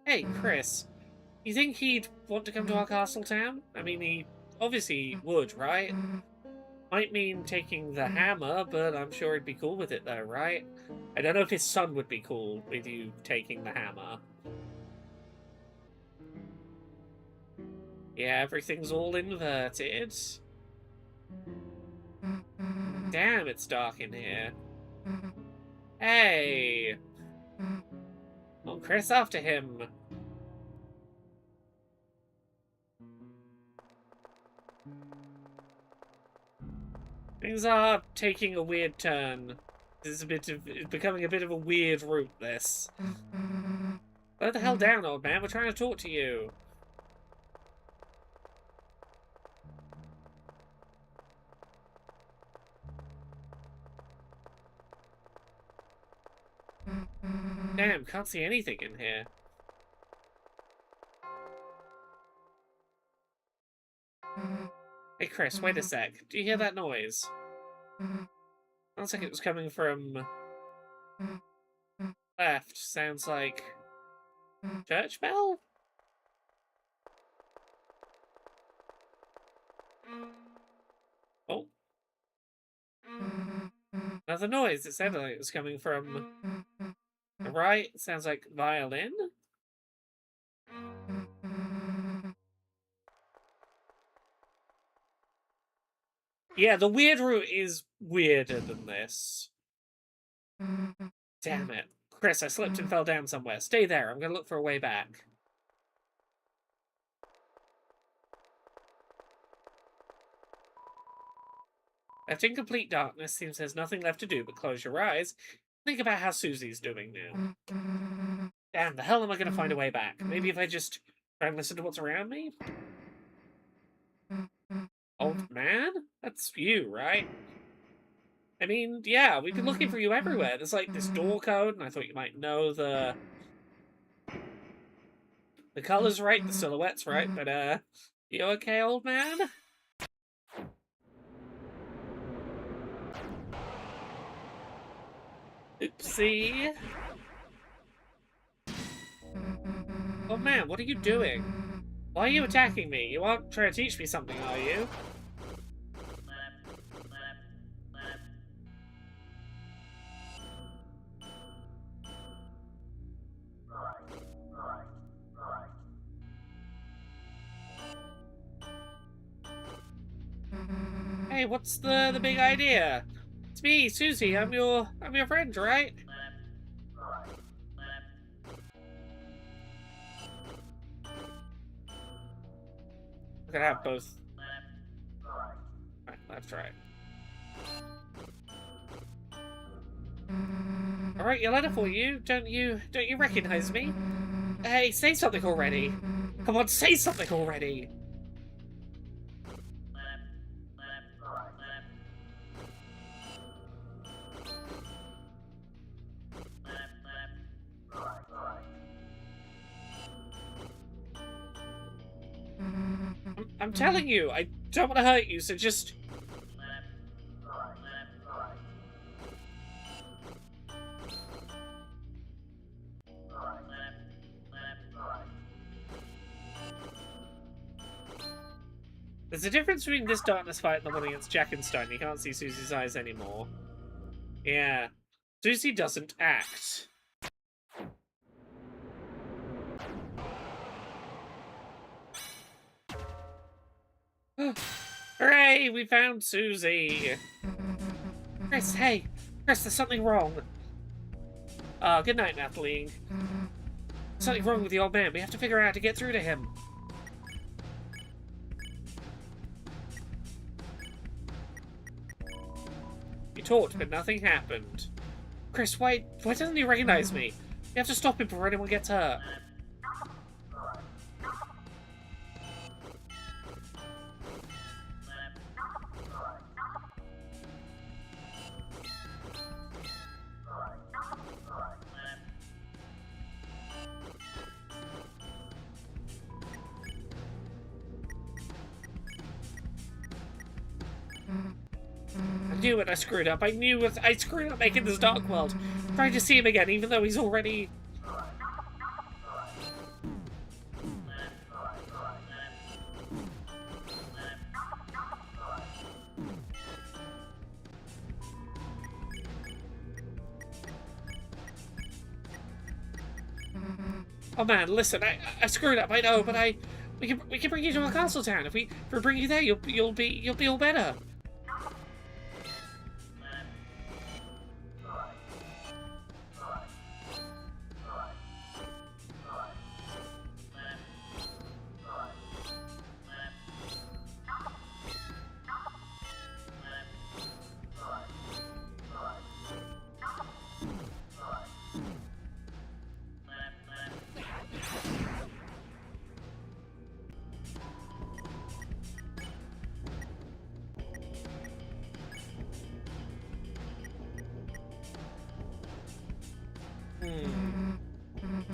Hey, Chris. You think he'd want to come to our castle town? I mean, he obviously would, right? Might mean taking the hammer, but I'm sure he'd be cool with it though, right? I don't know if his son would be cool with you taking the hammer. Yeah, everything's all inverted. Damn, it's dark in here. Hey! Oh, Chris, after him. Things are taking a weird turn. This is it's becoming a bit of a weird route, this. Slow the hell down, old man. We're trying to talk to you. Damn, can't see anything in here. Hey, Chris, wait a sec. Do you hear that noise? Sounds like it was coming from left. Sounds like church bell? Oh. Another noise. It sounded like it was coming from the right. It sounds like violin. Yeah, the weird route is weirder than this. Damn it. Chris, I slipped and fell down somewhere. Stay there. I'm gonna look for a way back. Left in complete darkness, seems there's nothing left to do but close your eyes. Think about how Susie's doing now. Damn, the hell am I gonna find a way back? Maybe if I just try and listen to what's around me? Old man? That's you, right? I mean, yeah, we've been looking for you everywhere. There's like this door code, and I thought you might know the color's right, the silhouette's right, but you okay, old man? Oopsie. Oh man, what are you doing? Why are you attacking me? You aren't trying to teach me something, are you? Hey, what's the big idea? It's me, Susie. I'm your friend, right? We're gonna have both. Right, left, right. All right, Yolanda, for you. Don't you recognize me? Hey, say something already. Come on, say something already. I'm telling you, I don't want to hurt you, so just... There's a difference between this darkness fight and the one against Jackenstein. You can't see Susie's eyes anymore. Yeah. Susie doesn't act. Hooray! We found Susie! Chris, hey! Chris, there's something wrong. Good night, Natalie. Something wrong with the old man. We have to figure out how to get through to him. He talked, but nothing happened. Chris, why doesn't he recognize me? We have to stop him before anyone gets hurt. I knew it, I screwed up. I screwed up making this Dark World. Trying to see him again, even though he's already... Oh man, listen, I screwed up, I know, but we can bring you to our castle town. If we bring you there, you'll be all better.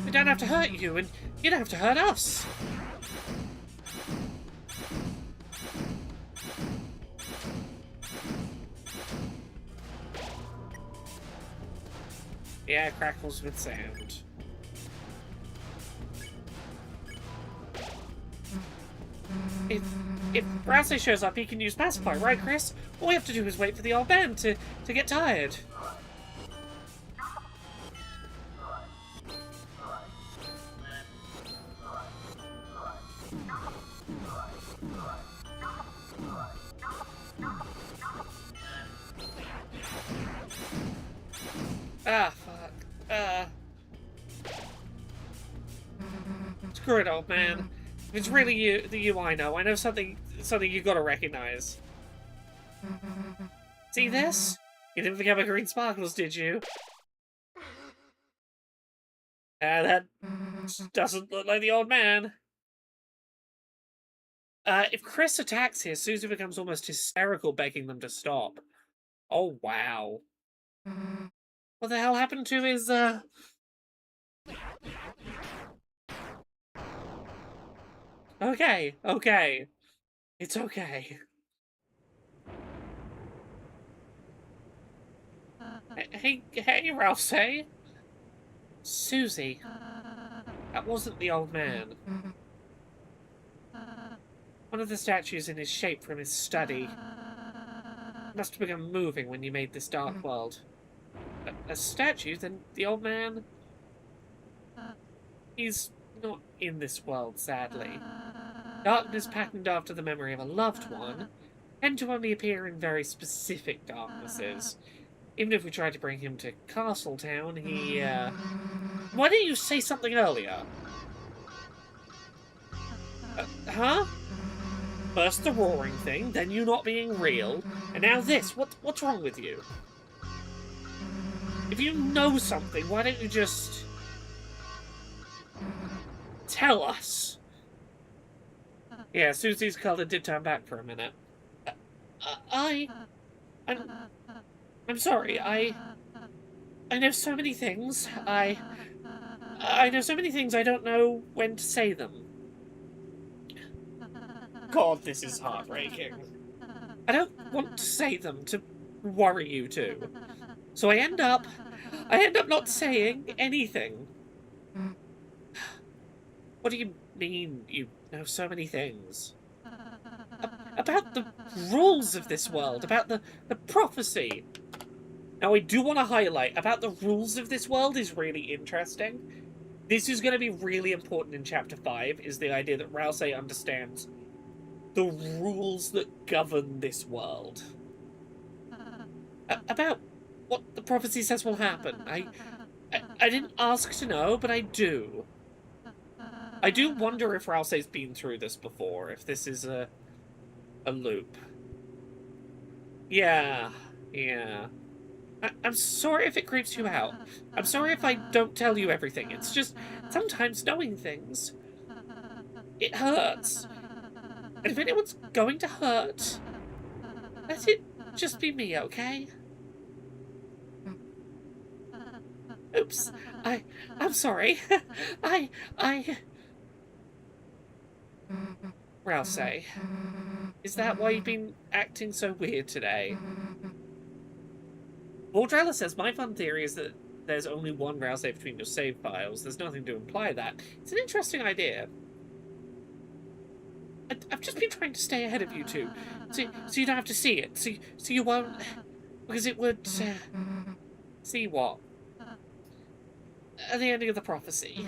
We don't have to hurt you, and you don't have to hurt us. Yeah, crackles with sound. If Brassy shows up, he can use Pacify, right, Chris? All we have to do is wait for the old man to get tired. Ah, fuck. Screw it, old man. If it's really you I know something you gotta recognize. See this? You didn't forget my green sparkles, did you? That doesn't look like the old man. If Chris attacks here, Susie becomes almost hysterical, begging them to stop. Oh, wow. What the hell happened to his, Okay. It's okay. Hey, Ralph, say? Susie. That wasn't the old man. One of the statues in his shape from his study. Must have begun moving when you made this dark world. A statue? Then the old man? He's not in this world, sadly. Darkness patterned after the memory of a loved one tend to only appear in very specific darknesses. Even if we tried to bring him to Castletown, he, Why didn't you say something earlier? Huh? First the roaring thing, then you not being real, and now this. What's wrong with you? If you know something, why don't you just... tell us? Yeah, Susie's colour did turn back for a minute. I'm sorry, I know so many things. I know so many things I don't know when to say them. God, this is heartbreaking. I don't want to say them to worry you two. So I end up not saying anything. What do you mean you know so many things? about the rules of this world, about the prophecy. Now, I do want to highlight about the rules of this world is really interesting. This is going to be really important in Chapter 5, is the idea that Rousey understands the rules that govern this world. About what the prophecy says will happen. I didn't ask to know, but I do. I do wonder if Rousey's been through this before, if this is a loop. Yeah. I'm sorry if it creeps you out. I'm sorry if I don't tell you everything. It's just, sometimes knowing things, it hurts. And if anyone's going to hurt, let it just be me, okay? Oops. I'm sorry. Rousey, is that why you've been acting so weird today? Vordrella says, my fun theory is that there's only one Rousey between your save files. There's nothing to imply that. It's an interesting idea. I've just been trying to stay ahead of you two, so you don't have to see it, so you won't, because it would, see what? At the ending of the prophecy.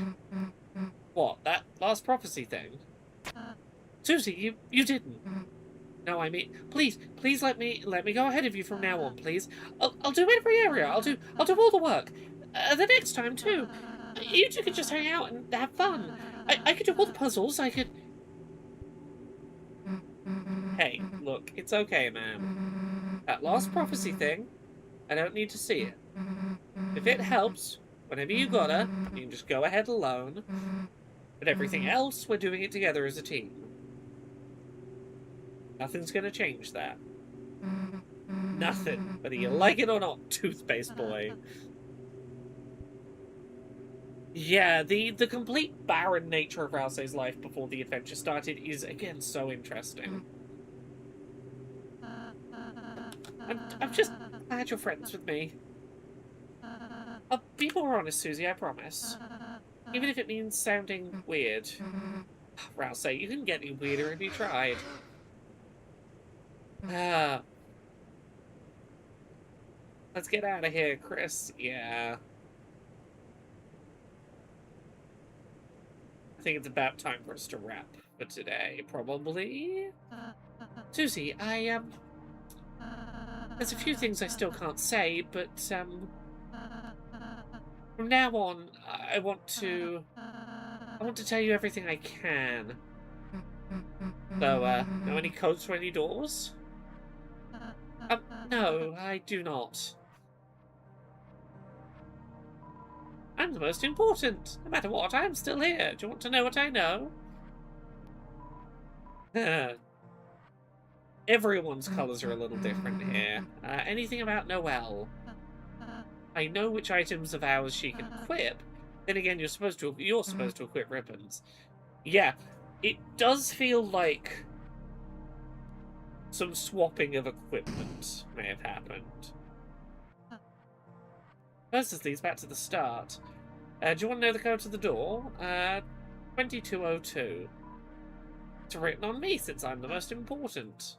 What, that last prophecy thing? Susie, you didn't. No, I mean, please let me go ahead of you from now on, please. I'll do every area. I'll do all the work. The next time too. You two could just hang out and have fun. I could do all the puzzles. I could. Hey, look, it's okay, man. That last prophecy thing, I don't need to see it. If it helps, whenever you gotta, you can just go ahead alone. But everything else, we're doing it together as a team. Nothing's gonna change that. Nothing, whether you like it or not, Toothpaste Boy. Yeah, the complete barren nature of Rousey's life before the adventure started is, again, so interesting. I'm just glad you're friends with me. I'll be more honest, Susie, I promise. Even if it means sounding weird. Rousey, you couldn't get any weirder if you tried. Let's get out of here, Chris. Yeah. I think it's about time for us to wrap for today, probably. Susie, there's a few things I still can't say, but, from now on, I want to tell you everything I can. So, know any codes for any doors? No, I do not. I'm the most important. No matter what, I'm still here. Do you want to know what I know? Everyone's colours are a little different here. Anything about Noelle? I know which items of ours she can equip. Then again, you're supposed to equip ribbons. Yeah, it does feel like some swapping of equipment may have happened. First, this leads back to the start. Do you want to know the code to the door? 2202. It's written on me since I'm the most important.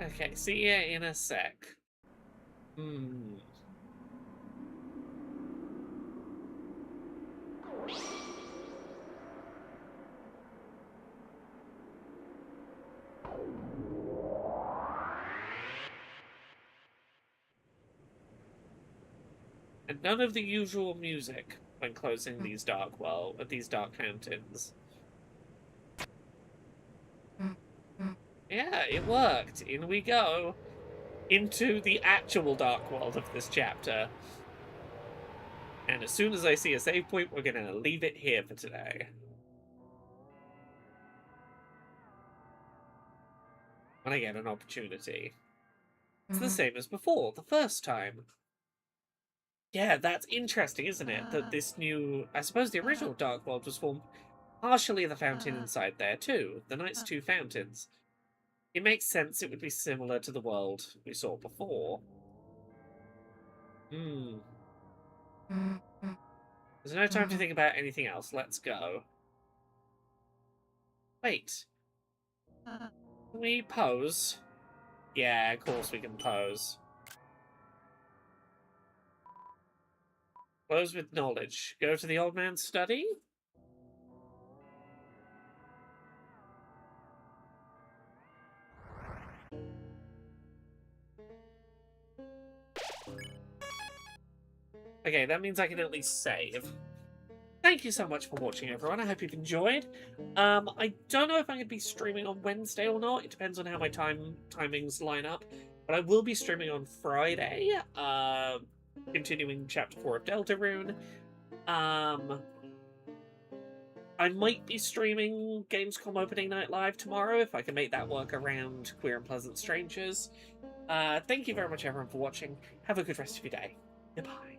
Okay, see ya in a sec. And none of the usual music when closing these dark fountains. Yeah, it worked. In we go. Into the actual dark world of this chapter. And as soon as I see a save point, we're gonna leave it here for today. When I get an opportunity. It's the same as before, the first time. Yeah, that's interesting, isn't it? That this new... I suppose the original Dark World was formed partially the fountain inside there, too. The Knight's two fountains. It makes sense it would be similar to the world we saw before. Hmm. There's no time to think about anything else. Let's go. Wait. Can we pose? Yeah, of course we can pose. Pose with knowledge. Go to the old man's study? Okay, that means I can at least save. Thank you so much for watching, everyone. I hope you've enjoyed. I don't know if I'm going to be streaming on Wednesday or not. It depends on how my timings line up. But I will be streaming on Friday, continuing Chapter 4 of Deltarune. I might be streaming Gamescom opening night live tomorrow if I can make that work around Queer and Pleasant Strangers. Thank you very much, everyone, for watching. Have a good rest of your day. Goodbye.